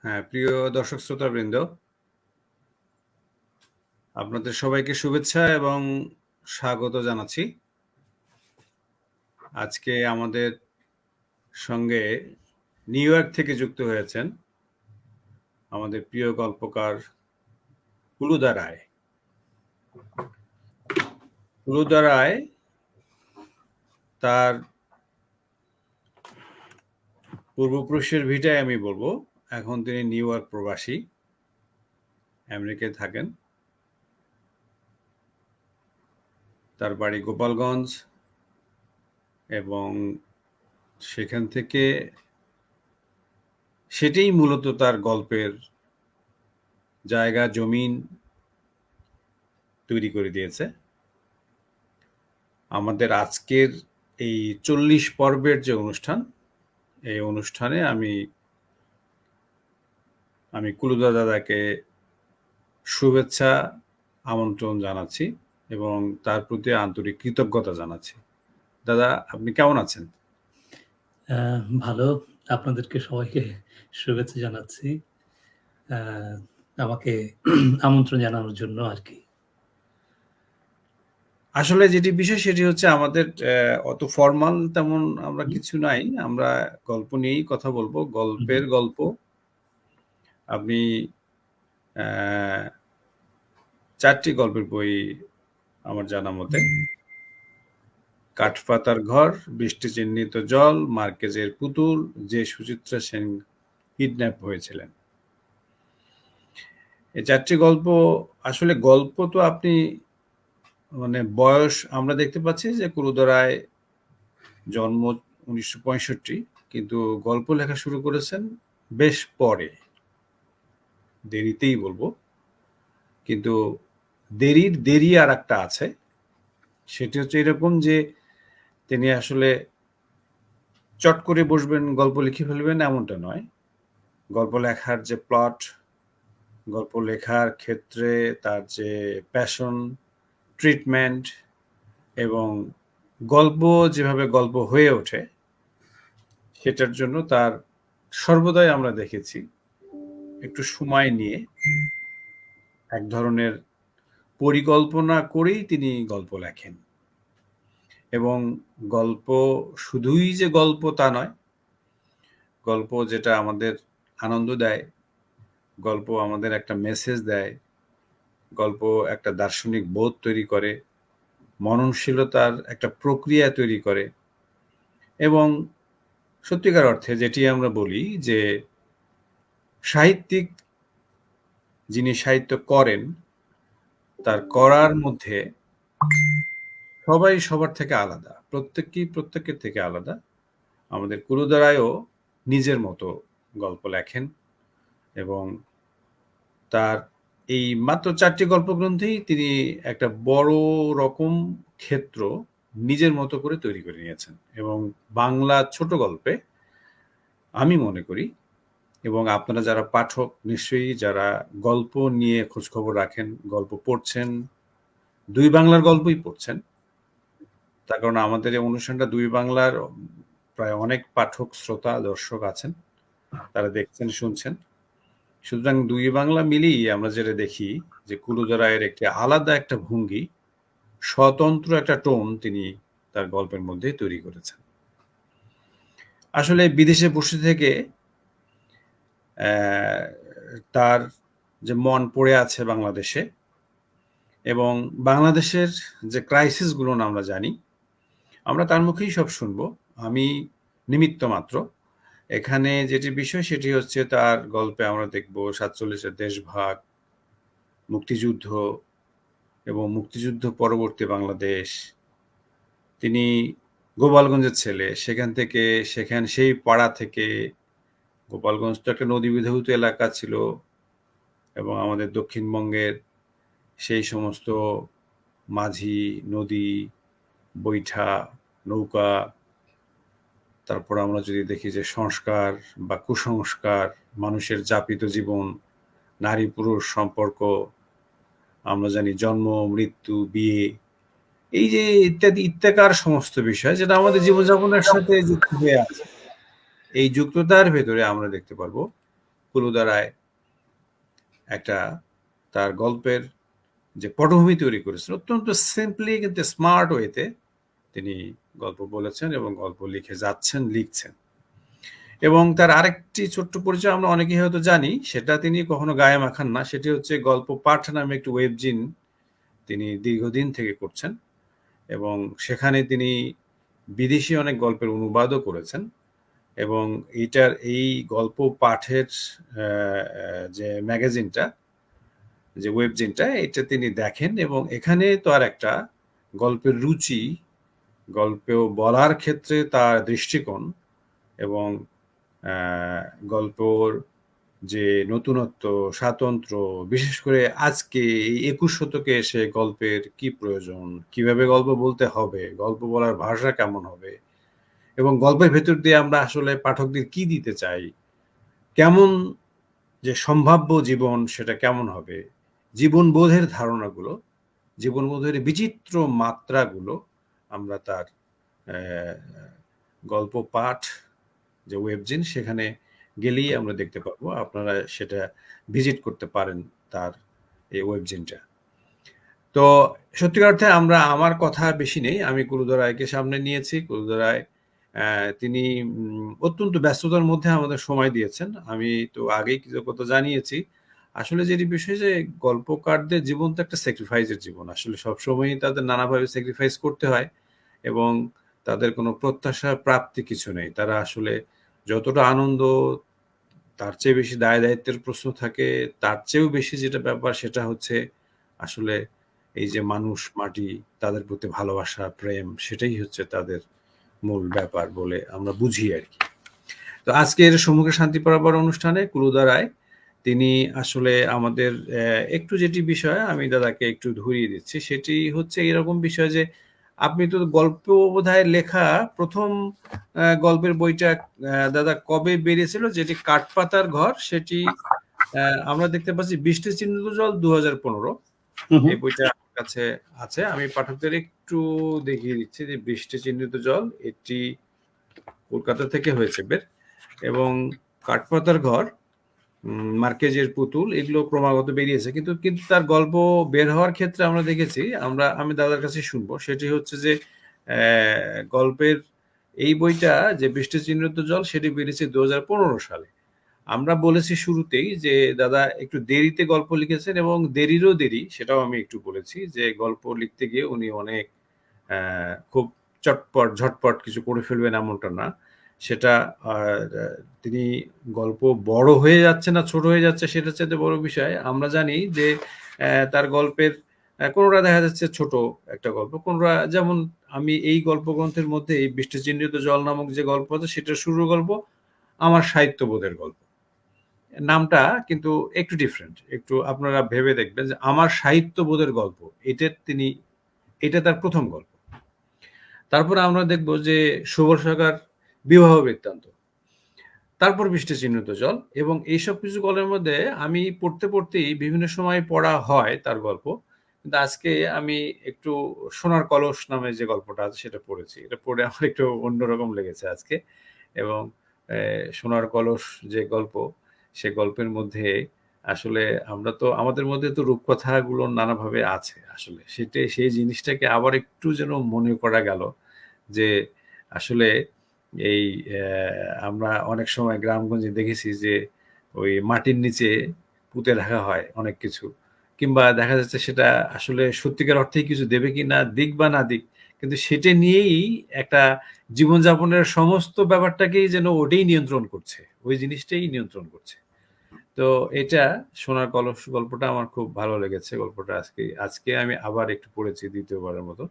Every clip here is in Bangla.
হ্যাঁ, প্রিয় দর্শক শ্রোতাবৃন্দ, আপনাদের সবাইকে শুভেচ্ছা এবং স্বাগত জানাচ্ছি। আজকে আমাদের সঙ্গে নিউ ইয়র্ক থেকে যুক্ত হয়েছেন আমাদের প্রিয় গল্পকার কুলুদা রায়। কুলুদা রায় তার পূর্বপুরুষের ভিটায় আমি বলবো, এখন তিনি নিউ ইয়র্ক প্রবাসী, আমেরিকায় থাকেন। তার বাড়ি গোপালগঞ্জ এবং সেখান থেকে সেটাই মূলত তার গল্পের জায়গা জমিন তৈরি করে দিয়েছে। আমাদের আজকের এই 40 পর্বের যে অনুষ্ঠান, এই অনুষ্ঠানে আমি কুলুদা দাদাকে শুভেচ্ছা আমন্ত্রণ জানাচ্ছি এবং তার প্রতি আন্তরিক কৃতজ্ঞতা জানাচ্ছি। দাদা, আপনি কেমন আছেন? ভালো। আপনাদেরকে সবাইকে শুভেচ্ছা জানাচ্ছি আমাকে আমন্ত্রণ জানানোর জন্য আর কি। আসলে যেটি বিষয় সেটি হচ্ছে আমাদের অত ফর্মাল তেমন আমরা কিছু নাই, আমরা গল্প নিয়েই কথা বলবো, গল্পের গল্প। আপনি 4টি গল্পের বই আমার জানা মতে: কাঠপাতার ঘর, বৃষ্টি চিহ্নিত জল, মার্কেজের পুতুল, যে সুচিত্রা সেন কিডন্যাপ হয়েছিলেন। এই 4টি গল্প, আসলে গল্প তো আপনি মানে বয়স আমরা দেখতে পাচ্ছি যে কুলুদা রায় জন্ম 1965, কিন্তু গল্প লেখা শুরু করেছেন বেশ পরে, দেরিতেই বলবো। কিন্তু দেরি আর একটা আছে, সেটি হচ্ছে এরকম যে তিনি আসলে চট করে বসবেন গল্প লিখে ফেলবেন এমনটা নয়। গল্প লেখার যে প্লট, গল্প লেখার ক্ষেত্রে তার যে প্যাশন, ট্রিটমেন্ট এবং গল্প যেভাবে গল্প হয়ে ওঠে, সেটার জন্য তার সর্বদাই আমরা দেখেছি একটু সময় নিয়ে এক ধরনের পরিকল্পনা করেই তিনি গল্প লেখেন। এবং গল্প শুধুই যে গল্প তা নয়, গল্প যেটা আমাদের আনন্দ দেয়, গল্প আমাদের একটা মেসেজ দেয়, গল্প একটা দার্শনিক বোধ তৈরি করে, মননশীলতার একটা প্রক্রিয়া তৈরি করে এবং সত্যিকার অর্থে যেটি আমরা বলি যে সাহিত্যিক যিনি সাহিত্য করেন, তার করার মধ্যে সবাই সবার থেকে আলাদা, প্রত্যেকের থেকে আলাদা। আমাদের কুলুদা রায়ও নিজের মতো গল্প লেখেন এবং তার এই মাত্র 4টি গল্পগ্রন্থেই তিনি একটা বড় রকম ক্ষেত্র নিজের মতো করে তৈরি করে নিয়েছেন। এবং বাংলা ছোট গল্পে আমি মনে করি, এবং আপনারা যারা পাঠক নিশ্চয়ই যারা গল্প নিয়ে খোঁজখবর রাখেন, গল্প পড়ছেন, 2 বাংলার গল্পই পড়ছেন, তার কারণ আমাদের এই অনুষ্ঠানটা 2 বাংলার প্রায় অনেক পাঠক, শ্রোতা, দর্শক আছেন, তারা দেখছেন, শুনছেন। সুতরাং 2 বাংলা মিলিয়ে আমরা যেটা দেখি যে কুলুদা রায়ের একটি আলাদা একটা ভঙ্গি, স্বতন্ত্র একটা টোন তিনি তার গল্পের মধ্যে তৈরি করেছেন। আসলে বিদেশে বসে থেকে তার যে মন পড়ে আছে বাংলাদেশে, এবং বাংলাদেশের যে ক্রাইসিসগুলো আমরা জানি, আমরা তার মুখেই সব শুনবো। আমি নিমিত্ত মাত্র। এখানে যেটি বিষয় সেটি হচ্ছে তার গল্পে আমরা দেখব 47-এর দেশভাগ, মুক্তিযুদ্ধ এবং মুক্তিযুদ্ধ পরবর্তী বাংলাদেশ। তিনি গোপালগঞ্জের ছেলে, সেই পাড়া থেকে, গোপালগঞ্জ তো একটা নদী বিধৌত এলাকা ছিল এবং আমাদের দক্ষিণবঙ্গের সেই সমস্ত মাঝি, নদী, বৈঠা, নৌকা, তারপর আমরা যদি দেখি যে সংস্কার বা কুসংস্কার, মানুষের যাপিত জীবন, নারী পুরুষ সম্পর্ক, আমরা জানি জন্ম, মৃত্যু, বিয়ে, এই যে ইত্যাদি ইত্যাকার সমস্ত বিষয় যেটা আমাদের জীবনযাপনের সাথে যুক্ত হয়ে আছে, এই যুক্ততার ভেতরে আমরা দেখতে পারবো কুলুদা রায় একটা তার গল্পের যে পটভূমি তৈরি করেছেন, অত্যন্ত সিম্পলি কিন্তু স্মার্ট ওয়েতে তিনি গল্প বলেছেন এবং গল্প লিখে যাচ্ছেন, লিখছেন। এবং তার আরেকটি ছোট্ট পরিচয় আমরা অনেকেই হয়তো জানি, সেটা তিনি কখনো গায়ে মাখান না। সেটি হচ্ছে গল্প পাঠ নামে একটি ওয়েবজিন তিনি দীর্ঘদিন থেকে করছেন এবং সেখানে তিনি বিদেশি অনেক গল্পের অনুবাদও করেছেন এবং এই গল্প পাঠের যে ম্যাগাজিনটা, যে ওয়েবজিনটা, এটা তিনি দেখেন এবং এখানে তো আর একটা গল্পের রুচি, গল্প বলার ক্ষেত্রে তার দৃষ্টিকোণ এবং গল্পর যে নতুনত্ব, স্বাতন্ত্র্য, বিশেষ করে আজকে এই 21 শতকে এসে গল্পের কি প্রয়োজন, কিভাবে গল্প বলতে হবে, গল্প বলার ভাষা কেমন হবে এবং গল্পের ভেতর দিয়ে আমরা আসলে পাঠকদের কি দিতে চাই, কেমন যে সম্ভাব্য জীবন সেটা কেমন হবে, জীবনবোধের ধারণাগুলো, জীবনবোধের বিচিত্র মাত্রাগুলো আমরা তার গল্প পাঠ যে ওয়েবজিন সেখানে গেলেই আমরা দেখতে পাবো। আপনারা সেটা ভিজিট করতে পারেন তার এই ওয়েবজিনটা। তো সত্যিকার অর্থে আমার কথা বেশি নেই, আমি কুলুদা রায়কে সামনে নিয়েছি। কুলুদা রায় তিনি অত্যন্ত ব্যস্ততার মধ্যে আমাদের সময় দিয়েছেন। আমি তো আগেই কিছু কথা জানিয়েছি। আসলে যেটি বিষয় যে গল্পকারদের জীবন তো একটা স্যাক্রিফাইসের জীবন। আসলে সবসময়ই তাদের নানাভাবে স্যাক্রিফাইস করতে হয় এবং তাদের কোনো প্রত্যাশা প্রাপ্তি কিছু নেই। তারা আসলে যতটা আনন্দ, তার চেয়ে বেশি দায় দায়িত্বের প্রশ্ন থাকে, তার চেয়েও বেশি যেটা ব্যাপার সেটা হচ্ছে আসলে এই যে মানুষ, মাটি, তাদের প্রতি ভালোবাসা, প্রেম, সেটাই হচ্ছে তাদের মূল ব্যাপার বলে আমরা বুঝি আর কি। তো আজকের সম্মুখে শান্তি পরাবার অনুষ্ঠানে কুলুদা রায় তিনি আসলে আমাদের একটু যেটি বিষয় আমি দাদাকে একটু ধরিয়ে দিচ্ছি, সেটি হচ্ছে এরকম বিষয় যে আপনি তো গল্প বোধহয় লেখা প্রথম গল্পের বইটা দাদা কবে বেরিয়েছিল, যেটি কাঠপাতার ঘর, সেটি আমরা দেখতে পাচ্ছি বৃষ্টি চিহ্নিত জল 2015। এই বইটা আমার কাছে আছে, আমি পাঠকদের একটু দেখিয়ে দিচ্ছি যে বৃষ্টি চিহ্নিত জল এটি কলকাতা থেকে হয়েছে বের, এবং কাঠপাতার ঘর, মার্কেজের পুতুল, এগুলো ক্রমাগত বেরিয়েছে, কিন্তু কিন্তু তার গল্প বের হওয়ার ক্ষেত্রে আমরা দেখেছি, আমি দাদার কাছে শুনবো, সেটি হচ্ছে যে গল্পের এই বইটা যে বৃষ্টি চিহ্নিত জল সেটি বেরিয়েছে 2015 সালে। আমরা বলেছি শুরুতেই যে দাদা একটু দেরিতে গল্প লিখেছেন এবং দেরিরও দেরি, সেটাও আমি একটু বলেছি যে গল্প লিখতে গিয়ে উনি অনেক খুব ঝটপট কিছু করে ফেলবেন এমনটা না, সেটা তিনি গল্প বড় হয়ে যাচ্ছে না ছোট হয়ে যাচ্ছে সেটা চাইতে বড় বিষয়। আমরা জানি যে তার গল্পের কোনোটা দেখা যাচ্ছে ছোট একটা গল্প, কোনোটা, যেমন আমি এই গল্প গ্রন্থের মধ্যে এই বৃষ্টি চিহ্নিত জল নামক যে গল্প আছে সেটার শুরুর গল্প আমার সাহিত্যবোধের গল্প, নামটা কিন্তু একটু ডিফারেন্ট, একটু আপনারা ভেবে দেখবেন যে আমার সাহিত্যবোধের গল্প, এটা তার প্রথম গল্প। তারপর আমরা দেখব যে সুবল সরকার বিবাহ বৃত্তান্ত, তারপর বৃষ্টি চিহ্নিত জল, এবং এইসব কিছু গল্পের মধ্যে আমি পড়তেই বিভিন্ন সময় পড়া হয় তার গল্প, কিন্তু আজকে আমি একটু সোনার কলস নামে যে গল্পটা আছে সেটা পড়েছি, এটা পড়ে আমার একটু অন্যরকম লেগেছে আজকে। এবং সোনার কলস যে গল্প, সে গল্পের মধ্যে আসলে আমরা তো আমাদের মধ্যে তো রূপকথাগুলো নানাভাবে আছে, আসলে সেই জিনিসটাকে আবার একটু যেন মনে করা গেল যে আসলে এই আমরা অনেক সময় গ্রামগঞ্জে দেখেছি যে ওই মাটির নিচে পুঁতে রাখা হয় অনেক কিছু, কিংবা দেখা যাচ্ছে সেটা আসলে সত্যিকার অর্থেই কিছু দেবে কি না, দিক বা না দিক, কিন্তু সেটা নিয়েই একটা জীবনযাপনের সমস্ত ব্যাপারটাকেই যেন ওটাই নিয়ন্ত্রণ করছে, ওই জিনিসটাই নিয়ন্ত্রণ করছে। তো এটা সোনার কলস গল্পটা আমার খুব ভালো লেগেছে, গল্পটা আজকে আমি আবার একটু পড়েছি দ্বিতীয়বারের মতো।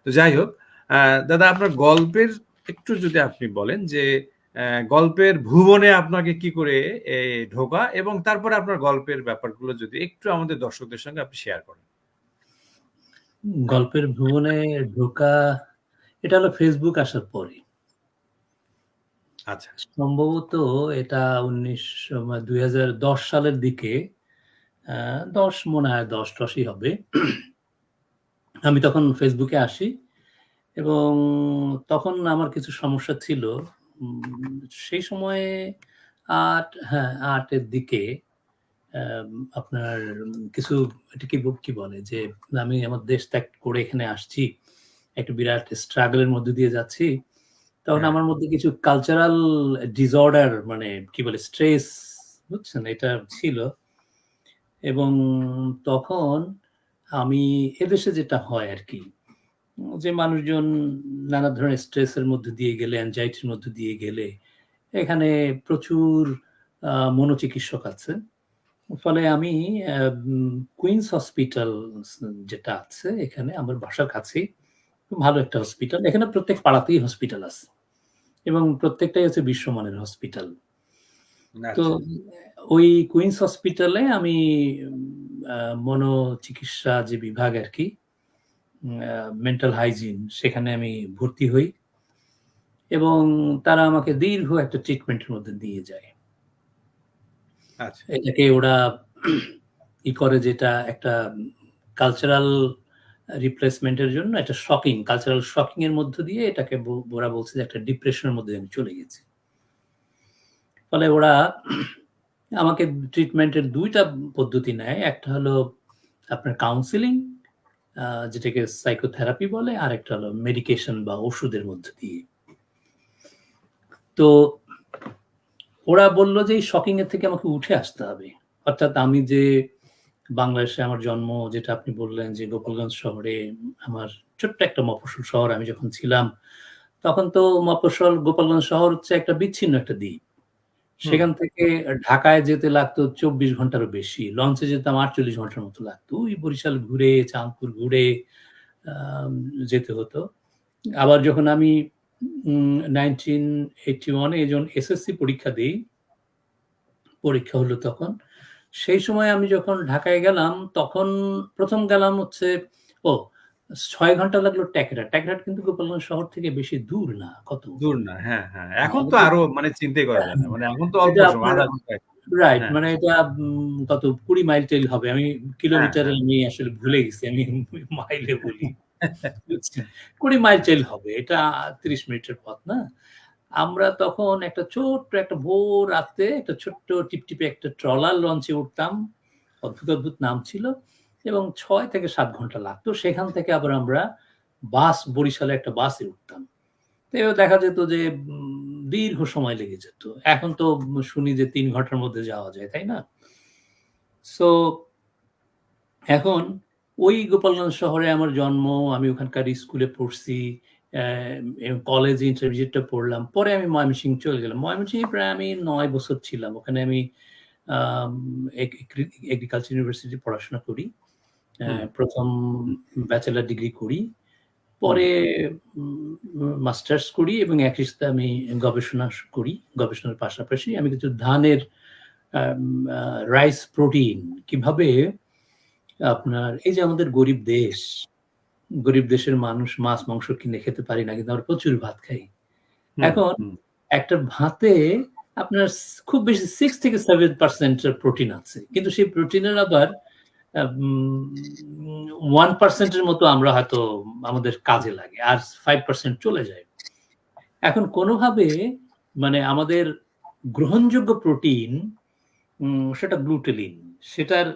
তো যাই হোক, দাদা আপনার গল্পের একটু যদি আপনি বলেন যে গল্পের ভুবনে আপনাকে কি করে ঢোকা, এবং তারপরে আপনার গল্পের ব্যাপারগুলো যদি একটু আমাদের দর্শকদের সঙ্গে আপনি শেয়ার করেন। গল্পের ভুবনে ঢোকা এটা হলো ফেসবুক আসার পরে। আচ্ছা, সম্ভবত এটা 2010 সালের দিকে, 10 মনে হয় 10-10ই হবে। আমি তখন ফেসবুকে আসি এবং তখন আমার কিছু সমস্যা ছিল। সেই সময়ে হ্যাঁ, আর্টের দিকে আপনার কিছু এটাকে কি বলে যে আমি আমার দেশ ত্যাগ করে এখানে আসছি, একটা বিরাট স্ট্রাগলের মধ্যে দিয়ে যাচ্ছি। তখন হ্যাঁ। আমার মধ্যে কিছু কালচারাল ডিসঅর্ডার, মানে কি বলে, স্ট্রেস, বুঝছেন, এটা ছিল। এবং তখন আমি এদেশে যেটা হয় আর কি, যে মানুষজন নানা ধরনের স্ট্রেসের মধ্যে দিয়ে গেলে, অ্যাংজাইটির মধ্যে দিয়ে গেলে এখানে প্রচুর মনোচিকিৎসক আছে। ফলে আমি কুইন্স হসপিটাল যেটা আছে এখানে আমার বাসার কাছেই, খুব ভালো একটা হসপিটাল। এখানে প্রত্যেক পাড়াতেই হসপিটাল আছে এবং প্রত্যেকটাই হচ্ছে বিশ্বমানের হসপিটাল। তো আচ্ছা। ওই কুইন্স হসপিটালে আমি মনোচিকিৎসা যে বিভাগ আর কি, মেন্টাল হাইজিন, সেখানে আমি ভর্তি হই এবং তারা আমাকে দীর্ঘ একটা ট্রিটমেন্টের মধ্যে দিয়ে যায়। আচ্ছা। এটাকে ওরা ই করে, যেটা একটা কালচারাল রিপ্লেসমেন্টের জন্য একটা কালচারাল শকিং এর মধ্য দিয়ে এটাকে ওরা বলছে যে একটা ডিপ্রেশনের মধ্যে আমি চলে গেছি। ফলে ওরা আমাকে ট্রিটমেন্টের ২ টা পদ্ধতি নেয়। একটা হলো আপনার কাউন্সেলিং, যেটাকে সাইকোথেরাপি বলে, আর একটা হলো মেডিকেশন বা ওষুধের মধ্য দিয়ে। তো ওরা বলল যে এই শকিং এর থেকে আমাকে উঠে আসতে হবে। অর্থাৎ আমি যে বাংলাদেশে আমার জন্ম, যেটা আপনি বললেন যে গোপালগঞ্জ শহরে, আমার ছোট্ট একটা মফস্বল শহর আমি যখন ছিলাম, তখন তো মফস্বল গোপালগঞ্জ শহর হচ্ছে একটা বিচ্ছিন্ন একটা দ্বীপ। সেখান থেকে ঢাকায় যেতে লাগতো ২৪ ঘন্টারও বেশি। লঞ্চে যেতাম ৪৮ ঘন্টার মতো লাগতো। ওই বরিশাল ঘুরে, চাঁদপুর ঘুরে যেতে হতো। আবার যখন আমি 1981 এ যখন এসএসসি পরীক্ষা দেই, পরীক্ষা হলো তখন। সেই সময় আমি যখন ঢাকায় গেলাম, তখন ১ম গেলাম হচ্ছে ৬ ঘন্টা লাগলো টেকরাট। টেকরাট কিন্তু গোপালগঞ্জ শহর থেকে বেশি দূর না। কত? দূর না। হ্যাঁ, হ্যাঁ। এখন তো আরো মানে চিন্তাই করা যায় না। মানে এখন তো অল্প এটা সময়, আপনার ০.৫ ঘন্টা। রাইট, হ্যাঁ, মানে এটা কত ২০ মাইল টাইল হবে। আমি হ্যাঁ, কিলোমিটারে হ্যাঁ, আমি আসলে ভুলে গেছি। আমি মাইলে বলি। হ্যাঁ। বুঝছেন? ২০ মাইল টাইল হবে। এটা ৩০ মিনিটের পথ না? আমরা তখন একটা ছোট্ট একটা ভোর রাতে একটা ছোট্ট টিপটিপে একটা ট্রলার লঞ্চে উঠতাম। অদ্ভুত, অদ্ভুত নাম ছিল এবং ৬ থেকে ৭ ঘন্টা লাগতো। সেখান থেকে আবার আমরা বরিশালে একটা বাসে উঠতাম। তো এও দেখা যেত যে দীর্ঘ সময় লেগে যেত। এখন তো শুনি যে ৩ ঘন্টার মধ্যে যাওয়া যায়, তাই না? সো এখন ওই গোপালগঞ্জ শহরে আমার জন্ম। আমি ওখানকার স্কুলে পড়ছি। কলেজে ইন্টারমিডিয়েটটা পড়লাম। পরে আমি ময়মনসিংহ চলে গেলাম। ময়মনসিংহে প্রায় আমি ৯ বছর ছিলাম। ওখানে আমি আম এগ্রিকালচার ইউনিভার্সিটি পড়াশোনা করি। হুম, ১ম ব্যাচেলর ডিগ্রি করি। হুম। পরে মাস্টার্স করি এবং একই সাথে আমি গবেষণা করি। গবেষণার পাশাপাশি আমি কিছু ধানের আম আ রাইস প্রোটিন কিভাবে আপনার, এই যে আমাদের গরিব দেশের মানুষ মাছ মাংস কিনে খেতে পারি না, কিন্তু আমরা প্রচুর ভাত খাই। হুম, এখন হুম, একটা ভাতে আপনার খুব বেশি ৬ থেকে 7% এর প্রোটিন আছে। কিন্তু সেই প্রোটিনের আবার উম 1% এর মতো আমরা হয়তো আমাদের কাজে লাগে। আর 5% চলে যায়। এখন কোনোভাবে মানে আমাদের গ্রহণযোগ্য প্রোটিন, সেটা গ্লুটেলিন, সেটার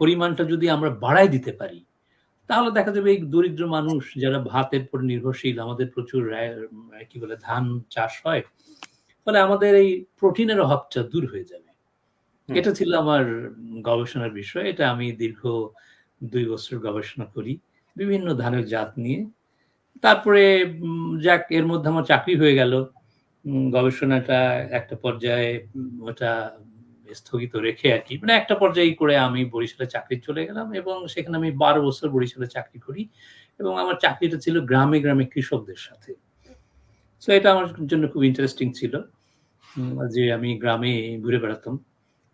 পরিমাণটা যদি আমরা বাড়ায় দিতে পারি, তাহলে দেখা যাবে এই দরিদ্র মানুষ যারা ভাতের উপর নির্ভরশীল, আমাদের প্রচুর কি বলে ধান চাষ হয়। ফলে আমাদের এই প্রোটিনের অভাবটা দূর হয়ে যাবে। হুম। এটা ছিল আমার গবেষণার বিষয়। এটা আমি দীর্ঘ ২ বছর গবেষণা করি বিভিন্ন ধানের জাত নিয়ে। তারপরে যাক, এর মধ্যে আমার চাকরি হয়ে গেল। গবেষণাটা একটা পর্যায়ে ওটা স্থগিত রেখে আরকি। মানে একটা পর্যায়ে করে আমি বরিশালে চাকরি চলে গেলাম এবং সেখানে আমি ১২ বছর বরিশালে চাকরি করি এবং আমার চাকরিটা ছিল গ্রামে, গ্রামে কৃষকদের সাথে। সো এটা আমার জন্য খুব ইন্টারেস্টিং ছিল। যে আমি গ্রামে ঘুরে বেড়াতাম।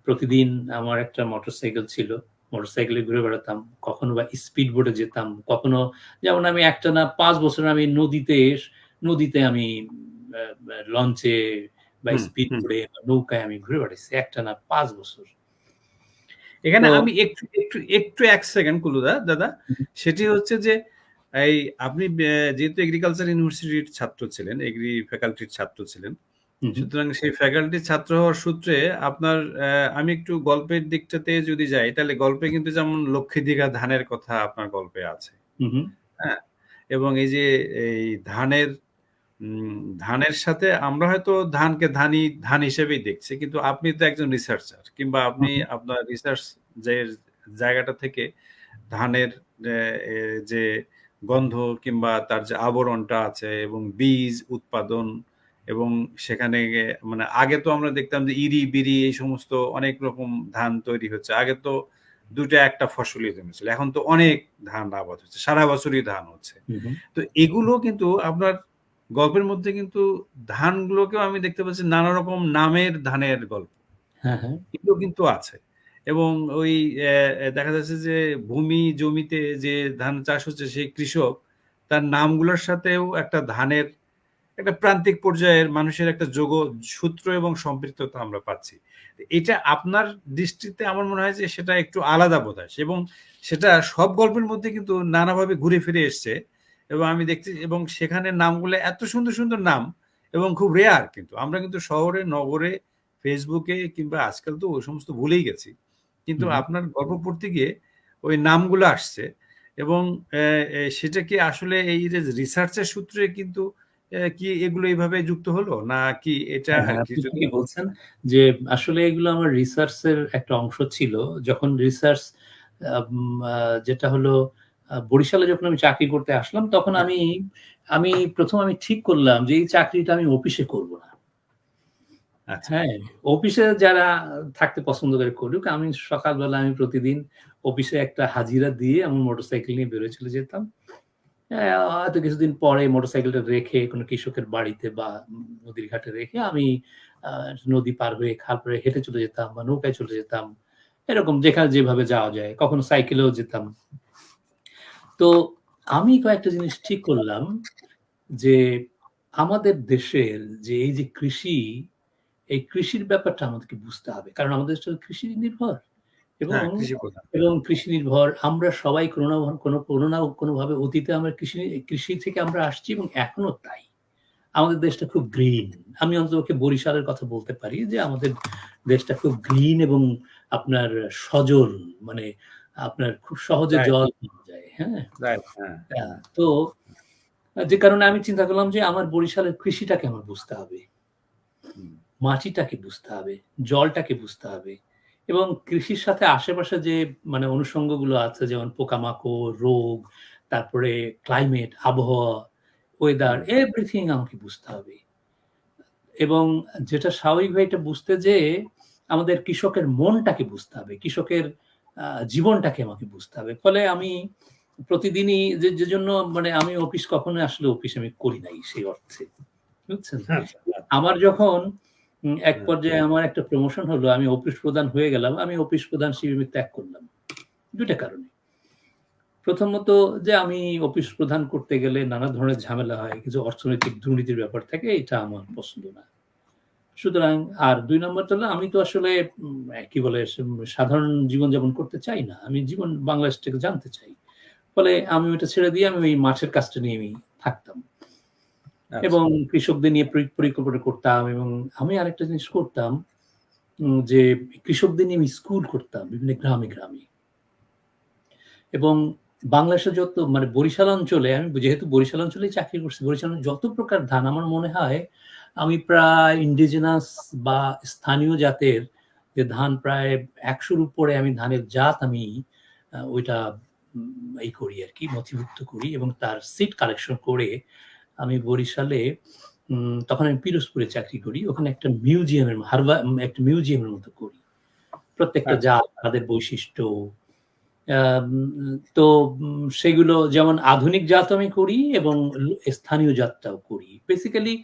প্রতিদিন আমার একটা মোটরসাইকেল ছিল। মোটরসাইকেলে ঘুরে বেড়াতাম। কখনো বা স্পিড বোটে যেতাম। কখনো, যেমন আমি একটানা ৫ বছর আমি নদীতে আমি আ আ লঞ্চে বা হুম, স্পিড হুম। বোটে বা নৌকায় আমি ঘুরে বেড়াইছি একটানা ৫ বছর। এখানে তো আমি একটু ১ সেকেন্ড কুলুদা দাদা। সেটি হচ্ছে যে এই আপনি যেহেতু এগ্রিকালচার ইউনিভার্সিটির ছাত্র ছিলেন, এগ্রি ফ্যাকাল্টির ছাত্র ছিলেন। হুম, হুম, সুতরাং সেই ফ্যাকাল্টির ছাত্র হওয়ার সূত্রে আপনার আমি একটু গল্পের দিকটাতে যদি যাই, তাহলে গল্পে কিন্তু যেমন লক্ষ্মীদিঘা ধানের কথা আপনার গল্পে আছে। হুম, হুম, হ্যাঁ? এবং এই যে এই ধানের ধানের সাথে আমরা হয়তো ধানকে ধান হিসেবেই দেখছি। কিন্তু আপনি তো একজন রিসার্চার, কিংবা আপনি হুম, হুম, আপনার রিসার্চ যে জায়গাটা থেকে ধানের এ এ যে গন্ধ কিংবা তার যে আবরণটা আছে এবং বীজ উৎপাদন, এবং সেখানে মানে আগে তো আমরা দেখতাম যে ইরি, বিরি এই সমস্ত অনেক রকম ধান তৈরি হচ্ছে। আগে তো ২ টা ১ টা ফসলই জন্মেছিল। এখন তো অনেক ধান আবাদ হচ্ছে। সারা বছরই ধান হচ্ছে। হুম, হুম। তো এগুলো কিন্তু আপনার গল্পের মধ্যে কিন্তু ধানগুলোকেও আমি দেখতে পাচ্ছি নানা রকম নামের ধানের গল্প। হ্যাঁ, হ্যাঁ। এগুলো কিন্তু আছে। এবং ওই দেখা যাচ্ছে যে জমিতে যে ধান চাষ হচ্ছে সেই কৃষক তার নামগুলোর সাথেও একটা ধানের একটা প্রান্তিক পর্যায়ের মানুষের একটা সূত্র এবং সম্পৃক্ততা আমরা পাচ্ছি। এটা আপনার দৃষ্টিতে আমার মনে হয় যে সেটা একটু আলাদা বোধহয়, এবং সেটা সব গল্পের মধ্যে কিন্তু নানাভাবে ঘুরে ফিরে এসছে। এবং আমি দেখছি, এবং সেখানে নামগুলো এত সুন্দর সুন্দর নাম, এবং খুব রেয়ার। কিন্তু আমরা কিন্তু শহরে নগরে ফেসবুকে কিংবা আজকাল তো ওই সমস্ত ভুলেই গেছি। কিন্তু হুম, হুম। আপনার গল্প পড়তে গিয়ে ওই নামগুলো আসছে। এবং সেটা কি আসলে এই যে রিসার্চের সূত্রে কিন্তু কি এগুলো এইভাবে যুক্ত হলো? না কি এটা হ্যাঁ, হ্যাঁ, আপনি কিছুদিন ঠিকই বলছেন যে আসলে এগুলো আমার রিসার্চ এর একটা অংশ ছিল। যখন রিসার্চ আম আ যেটা হলো বরিশালে যখন আমি চাকরি করতে আসলাম তখন হ্যাঁ, আমি ১ম ঠিক করলাম যে এই চাকরিটা আমি অফিসে করব না। আচ্ছা। হ্যাঁ, অফিসে যারা থাকতে পছন্দ করে করুক। সকালবেলা আমি প্রতিদিন অফিসে একটা হাজিরা দিয়ে আমার মোটরসাইকেল নিয়ে বের হয়ে চলে যেতাম। হ্যাঁ, হয়তো কিছুদিন পরে মোটরসাইকেলটা রেখে কোনো কৃষকের বাড়িতে বা নদীর ঘাটে রেখে আমি আ নদী পার হয়ে খাল পাড়ে হেঁটে চলে যেতাম বা নৌকায় চলে যেতাম। এরকম যেখানে যেভাবে যাওয়া যায়। কখনো সাইকেলেও যেতাম। তো আমি কয়েকটা জিনিস ঠিক করলাম যে আমাদের দেশের যে এই যে কৃষি, এই কৃষির ব্যাপারটা আমাদেরকে বুঝতে হবে। কারণ আমাদের দেশটা কৃষি নির্ভর এবং, হ্যাঁ, কৃষি প্রধান। এবং কৃষি নির্ভর আমরা সবাই কোনো না কোনোভাবে অতীতে আমরা কৃষি থেকে আমরা আসছি এবং এখনো তাই। আমাদের দেশটা খুব গ্রিন। আমি অন্ততপক্ষে বরিশালের কথা বলতে পারি যে আমাদের দেশটা খুব গ্রিন এবং আপনার সজল মানে আপনার খুব সহজে রাইট, জল পাওয়া যায়। হ্যাঁ? রাইট। হ্যাঁ। তো যে কারণে আমি চিন্তা করলাম যে আমার বরিশালের কৃষিটাকে আমার বুঝতে হবে। হুম, মাটিটাকে বুঝতে হবে, জলটাকে বুঝতে হবে এবং কৃষির সাথে আশেপাশে যে মানে অনুষঙ্গগুলো আছে যেমন পোকামাকড়, রোগ, তারপরে ক্লাইমেট, আবহাওয়া, ওয়েদার হুম। এভরিথিং আমাকে বুঝতে হবে। এবং যেটা স্বাভাবিকভাবে এটা বুঝতে যেয়ে আমাদের কৃষকের মনটাকে বুঝতে হবে। কৃষকের জীবনটাকে আমাকে বুঝতে হবে। ফলে আমি প্রতিদিনই যেজন্য মানে আমি কখনোই আসলে অফিস আমি করি নাই সেই অর্থে। বুঝছেন? আচ্ছা, আচ্ছা। আমার যখন এক হ্যাঁ, পর্যায়ে আমার একটা প্রমোশন হলো, আমি অফিস প্রধান হয়ে গেলাম। আমি অফিস প্রধান শিবির ত্যাগ করলাম। ২ টা কারণে। প্রথমত যে আমি অফিস প্রধান করতে গেলে নানা ধরনের ঝামেলা হয়। কিছু অর্থনৈতিক দুর্নীতির ব্যাপার থাকে, এটা আমার পছন্দ না। সুতরাং আর ২ নম্বরটা হলো আমি তো আসলে কি বলে সাধারণ জীবনযাপন করতে চাই না। আমি বাংলাদেশটাকে জানতে চাই। ফলে আমি ওইটা ছেড়ে দিয়ে আমি ওই মাছের কাজটা নিয়ে আমি থাকতাম। আচ্ছা। এবং কৃষকদের নিয়ে পরিকল্পনা করতাম এবং আমি আরেকটা জিনিস করতাম যে কৃষকদের নিয়ে আমি স্কুল করতাম বিভিন্ন গ্রামে, গ্রামে। এবং বাংলাদেশের যত মানে বরিশাল অঞ্চলে আমি যেহেতু বরিশাল অঞ্চলেই চাকরি করছি, বরিশালের যত প্রকার ধান আমার মনে হয় আমি প্রায় ইন্ডিজিনাস বা স্থানীয় জাতের যে ধান প্রায় ১০০ র উপরে আমি ধানের জাত আমি ওইটা করি আরকি নথিভুক্ত করি এবং তার সিড কালেকশন করে আমি বরিশালে তখন আমি পিরোজপুরে চাকরি করি। ওখানে একটা মিউজিয়ামের মতো করি। প্রত্যেকটা আচ্ছা, জাত, তাদের বৈশিষ্ট্য আম তো সেগুলো যেমন আধুনিক জাত আমি করি এবং স্থানীয় জাতটাও করি। বেসিক্যালি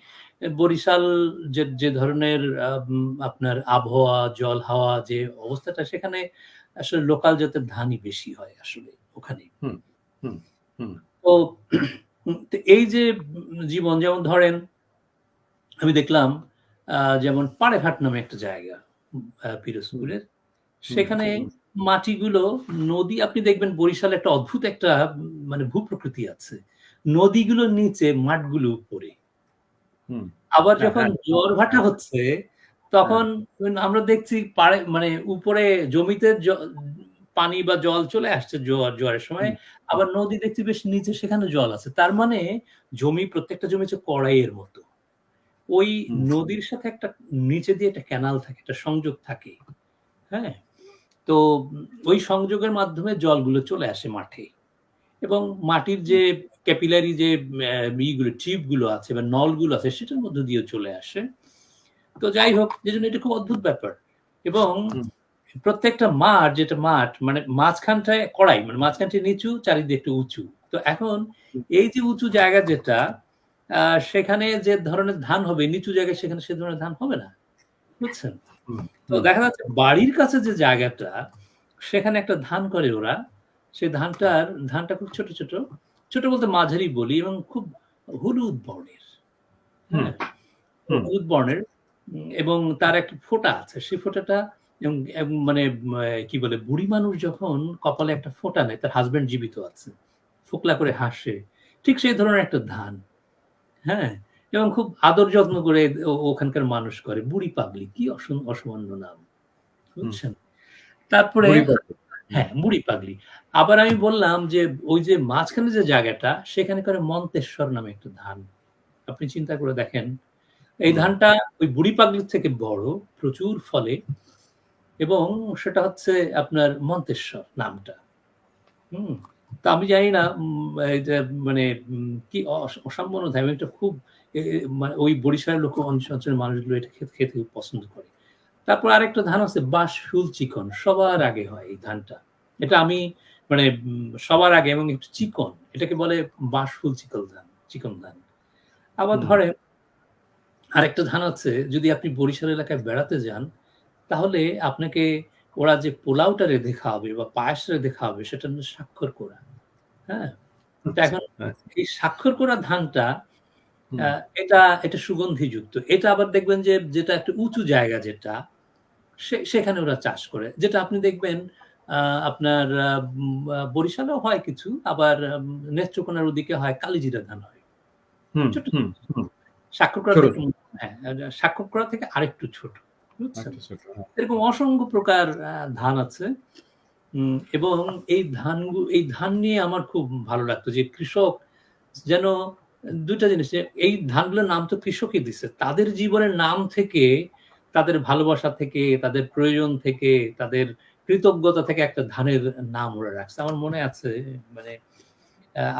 বরিশাল যে ধরনের আপনার আবহাওয়া, জল, হাওয়া যে অবস্থাটা সেখানে আসলে লোকাল জাতের ধানই বেশি হয় আসলে ওখানে। হুম, হুম, হুম। তো তো এই যে জীবন যেমন ধরেন আমি দেখলাম যেমন পাড়েঘাট নামে একটা জায়গা হুম, পিরোজপুরের। হুম, সেখানে মাটিগুলো নদী আপনি দেখবেন বরিশালে একটা অদ্ভুত একটা মানে ভূপ্রকৃতি আছে। নদীগুলোর নিচে মাঠগুলো উপরে। হুম। আবার হ্যাঁ, যখন হ্যাঁ, জোয়ার ভাটা হ্যাঁ, হচ্ছে হ্যাঁ, তখন আমরা দেখছি মানে উপরে জমিতে পানি বা জল চলে আসছে জোয়ারের সময়, হুম, আবার নদী দেখছি বেশ নিচে সেখানে জল আছে। তার মানে প্রত্যেকটা জমি হচ্ছে কড়াইয়ের মতো। ওই হুম, নদীর সাথে একটা নিচে দিয়ে একটা ক্যানাল থাকে, একটা সংযোগ থাকে। হ্যাঁ? তো ওই সংযোগের মাধ্যমে জলগুলো চলে আসে মাঠে। এবং মাটির হুম, যে ক্যাপিলারি যে টিউব গুলো আছে বা নলগুলো আছে সেটার মধ্য দিয়েও চলে আসে। তো যাই হোক, যেজন্য এটা খুব অদ্ভুত ব্যাপার। এবং হুম, প্রত্যেকটা মাঠ, যেটা মাঠ মানে মাঝখানটায় কড়াই, মানে মাঝখানটা নিচু, চারিদিকে একটু উঁচু। তো এখন হুম, এই যে উঁচু জায়গা যেটা, সেখানে যে ধরনের ধান হবে, নিচু জায়গায় সেখানে সে ধরনের ধান হবে না। বুঝছেন? হুম, তো হুম, দেখা যাচ্ছে বাড়ির কাছে যে জায়গাটা, সেখানে একটা ধান করে ওরা। সেই ধানটা খুব ছোট, ছোট। ছোট বলতে মাঝারি বলি, এবং খুব হলুদ বর্ণের। হুম, হ্যাঁ? হুম, হলুদ বর্ণের, এবং তার একটা ফোঁটা আছে। সেই ফোঁটাটা এবং এবং মানে কি বলে, বুড়ি মানুষ যখন কপালে একটা ফোঁটা নেয়, তার হাসব্যান্ড জীবিত আছে। ফোকলা করে হাসে। ঠিক সেই ধরনের একটা ধান। হ্যাঁ? এবং খুব আদর যত্ন করে ওখানকার মানুষ করে। বুড়ি পাগলি, কি অসামান্য নাম। হুম, বুঝছেন? তারপরে বুড়ি পাখি। হুম, হ্যাঁ, বুড়ি পাগলি। আবার আমি বললাম যে ওই যে মাঝখানে যে জায়গাটা, সেখানে করে মন্তেশ্বর নামে একটা ধান। আপনি চিন্তা করে দেখেন। এই হুম, ধানটা ওই বুড়ি পাগলির থেকে বড়, প্রচুর ফলে, এবং সেটা হচ্ছে আপনার মন্তেশ্বর নামটা। হুম? তো আমি জানি না এই যে মানে কি অসামান্য ধান, এটা খুব মানে ওই বরিশালের অঞ্চলের মানুষগুলো এটা খেতে খেতে খুব পছন্দ করে। তারপর আরেকটা ধান আছে বাঁশফুল চিকন। সবার আগে হয় এই ধানটা। এটা আমি মানে সবার আগে, এবং একটু চিকন। এটাকে বলে বাঁশফুল চিকন ধান। আবার হুম, ধরেন আরেকটা ধান আছে, যদি আপনি বরিশাল এলাকায় বেড়াতে যান, তাহলে আপনাকে ওরা যে পোলাওটা রেঁধে খাওয়াবে বা পায়েস রেঁধে খাওয়াবে, সেটা হলো স্বাক্ষর করা। হ্যাঁ? তো আচ্ছা, এখন আচ্ছা, এই স্বাক্ষর করা ধানটা, আ হুম, এটা সুগন্ধিযুক্ত। এটা আবার দেখবেন যে যেটা একটা উঁচু জায়গা যেটা, সেখানে ওরা চাষ করে। যেটা আপনি দেখবেন আ আপনার বরিশালেও হয় কিছু, আবার নেত্রকোনার ওদিকে হয়, কালিজিরা ধান হয়। হুম, ছোট, হুম, ছোট। হুম, স্বাক্ষরকরা ছোট, থেকে ছোট, হ্যাঁ, স্বাক্ষরকরা থেকে আরেকটু ছোট। বুঝছেন? একটা ছোট, হ্যাঁ, এরকম অসংখ্য প্রকার ধান আছে। এবং এই ধান নিয়ে আমার খুব ভালো লাগতো যে কৃষক যেন ২ টা জিনিস, যে এই ধানগুলোর নাম তো কৃষকই দিছে। তাদের জীবনের নাম থেকে, তাদের ভালোবাসা থেকে, তাদের প্রয়োজন থেকে, তাদের কৃতজ্ঞতা থেকে একটা ধানের নাম ওরা রাখছে। আমার মনে আছে, মানে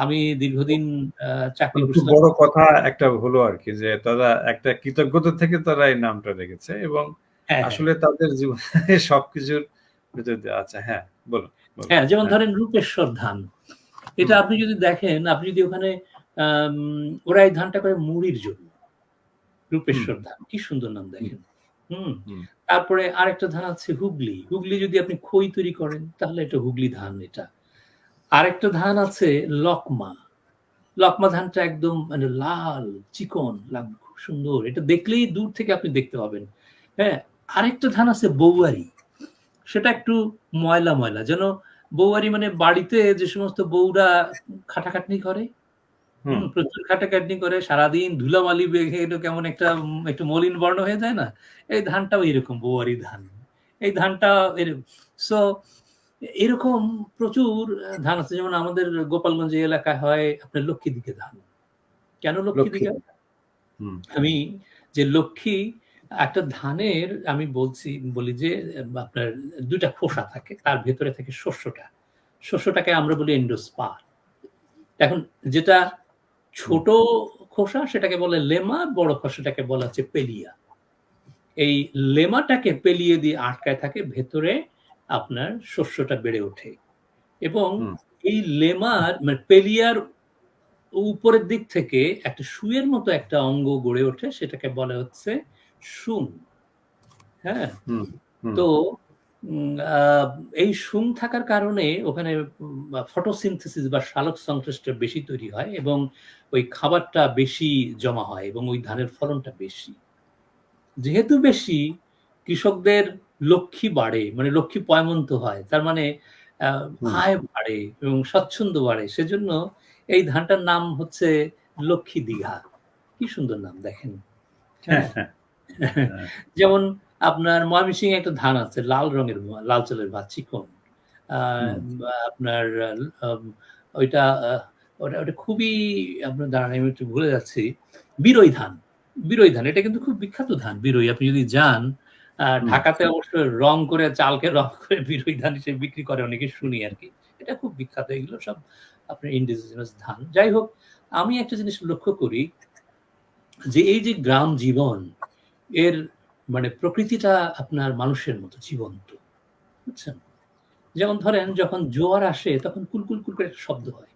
আমি দীর্ঘদিন আ চাকরি মানে খুব করছিলাম। বড় কথা একটা হলো আরকি যে তারা একটা কৃতজ্ঞতা থেকে তারা এই নামটা রেখেছে এবং হ্যাঁ, হ্যাঁ। আসলে তাদের জীবনে সবকিছুর ভেতর দিয়ে আচ্ছা হ্যাঁ, বলুন, বলুন। হ্যাঁ, যেমন হ্যাঁ, ধরেন রূপেশ্বর ধান। এটা হুম, আপনি যদি দেখেন, আপনি যদি ওখানে আম ওরা এই ধানটা করে মুড়ির জন্য। হুম, রূপেশ্বর ধান। কি সুন্দর নাম হুম, দেখেন। হুম? হুম, তারপরে আরেকটা ধান আছে হুগলি। হুগলি যদি আপনি খই তৈরি করেন, তাহলে এটা হুগলি ধান এটা। আরেকটা ধান আছে লকমা। লকমা ধানটা একদম মানে লাল, চিকন, খুব সুন্দর। এটা দেখলেই দূর থেকে আপনি দেখতে পাবেন। হ্যাঁ? আরেকটা ধান আছে বৌয়ারি। সেটা একটু ময়লা, ময়লা। যেন বৌয়ারি মানে বাড়িতে যে সমস্ত বউরা খাটাখাটনি করে, হুম, প্রচুর খাটাখাটনি করে সারাদিন ধুলাবালি মেখে এটা কেমন একটা একটু মলিন বর্ণ হয়ে যায় না? এই ধানটাও এরকম বোয়ারি ধান। এই ধানটা সো এরকম প্রচুর ধান আছে। যেমন আমাদের গোপালগঞ্জ এই এলাকায় হয় আপনার লক্ষ্মীদিকে ধান। কেন লক্ষ্মী লক্ষ্মীদিকে? হুম, আমি যে লক্ষ্মী একটা ধানের আমি বলি যে আপনার ২ টা খোসা থাকে। তার ভেতরে থাকে শস্যটা। শস্যটাকে আমরা বলি এন্ডোস্পার। এখন যেটা হুম, ছোট খোসা সেটাকে বলে লেমা, বড় খোসাটাকে বলা হচ্ছে পেলিয়া। এই লেমাটাকে পেলিয়ে দিয়ে আটকায় থাকে, ভেতরে আপনার শস্যটা বেড়ে ওঠে। এবং হুম, এই লেমার মানে পেলিয়ার উপরের দিক থেকে একটা সুঁয়ের মতো একটা অঙ্গ গড়ে ওঠে, সেটাকে বলা হচ্ছে শুং। হ্যাঁ? হুম, হুম, তো উম আ এই শুং থাকার কারণে ওখানে ফটোসিনথেসিস বা সালোকসংশ্লেষটা বেশি তৈরি হয়, এবং ওই খাবারটা বেশি জমা হয়, এবং ওই ধানের ফলনটা বেশি। যেহেতু বেশি, কৃষকদের লক্ষ্মী বাড়ে, মানে লক্ষ্মী পয়মন্ত হয়। তার মানে আ হুম, আয় বাড়ে এবং স্বচ্ছন্দ বাড়ে। সেজন্য এই ধানটার নাম হচ্ছে লক্ষ্মী দিঘা। কি সুন্দর নাম দেখেন। হ্যাঁ যেমন আপনার ময়মনসিংহে একটা ধান আছে লাল রঙের লাল চালের ভাত চিকন আপনার ওইটা ওটা ওটা খুবই আপনার দাঁড়ান আমি একটু ভুলে যাচ্ছি বিরই ধান এটা কিন্তু খুব বিখ্যাত ধান বিরই আপনি যদি যান ঢাকাতে অবশ্য রং করে চালকে রং করে বিরই ধান হিসেবে বিক্রি করে অনেকে শুনি আর কি এটা খুব বিখ্যাত এগুলো সব আপনার ইন্ডিজিনাস ধান যাই হোক আমি একটা জিনিস লক্ষ্য করি যে এই যে গ্রাম জীবন এর মানে প্রকৃতিটা আপনার মানুষের মতো জীবন্ত বুঝছেন যেমন ধরেন যখন জোয়ার আসে তখন কুলকুল কুল করে একটা শব্দ হয়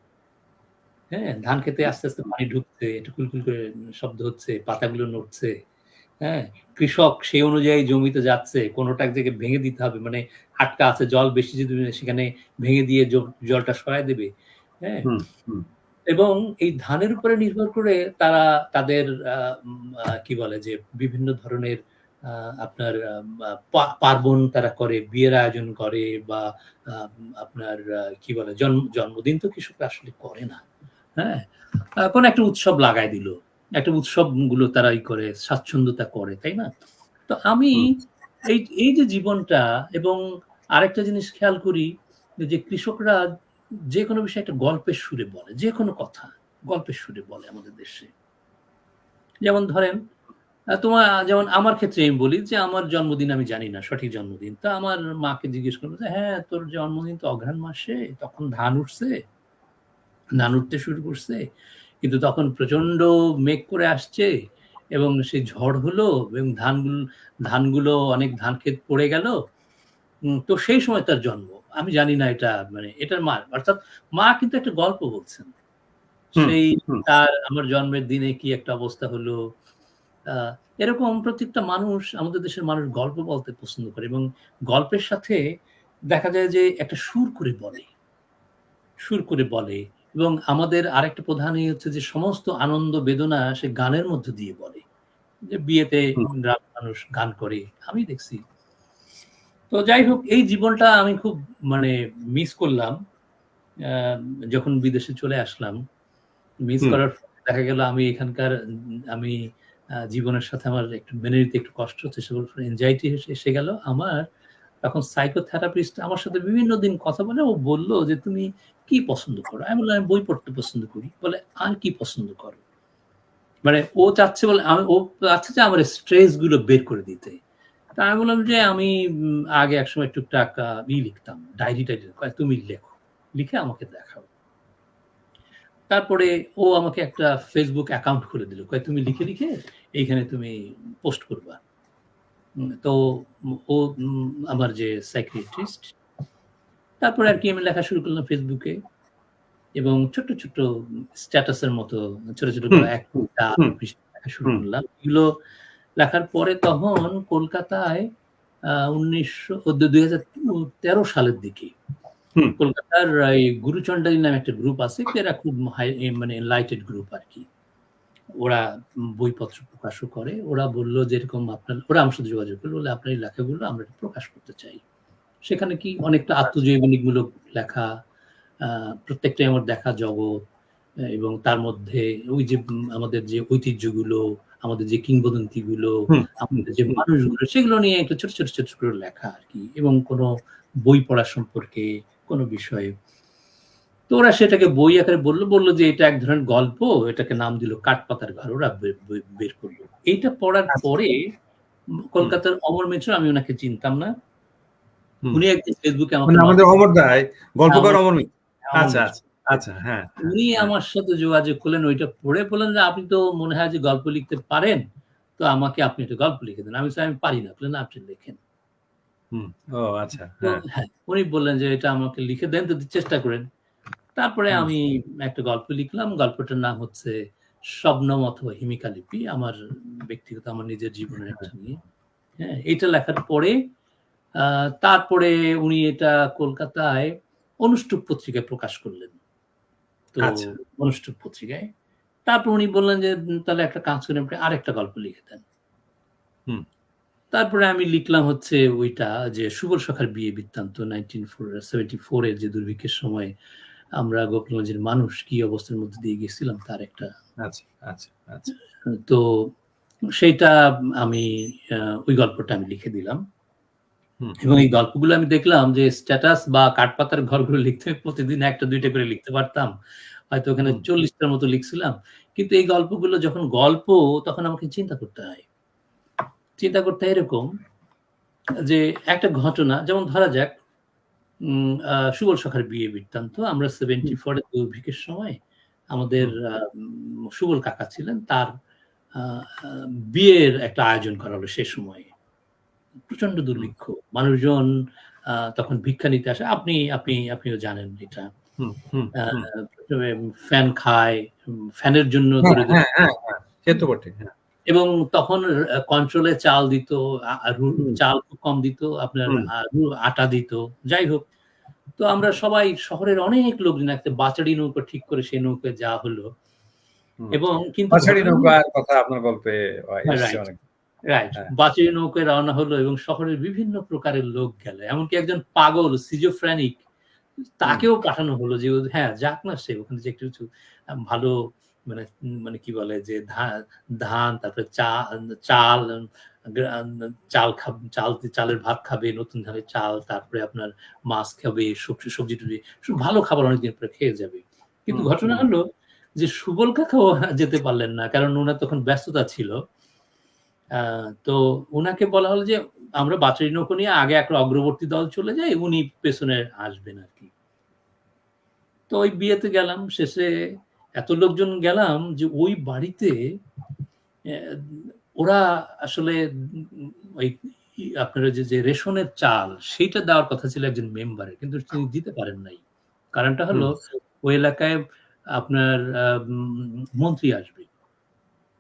হ্যাঁ ধান খেতে আস্তে আস্তে পানি ঢুকছে একটু কুলকুল করে শব্দ হচ্ছে পাতাগুলো নড়ছে হ্যাঁ কৃষক সেই অনুযায়ী জমিতে যাচ্ছে কোনোটা এক জায়গায় ভেঙে দিতে হবে মানে আটকা আছে জল বেশি যদি সেখানে ভেঙে দিয়ে জলটা সরাই দেবে হ্যাঁ এবং এই ধানের উপরে নির্ভর করে তারা তাদের কি বলে যে বিভিন্ন ধরনের আপনার পার্বণ তারা করে বিয়ের আয়োজন করে বা আপনার কি বলে জন্মদিন তো কৃষকরা আসলে করে না হ্যাঁ কোন একটা উৎসব লাগাই দিল একটা উৎসব গুলো তারা করে স্বাচ্ছন্দ্যতা করে তাই না তো আমি এই যে জীবনটা এবং আরেকটা জিনিস খেয়াল করি যে কৃষকরা যে কোনো বিষয়ে একটা গল্পের সুরে বলে যে কোনো কথা গল্পের সুরে বলে আমাদের দেশে যেমন ধরেন তোমার যেমন আমার ক্ষেত্রে আমি বলি যে আমার জন্মদিন আমি জানি না সঠিক জন্মদিন তা আমার মাকে জিজ্ঞেস করবো যে হ্যাঁ তোর জন্মদিন তো অঘ্রাণ মাসে তখন ধান উঠছে ধান উঠতে শুরু করছে কিন্তু তখন প্রচন্ড মেঘ করে আসছে এবং সেই ঝড় হলো এবং ধানগুলো অনেক ধান ক্ষেত পড়ে গেল তো সেই সময় তার জন্ম আমি জানি না এটা মানে এটার মা অর্থাৎ মা কিন্তু একটা গল্প বলছেন সেই তার আমার জন্মের দিনে কি একটা অবস্থা হলো এরকম প্রত্যেকটা মানুষ আমাদের দেশের মানুষ গল্প বলতে পছন্দ করে এবং গল্পের সাথে দেখা যায় যে একটা সুর করে বলে এবং আমাদের আরেকটা প্রধান হচ্ছে যে সমস্ত আনন্দ বেদনা সে গানের মধ্যে দিয়ে বলে যে বিয়েতে মানুষ গান করে আমি দেখছি তো যাই হোক এই জীবনটা আমি খুব মানে মিস করলাম যখন বিদেশে চলে আসলাম মিস করার দেখা গেল আমি এখানকার আমি জীবনের সাথে আমার একটু মেনে নিতে একটু কষ্ট হচ্ছে সেগুলো এনজাইটি এসে গেল আমার তখন সাইকোথেরাপিস্ট আমার সাথে বিভিন্ন দিন কথা বলে ও বললো যে তুমি কি পছন্দ করো আমি বললাম আমি বই পড়তে পছন্দ করি বলে আর কি পছন্দ করো মানে ও চাচ্ছে বলে ও চাচ্ছে যে আমার স্ট্রেস গুলো বের করে দিতে তা আমি বললাম যে আমি আগে একসময় টুকটাক লিখতাম ডায়েরি তুমি লিখে আমাকে দেখাও তারপরে ও আমাকে একটা ফেসবুক অ্যাকাউন্ট খুলে দিল তুমি লিখে এইখানে তুমি পোস্ট করবা তো ও আমার যে সাইকিয়াট্রিস্ট তারপরে আর কি আমি লেখা শুরু করলাম ফেসবুকে এবং ছোট ছোট স্ট্যাটাসের মতো ছোট ছোট লেখা শুরু করলাম এগুলো লেখার পরে তখন কলকাতায় 2013 সালের দিকে কলকাতার এই গুরুচন্ডালী নামে একটা গ্রুপ আছে এরা খুব মানে এনলাইটেড গ্রুপ আর কি ওরা বইপত্র প্রকাশও করে ওরা বললো যে এরকম ওরা আমার সাথে যোগাযোগ করলো বলে আপনার এই লেখাগুলো আমরা প্রকাশ করতে চাই সেখানে কি অনেকটা আত্মজৈবনিকমূলক লেখা প্রত্যেকটাই আমার দেখা জগৎ এবং তার মধ্যে ওই যে আমাদের যে ঐতিহ্যগুলো আমাদের যে কিংবদন্তিগুলো আমাদের যে মানুষগুলো সেগুলো নিয়ে একটা ছোট ছোট ছোট করে লেখা আর কি এবং কোনো বই পড়া সম্পর্কে কোনো বিষয়ে তো ওরা সেটাকে বই আকারে বললো যে এটা এক ধরনের গল্প এটাকে নাম দিল কাঠপাতার ঘর ওরা বের করলো এইটা পড়ার পরে কলকাতার অমর মিত্র আমি ওনাকে চিনতাম না উনি একদিন ফেসবুকে আমাদের অমর দায় গল্পকার অমর মিত্র আচ্ছা আচ্ছা হ্যাঁ উনি আমার সাথে যোগাযোগ করলেন ওইটা পড়ে বললেন যে আপনি তো মনে হয় যে গল্প লিখতে পারেন তো আমাকে আপনি একটা গল্প লিখে দেন আমি পারি না বললেন আপনি লেখেন ও আচ্ছা হ্যাঁ উনি বললেন যে এটা আমাকে লিখে দেন তো চেষ্টা করেন তারপরে আমি একটা গল্প লিখলাম গল্পটার নাম হচ্ছে শবনম অথবা হিমিকা লিপি আমার ব্যক্তিগত আমার নিজের জীবনের একটা নিয়ে হ্যাঁ এটা লেখার পরে তারপরে উনি এটা কলকাতায় অনুষ্টুপ পত্রিকায় প্রকাশ করলেন তো অনুষ্টুপ পত্রিকায় তারপর উনি বললেন যে তাহলে একটা কাজ করে আপনি আরেকটা গল্প লিখে দেন তারপরে আমি লিখলাম হচ্ছে ওইটা যে সুবল সখার বিয়ে বৃত্তান্ত 1974 এর যে দুর্ভিক্ষের সময় আমরা গোপালগঞ্জের মানুষ কি অবস্থার মধ্যে দিয়ে গেছিলাম তার একটা তো সেইটা আমি ওই গল্পটা আমি লিখে দিলাম। হুম। এবং এই গল্পগুলো আমি দেখলাম যে স্ট্যাটাস বা কাঠপাতার ঘরগুলো লিখতে প্রতিদিন ১ টা ২ টা করে লিখতে পারতাম। হয়তো ওখানে হুম। ৪০ টার মতো লিখছিলাম। কিন্তু এই গল্পগুলো যখন গল্প, তখন আমাকে চিন্তা করতে হয়। চিন্তা করতে হয় এরকম যে একটা ঘটনা, যেমন ধরা যাক সুবল সখার বিয়ে বৃত্তান্ত। আমরা 74 এর দুর্ভিক্ষের সময় আমাদের সুবল কাকা ছিলেন, তার আ আ বিয়ের একটা আয়োজন করা হলো সে সময়ে। প্রচন্ড দুর্ভিক্ষ। মানুষজন তখন ভিক্ষা নিতে আসে। আপনিও জানেন এটা। হুম, হুম, আ হুম। প্রথমে ফ্যান খায়, ফ্যানের জন্য হ্যাঁ, দৌড়ে, দৌড়ে হ্যাঁ, হ্যাঁ, হ্যাঁ। সে তো বটে। হ্যাঁ। এবং তখন কন্ট্রোলে চাল দিত, আ আ রু হুম, চাল খুব কম দিত, আপনার হুম, আটা দিত। যাই হোক, তো আমরা সবাই শহরের অনেক লোকজন একটা বাচাড়ি নৌকা ঠিক করে সেই নৌকায় যাওয়া হলো। হুম। এবং কিন্তু পাছাড়ি ঘটনা হলো, নৌকার কথা আপনার গল্পে এসছে রাইট, অনেক। রাইট। হ্যাঁ। বাচাড়ি নৌকায় রওনা হলো এবং শহরের বিভিন্ন প্রকারের লোক গেল। এমনকি একজন পাগল সিজোফ্রেনিক, হুম, তাকেও পাঠানো হলো যে হ্যাঁ, যাক না সে ওখানে যে একটু কিছু ভালো, মানে মানে কি বলে যে ধান, তারপরে চাল, চালের ভাত খাবে, নতুন ধানের চাল, তারপরে আপনার মাছ খাবে, সবজি-টবজি, ভালো খাবার অনেকদিন পরে খেয়ে যাবে। কিন্তু হুম, ঘটনা হুম। হলো যে সুবল কাকাও যেতে পারলেন না। কারণ উনার তখন ব্যস্ততা ছিল। আ তো উনাকে বলা হলো যে আমরা বাচারি নৌকো নিয়ে আগে একটা অগ্রবর্তী দল চলে যাই, উনি পেছনে আসবেন আরকি। তো ওই বিয়েতে গেলাম। শেষে এত লোকজন গেলাম যে ওই বাড়িতে অ্যা ওরা আসলে ওই আপনার যে রেশনের চাল সেইটা দেওয়ার কথা ছিল একজন মেম্বারের। কিন্তু তিনি দিতে পারেন নাই। কারণটা হুম, হলো ওই এলাকায় আপনার মন্ত্রী আসবে।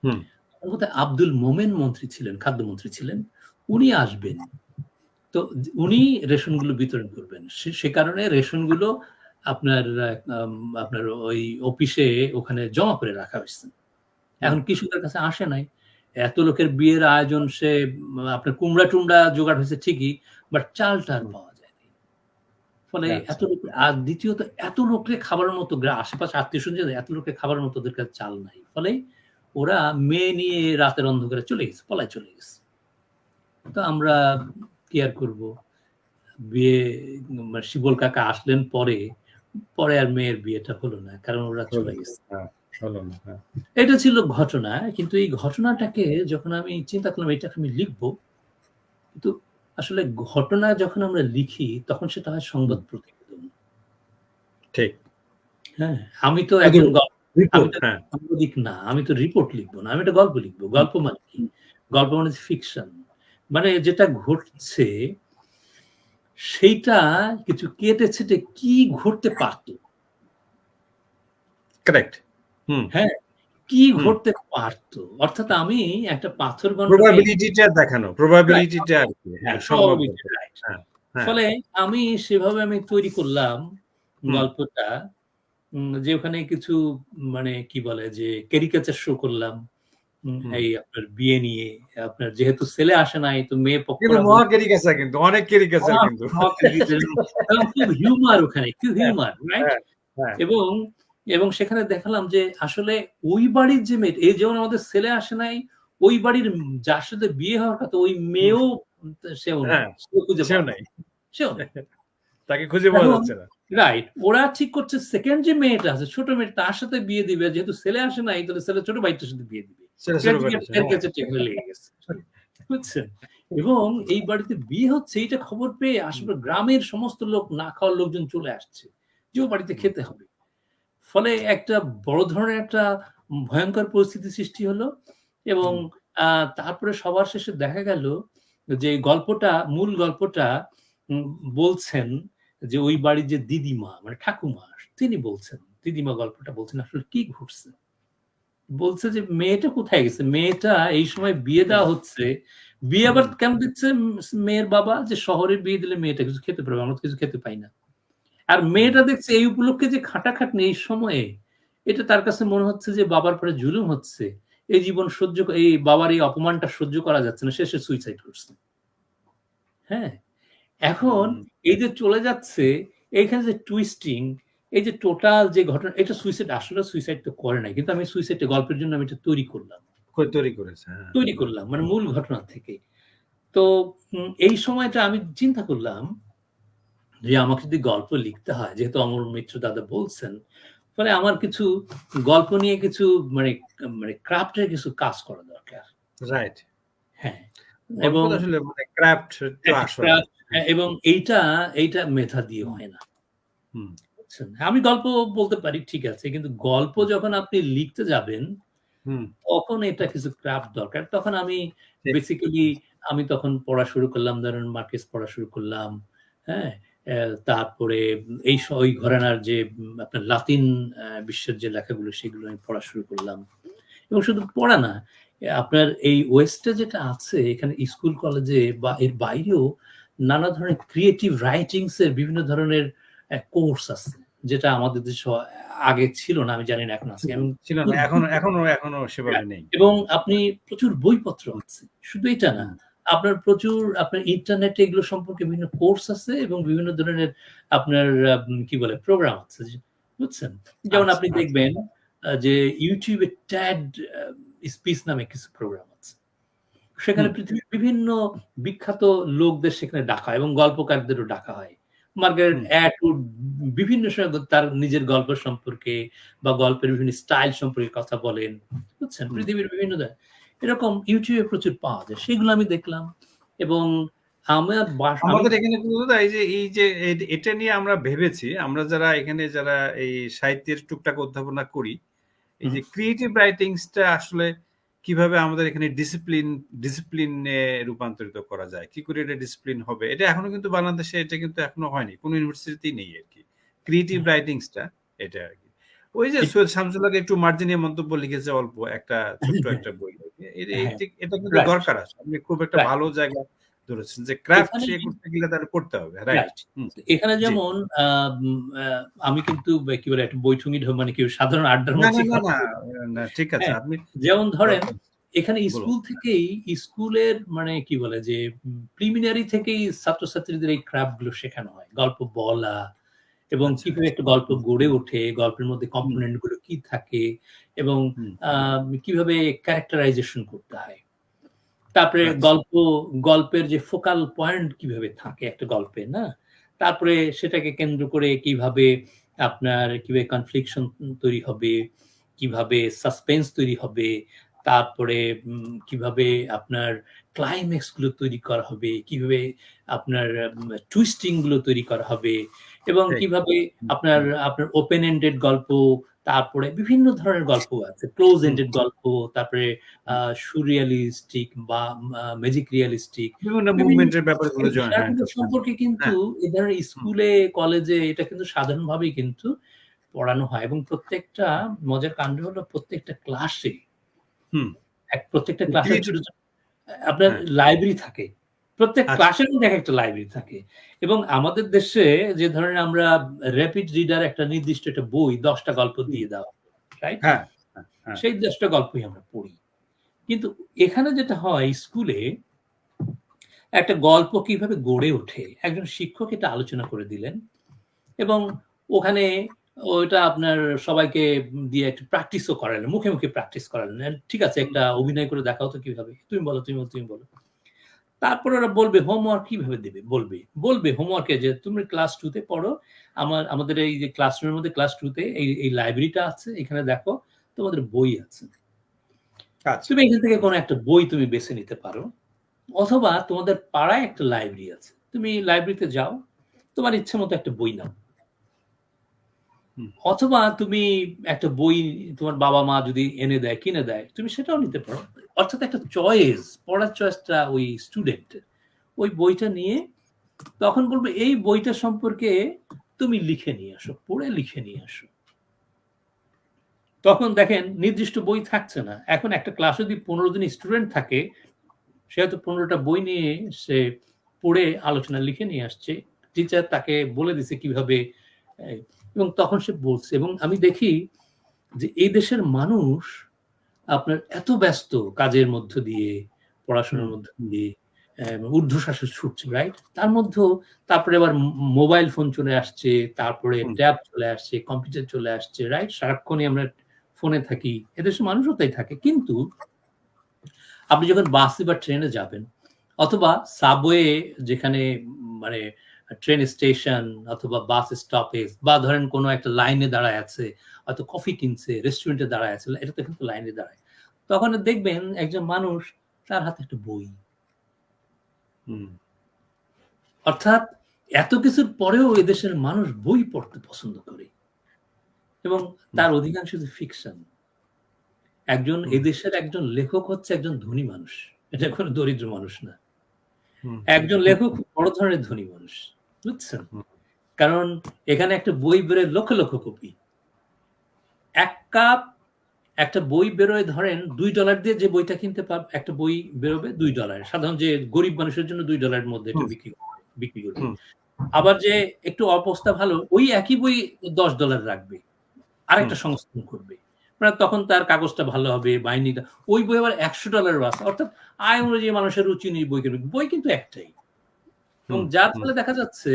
হুম। ওর মধ্যে আব্দুল মোমেন মন্ত্রী ছিলেন, খাদ্যমন্ত্রী ছিলেন। উনি আসবেন। তো উনি রেশনগুলো বিতরণ করবেন। সে কারণে রেশনগুলো আপনার আপনার ওই অফিসে ওখানে জমা করে রাখা হইছে। হুম, এখন কৃষকের কাছে আসে নাই। এত লোকের বিয়ের আয়োজন, সে আপনার কুমড়া-টুমড়া জোগাড় হইছে ঠিকই, বাট চালটা আর হুম। পাওয়া যায়নি। ফলে এত আচ্ছা। লোক, আর দ্বিতীয়ত এত লোকরে খাবারের মতো, আশেপাশে আত্মীয়স্বজন এত লোকরে খাবারের মতো ওদের কাছে চাল নাই। ফলে ওরা মেয়ে নিয়ে রাতের অন্ধকারে চলে গেছে, পলায় চলে গেছে। তো আমরা কি আর করব? বিয়ে, শিবল কাকা আসলেন পরে। পরে আর মেয়ের বিয়েটা হলো না। কারণ ওরা হলো চলে না। গেছে। হ্যাঁ, হলো না। হ্যাঁ। এটা ছিল ঘটনা। কিন্তু এই ঘটনাটাকে যখন আমি চিন্তা করলাম এটাকে আমি লিখব, কিন্তু আসলে ঘটনা যখন আমরা লিখি তখন সেটা হয় হুম, সংবাদ প্রতিবেদন। ঠিক। হ্যাঁ? আমি তো শুধু একজন আমি রিপোর্ট। তো হ্যাঁ। সাংবাদিক না। আমি তো রিপোর্ট লিখব না। আমি একটা গল্প লিখব। হুম, গল্প মানে কি? গল্প মানে ফিকশন। মানে যেটা ঘটছে সেইটা কিছু কেটে-ছেঁটে কি ঘটতে পারত? কারেক্ট। হুম, হ্যাঁ? কি হুম। ঘটতে পারত? অর্থাৎ আমি একটা পাথরগন্ডকে, প্রবাবিলিটি টা দেখানো। রাইট, প্রবাবিলিটি টা আরকি। হ্যাঁ, হ্যাঁ, সম্ভাব্যতা। Probability, right. হ্যাঁ, হ্যাঁ। ফলে আমি সেভাবে তৈরি করলাম হুম, গল্পটা, যে ওখানে কিছু মানে কি বলে যে ক্যারিকেচার শো করলাম। হুম। এই আপনার বিয়ে নিয়ে, আপনার যেহেতু ছেলে আসে নাই তো মেয়ে কিন্তু পক্ষরা মহা ক্যারিকেচার কিন্তু। অনেক ক্যারিকেচার কিন্তু। এবং খুব হিউমার, ওখানে খুব হ্যাঁ, হিউমার, রাইট? হ্যাঁ, হ্যাঁ। এবং এবং সেখানে দেখালাম যে আসলে ওই বাড়ির যে মেয়ে, এই যেমন আমাদের ছেলে আসে নাই, ওই বাড়ির যার সাথে বিয়ে হওয়ার কথা ওই হুম, মেয়েও সেও নাই। হ্যাঁ, সেও খুঁজে সেও পাওয়া নাই। যায়। সেও নাই। তাকে খুঁজে পাওয়া এখন যাচ্ছে না। রাইট, ওরা ঠিক করছে সেকেন্ড যে মেয়েটা আছে, ছোট মেয়েটা, তার সাথে বিয়ে দিবে। যেহেতু ছেলে আসে নাই তাহলে ছেলে ছোট ভাইটার সাথে বিয়ে দিবে। সেটা ছোট ব্যাটার। হ্যাঁ। ক্যারিকেচারটা এখানে লেগে গেছে। বুঝছেন? এবং এই বাড়িতে বিয়ে হচ্ছে এইটা খবর পেয়ে হুম, আশেপাশে গ্রামের সমস্ত লোক, না খাওয়ার লোকজন চলে আসছে। যে ও বাড়িতে হুম, খেতে হবে। ফলে একটা বড় ধরনের একটা ভয়ংকর পরিস্থিতি সৃষ্টি হলো। এবং হুম, আ তারপরে সবার শেষে দেখা গেল যে গল্পটা, মূল গল্পটা উম বলছেন যে ওই বাড়ির যে দিদিমা মানে ঠাকুমা, তিনি বলছেন, দিদিমা গল্পটা বলছেন আসলে কি ঘটছে। বলছে যে মেয়েটা কোথায় গেছে? মেয়েটা এই সময় বিয়ে হুম, দেওয়া হচ্ছে। বিয়ে আবার হুম, কেন দিচ্ছে মেয়ের বাবা? যে শহরে বিয়ে দিলে মেয়েটা কিছু খেতে পারবে। আমরা তো কিছু খেতে পাই না। আর হুম, মেয়েটা দেখছে এই উপলক্ষে যে খাটাখাটনি এই সময়ে, এটা তার কাছে মনে হচ্ছে যে বাবার পরে জুলুম হচ্ছে। এই জীবন এই বাবার এই অপমানটা সহ্য করা যাচ্ছে না। সে সুইসাইড করছে। হ্যাঁ? এখন হুম। এই যে চলে যাচ্ছে, এইখানে যে টুইস্টিং, এই যে টোটাল যে ঘটনা, এটা সুইসাইড আসলে সুইসাইড তো করে নাই। কিন্তু আমি সুইসাইডটা গল্পের জন্য আমি এটা তৈরি করলাম। তৈরি করেছে। হ্যাঁ, তৈরি বাহ! করলাম মানে মূল ঘটনা থেকে। তো এই সময়টা আমি চিন্তা করলাম যে আমাকে যদি গল্প লিখতে হয়, যেহেতু অমর মিত্র দাদা বলছেন, ফলে আমার কিছু গল্প নিয়ে কিছু মানে মানে ক্রাফট এর কিছু কাজ করা দরকার। রাইট। হ্যাঁ, গল্প এবং তো আসলে মানে ক্রাফট তো একটা আসল ক্রাফট আরকি। হ্যাঁ। এবং এইটা মেধা দিয়ে হুম, হয় না। হুম, বুঝছেন? আমি গল্প বলতে পারি ঠিক আছে। কিন্তু গল্প হুম, যখন আপনি লিখতে যাবেন, হুম, তখন এটা কিছু ক্রাফট দরকার। তখন আমি ঠিক। বেসিক্যালি আমি তখন পড়া শুরু করলাম, ধরেন মার্কেস পড়া শুরু করলাম। হ্যাঁ? তারপরে ওই ঘরানার যে আপনার লাতিন বিশ্বের যে লেখাগুলো সেগুলো আমি পড়া শুরু করলাম। এবং শুধু পড়া না, আপনার এই ওয়েস্টে যেটা আছে এখানে স্কুল কলেজে বা এর বাইরেও নানা ধরনের ক্রিয়েটিভ রাইটিংস এর বিভিন্ন ধরনের কোর্স আছে। যেটা আমাদের দেশে আগে ছিল না। আমি জানি না এখন আছে। এবং ছিল না। প্রচুর এখনো হ্যাঁ, সেভাবে নেই। এবং আপনি প্রচুর বইপত্র হুম, আছে। শুধু এটা না। হুম, আপনার ইন্টারনেটে এগুলো সম্পর্কে বিভিন্ন কোর্স আছে এবং বিভিন্ন ধরনের আপনার কি বলে প্রোগ্রাম আছে। বুঝছেন? যেমন আচ্ছা, আপনি আচ্ছা। দেখবেন যে YouTube এ TED স্পিচ নামে কিছু প্রোগ্রাম আছে। সেখানে হুম, পৃথিবীর বিভিন্ন বিখ্যাত লোকদের সেখানে ডাকা হয় এবং গল্পকারদেরও ডাকা হয়। মার্গারেট হুম, অ্যাটউড বিভিন্ন সময় তার নিজের গল্প সম্পর্কে বা গল্পের বিভিন্ন স্টাইল সম্পর্কে কথা বলেন। বুঝছেন? হুম। পৃথিবীর বিভিন্ন এরকম YouTube এ প্রচুর পাওয়া যায়। সেগুলো আমি দেখলাম এবং আমার আমি আমাদের এখানে কিন্তু দাদা এই যে এটা নিয়ে আমরা ভেবেছি, আমরা যারা এই সাহিত্যের টুকটাক অধ্যাপনা করি, এই হুম, যে ক্রিয়েটিভ রাইটিংস টা আসলে কিভাবে আমাদের এখানে ডিসিপ্লিনে রূপান্তরিত করা যায়? কি করে এটা ডিসিপ্লিন হবে? এটা এখনো কিন্তু বাংলাদেশে এটা কিন্তু এখনো হয়নি। কোন ইউনিভার্সিটিতেই নেই আরকি। ক্রিয়েটিভ হ্যাঁ, রাইটিংস টা এটা আরকি। ওই যে ঠিক সৈয়দ শামসুল হক একটু মার্জিনীয় মন্তব্য লিখেছে অল্প একটা ছোট্ট একটা বই আরকি। হ্যাঁ, এটা কিন্তু রাইট, দরকার আছে। আপনি খুব একটা রাইট। ভালো জায়গা ধরেছেন যে ক্রাফট এখানে করতে গেলে তাহলে পড়তে হবে। রাইট। রাইট। হুম। এখানে জি। যেমন আম আ আমি কিন্তু কি বলে একটা বৈঠুঙ্গি মানে কি সাধারণ আড্ডার না, না, মধ্যেই না, কথা না, বলি। না ঠিক আছে। হ্যাঁ, আপনি যেমন ধরেন দরকার এখানে বলুন। স্কুল থেকেই স্কুলের মানে কি বলে যে প্রিলিমিনারি থেকেই ছাত্রছাত্রীদের এই ক্রাফট গুলো শেখানো হয়। গল্প বলা এবং আচ্ছা, কিভাবে আচ্ছা। একটা গল্প হুম, গড়ে ওঠে, গল্পের মধ্যে হুম, কম্পোনেন্ট গুলো কি থাকে এবং হুম। কিভাবে ক্যারেক্টারাইজেশন করতে হয়। তারপরে আচ্ছা। গল্পের যে ফোকাল পয়েন্ট কিভাবে থাকে একটা গল্পে, না? তারপরে সেটাকে কেন্দ্র করে কিভাবে কনফ্লিকশন তৈরি হবে, কিভাবে সাসপেন্স তৈরি হবে, তারপরে কিভাবে আপনার ক্লাইম্যাক্স গুলো তৈরি করা হবে, কিভাবে আপনার টুইস্টিং গুলো তৈরি করা হবে এবং ঠিক। কিভাবে হুম, আপনার হুম, আপনার ওপেন এন্ডেড গল্প, তারপরে বিভিন্ন ধরনের গল্প আছে। ক্লোজ হুম, এন্ডেড গল্প, তারপরে হুম। সুরিয়ালিস্টিক বা ম্যাজিক রিয়ালিস্টিক বিভিন্ন বিভিন্ন মুভমেন্ট এর ব্যাপারগুলো হ্যাঁ, বিষয়গুলো সম্পর্কে কিন্তু হ্যাঁ, এ ধরনের হুম, স্কুলে, কলেজে এটা কিন্তু সাধারণভাবেই কিন্তু পড়ানো হয় এবং প্রত্যেকটা মজার কাণ্ড হলো প্রত্যেকটা ক্লাসে হুম। প্রত্যেকটা ক্লাসের ক্রিয়েটিভ ছোট, ছোট আপনার হ্যাঁ, লাইব্রেরি থাকে। প্রত্যেক আচ্ছা। ক্লাসের মধ্যে একেকটা লাইব্রেরি থাকে। এবং আমাদের দেশে যে ধরেন আমরা র‍্যাপিড রিডার একটা নির্দিষ্ট একটা বই ১০ টা গল্প হুম, দিয়ে দেওয়া হলো, রাইট? হ্যাঁ, হ্যাঁ, হ্যাঁ। সেই ১০ টা গল্পই আমরা পড়ি। কিন্তু এখানে যেটা হয় স্কুলে একটা গল্প কিভাবে গড়ে ওঠে, একজন শিক্ষক এটা আলোচনা করে দিলেন এবং ওখানে ওইটা আপনার সবাইকে দিয়ে একটু প্র্যাকটিসও করালেন। মুখে, মুখে প্র্যাকটিস করালেন। ঠিক আছে হুম, একটা অভিনয় করে দেখাও তো কিভাবে? তুমি বলো, তুমি বলো, তুমি বলো। তারপরে ওরা বলবে হোমওয়ার্ক কিভাবে দেবে? বলবে হোমওয়ার্কে যে তুমি ক্লাস 2 তে পড়ো। আমাদের এই যে ক্লাসরুমের মধ্যে ক্লাস 2 তে এই লাইব্রেরিটা আছে। এখানে দেখো তোমাদের বই আছে। আচ্ছা। তুমি এখান থেকে হুম, কোন একটা বই তুমি বেছে নিতে পারো। অথবা তোমাদের পাড়ায় একটা লাইব্রেরি আছে। তুমি লাইব্রেরিতে যাও। তোমার ইচ্ছামত একটা বই নাও। হুম, অথবা তুমি একটা বই তোমার বাবা-মা যদি এনে দেয়, কিনে দেয়, তুমি সেটাও নিতে পারো। অর্থাৎ একটা চয়েস, পড়ার চয়েসটা ওই স্টুডেন্টের। ওই বইটা নিয়ে তখন বলবে এই বইটা সম্পর্কে তুমি লিখে নিয়ে আসো, পড়ে লিখে নিয়ে আসো। তখন দেখেন নির্দিষ্ট বই থাকছে না। এখন একটা ক্লাসে যদি ১৫ জন স্টুডেন্ট থাকে, সে হয়তো ১৫ টা বই নিয়ে সে পড়ে আলোচনা লিখে নিয়ে আসছে। টিচার তাকে বলে দিছে কিভাবে এ এবং তখন সে বলছে এবং আমি দেখি যে এই দেশের মানুষ আপনার এত ব্যস্ত কাজের মধ্য দিয়ে, হুম, পড়াশোনার মধ্য দিয়ে ঊর্ধ্বশ্বাসে ছুটছে, রাইট? তার মধ্যেও তারপরে আবার মোবাইল ফোন চলে আসছে, তারপরে হুম, ট্যাব চলে আসছে, কম্পিউটার চলে আসছে, রাইট? সারাক্ষণই আমরা ফোনে থাকি। এদেশের মানুষও তাই থাকে। কিন্তু আপনি যখন বাসে বা ট্রেনে যাবেন অথবা সাবওয়ে, যেখানে মানে ট্রেন স্টেশন অথবা বাস স্টপেজ, বা ধরেন কোনো একটা লাইনে দাঁড়ায় আছে, হয়তো কফি কিনছে, রেস্টুরেন্টে দাঁড়ায় আছে, এটা তো কিন্তু লাইনে দাঁড়ায়, তখন দেখবেন একজন মানুষ তার হাতে একটা বই। অর্থাৎ এত কিছুর পরেও এদেশের মানুষ বই পড়তে পছন্দ করে, এবং তার অধিকাংশ যে ফিকশন। এদেশের একজন লেখক হচ্ছে একজন ধনী মানুষ, এটা কোনো দরিদ্র মানুষ না। একজন লেখক খুব বড় ধরনের ধনী মানুষ, বুঝছেন? কারণ এখানে একটা বই বেরোয় লক্ষ লক্ষ কপি। একটা বই বেরোয় ধরেন $2 দিয়ে, যে বইটা কিনতে পারবে, একটা বই বেরোবে $2, সাধারণ যে গরিব মানুষের জন্য $2 মধ্যে এটা বিক্রি করবে। আবার যে একটু অবস্থা ভালো, ওই একই বই $10 রাখবে, আরেকটা সংস্করণ করবে, মানে তখন তার কাগজটা ভালো হবে, বাইন্ডিংটা। ওই বই আবার $100 আছে। অর্থাৎ আয় অনুযায়ী মানুষের রুচি নিয়ে বই কিনবে, বই কিন্তু একটাই। এবং যার ফলে দেখা যাচ্ছে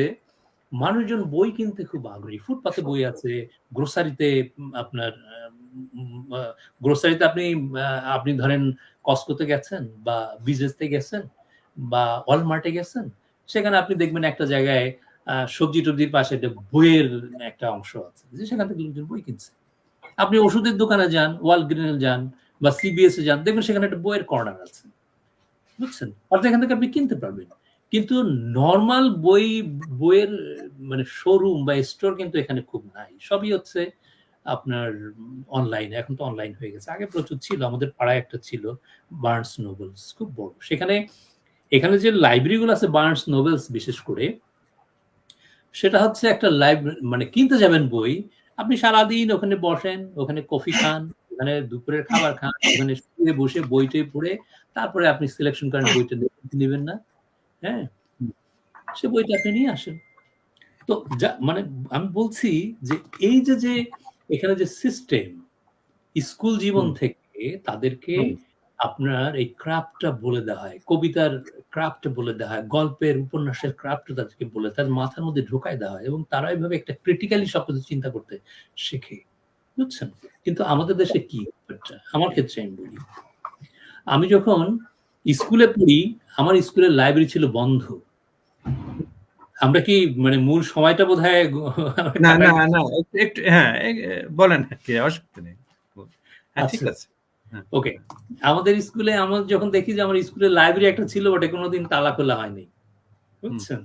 মানুষজন বই কিনতে খুব আগ্রহী। ফুটপাতে বই আছে, গ্রোসারিতে আপনার গ্রোসারিতে আপনি ধরেন কস্কোতে গেছেন বা বিজেসতে গেছেন বা ওয়ালমার্টে গেছেন, সেখানে আপনি দেখবেন একটা জায়গায় সবজি টবজির পাশে একটা বইয়ের একটা অংশ আছে, যে সেখান থেকে লোকজন বই কিনছে। আপনি ওষুধের দোকানে যান, ওয়ালগ্রিনে যান বা সিবিএস এ যান, দেখবেন সেখানে একটা বইয়ের কর্নার আছে, বুঝছেন? অর্থাৎ এখান থেকে আপনি কিনতে পারবেন। কিন্তু নর্মাল বইয়ের মানে শোরুম বা স্টোর কিন্তু এখানে খুব নাই। সবই হচ্ছে আপনার অনলাইনে। এখন তো অনলাইন হয়ে গেছে। আগে প্রচুর ছিল, আমাদের পাড়ায় একটা ছিল বার্নস নোবেলস, খুব বড়। এখানে যে লাইব্রেরিগুলো আছে বার্নস নোবেলস বিশেষ করে, সেটা হচ্ছে একটা লাইব্রেরি, মানে কিনতে যাবেন বই, আপনি সারাদিন ওখানে বসেন, ওখানে কফি খান, ওখানে দুপুরের খাবার খান, ওখানে শুয়ে বসে বইটাই পড়ে তারপরে আপনি সিলেকশন করেন বইটা নেবেন না, হ্যাঁ, সে বইটা আপনি নিয়ে আসেন। তো মানে আমি বলছি যে এই যে এখানে যে সিস্টেম, স্কুল জীবন থেকে তাদেরকে আপনার এই ক্রাফটটা বলে দেওয়া হয়, কবিতার ক্রাফট বলে দেওয়া হয়, গল্পের উপন্যাসের ক্রাফট তাদেরকে বলে তাদের মাথার মধ্যে ঢোকায় দেওয়া হয়, এবং তারা এইভাবে একটা ক্রিটিক্যালি সবকিছু চিন্তা করতে শেখে, বুঝছেন? কিন্তু আমাদের দেশে কি, আমার ক্ষেত্রে আমি বলি, আমি যখন স্কুলে পড়ি আমার স্কুলের লাইব্রেরি ছিল বন্ধ। আমরা কি মানে মূল সময়টা বোধহয় না না না একটু হ্যাঁ বলেন, কি অসুবিধা নেই, হ্যাঁ ঠিক আছে। ওকে, আমাদের স্কুলে আমরা যখন দেখি যে আমার স্কুলের লাইব্রেরি একটা ছিল, ওটা কোনোদিন তালা খোলা হয়নি, বুঝছেন?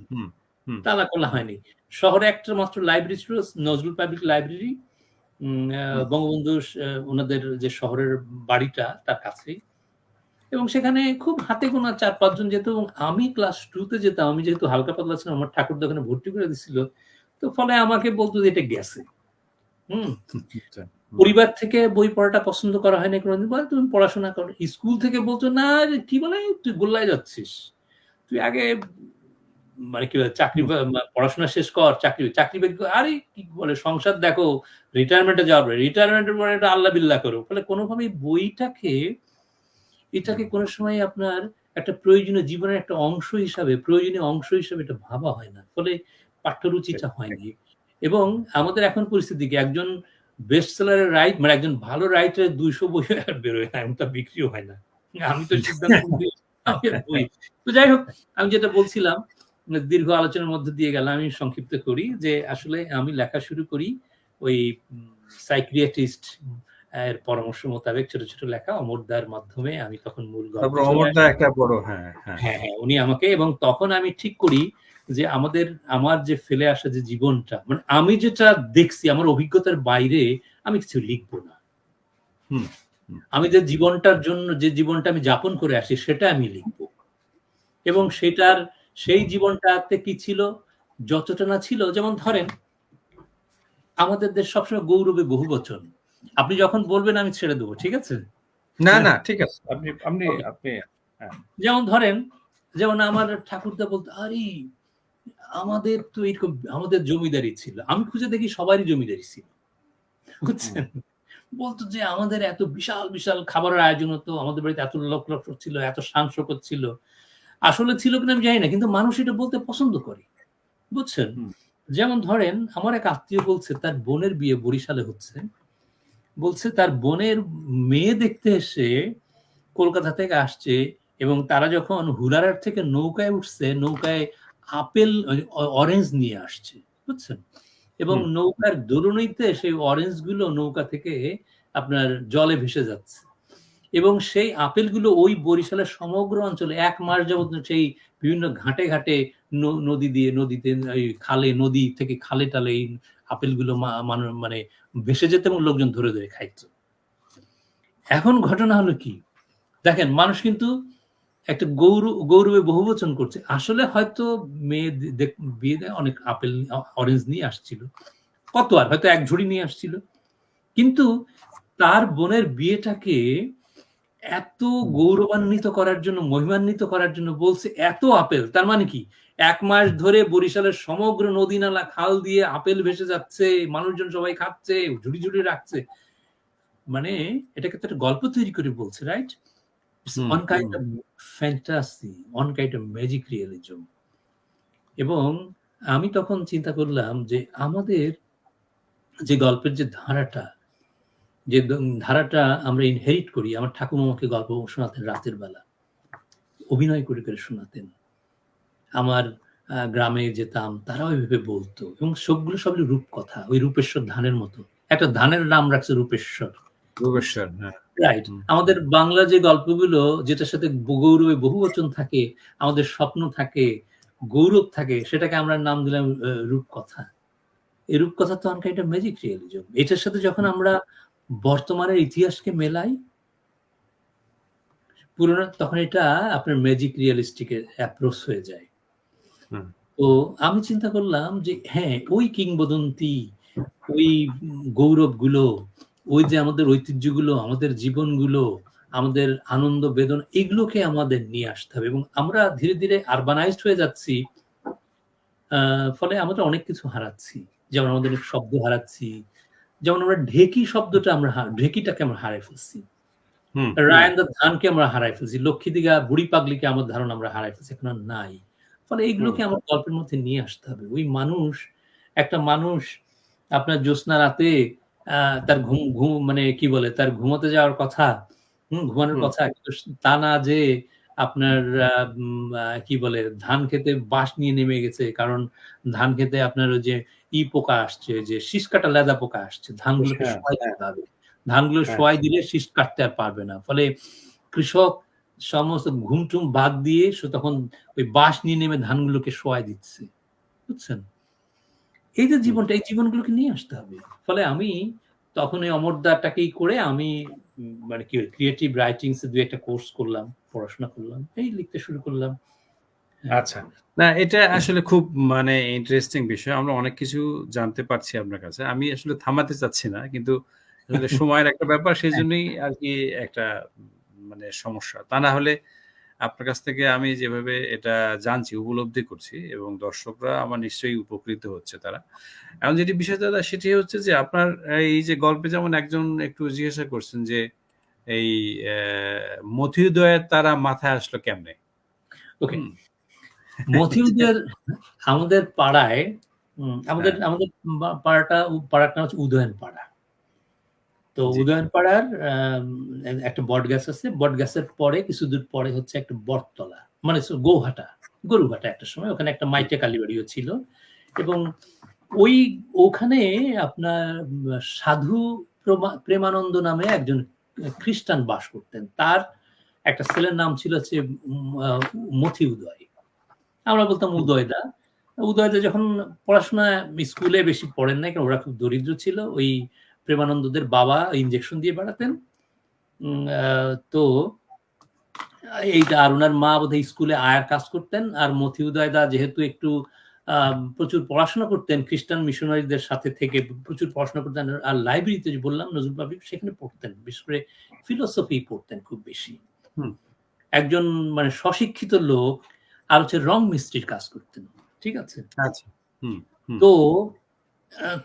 তালা খোলা হয়নি। শহরে একটা মাত্র লাইব্রেরি ছিল, নজরুল পাবলিক লাইব্রেরি, বঙ্গবন্ধু ওনাদের যে শহরের বাড়িটা তার কাছেই, এবং সেখানে খুব হাতে গোনা 4-5 জন যেত, এবং আমি ক্লাস 2 তে যেতাম। আমি যেহেতু হালকা পাতলা ছিলাম, আমার ঠাকুরদা ওখানে ভর্তি করে দিছিল, তো ফলে আমাকে বলতো যে এটা গেছে। পরিবার থেকে বই পড়াটা পছন্দ করা হয় না কোনোদিন, বলে তুমি পড়াশোনা করো। স্কুল থেকে বলতো না, কি বলে তুই গোল্লায় যাচ্ছিস, তুই আগে মানে কি বলে চাকরি পড়াশোনা শেষ কর, চাকরি আরে কি বলে সংসার দেখো, রিটায়ারমেন্টে যাবে, রিটায়ারমেন্টের পরে এটা আল্লাহ বিল্লাহ করো। ফলে কোনোভাবেই এটাকে কোনো সময় আপনার একটা প্রয়োজনীয় জীবনের একটা প্রয়োজনীয় অংশ হিসাবে এটা ভাবা হয় না, ফলে পাঠ্যরুচিটা হয়নি। এবং আমাদের এখন পরিস্থিতি কি, একজন বেস্ট সেলারের মানে একজন ভালো রাইটারের 200 বই বেরোয় না, এমন তা বিক্রিও হয় না। আমি তো সিদ্ধান্ত বই। তো যাই হোক, আমি যেটা বলছিলাম, দীর্ঘ আলোচনার মধ্যে দিয়ে গেলাম, আমি সংক্ষিপ্ত করি যে আসলে আমি লেখা শুরু করি ওই সাইকিয়াট্রিস্ট এর পরামর্শ মোতাবেক ছোট ছোট লেখা অমরদার মাধ্যমে। আমি তখন মূল গল্প, অমরদা একটা বড়, হ্যাঁ উনি আমাকে, এবং তখন আমি ঠিক করি যে আমার যে ফেলে আসা যে জীবনটা, মানে আমি যেটা দেখছি আমার অভিজ্ঞতার বাইরে আমি কিছু লিখবো না। আমি যে জীবনটা আমি যাপন করে আসি সেটা আমি লিখবো, এবং সেই জীবনটাতে কি ছিল, যতটা না ছিল, যেমন ধরেন আমাদের দেশ সবসময় গৌরবে বহুবচন, আপনি যখন বলবেন আমি ছেড়ে দেবো, ঠিক আছে? না ঠিক আছে, আপনি যেমন ধরেন, যেমন আমার ঠাকুরদা বলতো, আরে আমাদের তো এরকম, আমাদের জমিদারি ছিল, আমি খুঁজে দেখি সবারই জমিদারি ছিল, বুঝছেন? বলতো যে আমাদের এত বিশাল বিশাল খাবারের আয়োজন হতো, আমাদের বাড়িতে এত লোক ছিল, এত শান শৌকত ছিল। আসলে ছিল কিনা আমি জানি না, কিন্তু মানুষ এটা বলতে পছন্দ করে, বুঝছেন? যেমন ধরেন আমার এক আত্মীয় বলছে তার বোনের বিয়ে বরিশালে হচ্ছে, বলছে তার বোনের মেয়ে দেখতে এসে কলকাতা থেকে আসছে এবং তারা যখন হুরারহাট থেকে নৌকায় উঠছে, নৌকায় আপেল অরেঞ্জ নিয়ে আসছে, বুঝছেন? এবং নৌকার দোলনিতে সেই অরেঞ্জ গুলো নৌকা থেকে আপনার জলে ভেসে যাচ্ছে এবং সেই আপেলগুলো ওই বরিশালের সমগ্র অঞ্চলে 1 মাস যাবত সেই বিভিন্ন ঘাটে ঘাটে নদী দিয়ে, নদীতে খালে, নদী থেকে খালে টালে এই আপেলগুলো মানে ভেসে যেতে এবং লোকজন ধরে ধরে খাইতো। এখন ঘটনা হলো কি, দেখেন মানুষ কিন্তু একটা গৌরবে বহুবচন করছে। আসলে হয়তো মেয়ে বিয়ে দেয় অনেক আপেল অরেঞ্জ নিয়ে আসছিল, কত আর হয়তো 1 ঝুড়ি নিয়ে আসছিল, কিন্তু তার বোনের বিয়েটাকে এত গৌরবান্বিত করার জন্য, মহিমান্বিত করার জন্য বলছে এত আপেল। তার মানে কি 1 মাস ধরে বরিশালের সমগ্র নদী নালা খাল দিয়ে আপেল ভেসে যাচ্ছে, মানুষজন সবাই খাচ্ছে, ঝুড়ি ঝুড়ি রাখছে। মানে এটাকে তো একটা গল্প তৈরি করে বলছে, right? one kind of fantasy, one kind of magic realism. এবং আমি তখন চিন্তা করলাম যে আমাদের যে গল্পের যে ধারাটা আমরা ইনহেরিট করি। আমার ঠাকুমা আমাকে গল্প শোনাতেন রাতের বেলা, অভিনয় করে করে শোনাতেন। আমার গ্রামে যেতাম, তারাও ওইভাবে বলতো এবং সবগুলো সবই রূপকথা, ওই রূপেশ্বর ধানের মতো। একটা ধানের নাম রাখছে রূপেশ্বর। রাইট। আমাদের বাংলা যে গল্পগুলো যেটার সাথে গৌরবে বহুবচন থাকে, আমাদের স্বপ্ন থাকে, গৌরব থাকে, সেটাকে আমরা নাম দিলাম রূপকথা। এই রূপকথা তো on kind of magic realism. এটার সাথে যখন আমরা বর্তমানের ইতিহাসকে মেলাই পুরনো, তখন এটা আপনার ম্যাজিক রিয়ালিস্টিক অ্যাপ্রোচ হয়ে যায়। তো আমি চিন্তা করলাম যে হ্যাঁ, ওই কিংবদন্তি, ওই গৌরবগুলো, ওই যে আমাদের ঐতিহ্যগুলো, আমাদের জীবনগুলো, আমাদের আনন্দ বেদনা, এগুলোকে আমাদের নিয়ে আসতে হবে। এবং আমরা ধীরে ধীরে আরবানাইজড হয়ে যাচ্ছি, ফলে আমরা অনেক কিছু হারাচ্ছি। যেমন আমাদের শব্দ হারাচ্ছি, যেমন আমরা ঢেকি শব্দটা ঢেকিটাকে আমরা হারাই ফেলছি, রায়ানদার ধানকে আমরা হারাই ফেলছি, লক্ষ্মী দিঘা বুড়ি পাগলিকে আমার ধারণা আমরা হারাই ফেলছি, এখন আর নাই। ফলে এইগুলোকে আমার গল্পের মধ্যে নিয়ে আসতে হবে। ওই একটা মানুষ আপনার জ্যোৎস্না রাতে তার ঘুম মানে কি বলে, তার ঘুমোতে যাওয়ার কথা, ঘুমানোর কথা, কিন্তু তা না যে আপনার কি বলে ধান খেতে বাঁশ নিয়ে নেমে গেছে, কারণ ধান খেতে আপনার ওই যে পোকা আসছে, যে শীষ কাটা লেদা পোকা আসছে, ধানগুলোকে সবাই দিতে হবে, ধানগুলো সবাই দিলে শীষ কাটতে আর পারবে না। ফলে কৃষক সমস্ত ঘুমটুম বাদ দিয়ে তখন ওই বাঁশ নিয়ে নেমে ধানগুলোকে শোয়াই দিচ্ছে, বুঝছেন? এই যে জীবনটা, এই জীবনগুলোকে নিয়ে আসতে হবে। ফলে আমি তখন এই অমরদাটাকেই করে আমি মানে কি ক্রিয়েটিভ রাইটিংস এর 2-1 কোর্স করলাম, পড়াশোনা করলাম, এই লিখতে শুরু করলাম। আচ্ছা, না এটা আসলে খুব মানে ইন্টারেস্টিং বিষয়। আমরা অনেক কিছু জানতে পারছি আপনার কাছে। আমি আসলে থামাতে চাচ্ছি না, কিন্তু আসলে সময়ের একটা ব্যাপার, সেই জন্যই আর কি একটা মানে সমস্যা। তা না হলে আপনার কাছ থেকে আমি যেভাবে এটা জানছি, উপলব্ধি করছি, এবং দর্শকরা আমার নিশ্চয়ই উপকৃত হচ্ছে তারা। এখন যেটি বিষয় দাদা, সেটি হচ্ছে যে আপনার এই যে গল্পে যেমন একজন একটু জিজ্ঞাসা করছেন যে এই মথিউদয়ের তারা মাথায় আসলো কেমনে? ওকে, মথিউদের আমাদের পাড়ায়, আমাদের পাড়ার নাম হচ্ছে উদয়ন পাড়া। তো উদয়ন পাড়ার একটা বট গাছ আছে, বট গাছের পরে কিছু দূর পরে হচ্ছে একটা বটতলা, মানে গরুঘাটা একটা সময় ওখানে একটা মাইটে কালীবাড়িও ছিল। এবং ওখানে আপনার সাধু প্রেমানন্দ নামে একজন খ্রিস্টান বাস করতেন। তার একটা ছেলের নাম ছিল হচ্ছে মথি উদয়, আমরা বলতাম উদয়দা। উদয়দা যখন পড়াশোনা স্কুলে বেশি পড়েন নাই, কারণ ওরা খুব দরিদ্র ছিল, ওই প্রেমানন্দদের বাবা ইনজেকশন দিয়ে বেড়াতেন। তো এইটা, আর ওনার মা বোধহয় স্কুলে আয়ার কাজ করতেন। আর মথি উদয়দা যেহেতু একটু প্রচুর পড়াশোনা করতেন, খ্রিস্টান মিশনারিদের সাথে থেকে প্রচুর পড়াশোনা করতেন, আর লাইব্রেরিতে যে বললাম নজরুল পাবলিক, সেখানে পড়তেন, বিশেষ করে ফিলোসফি পড়তেন খুব বেশি। একজন মানে স্বশিক্ষিত লোক, আর হচ্ছে রং মিস্ত্রির কাজ করতেন, ঠিক আছে?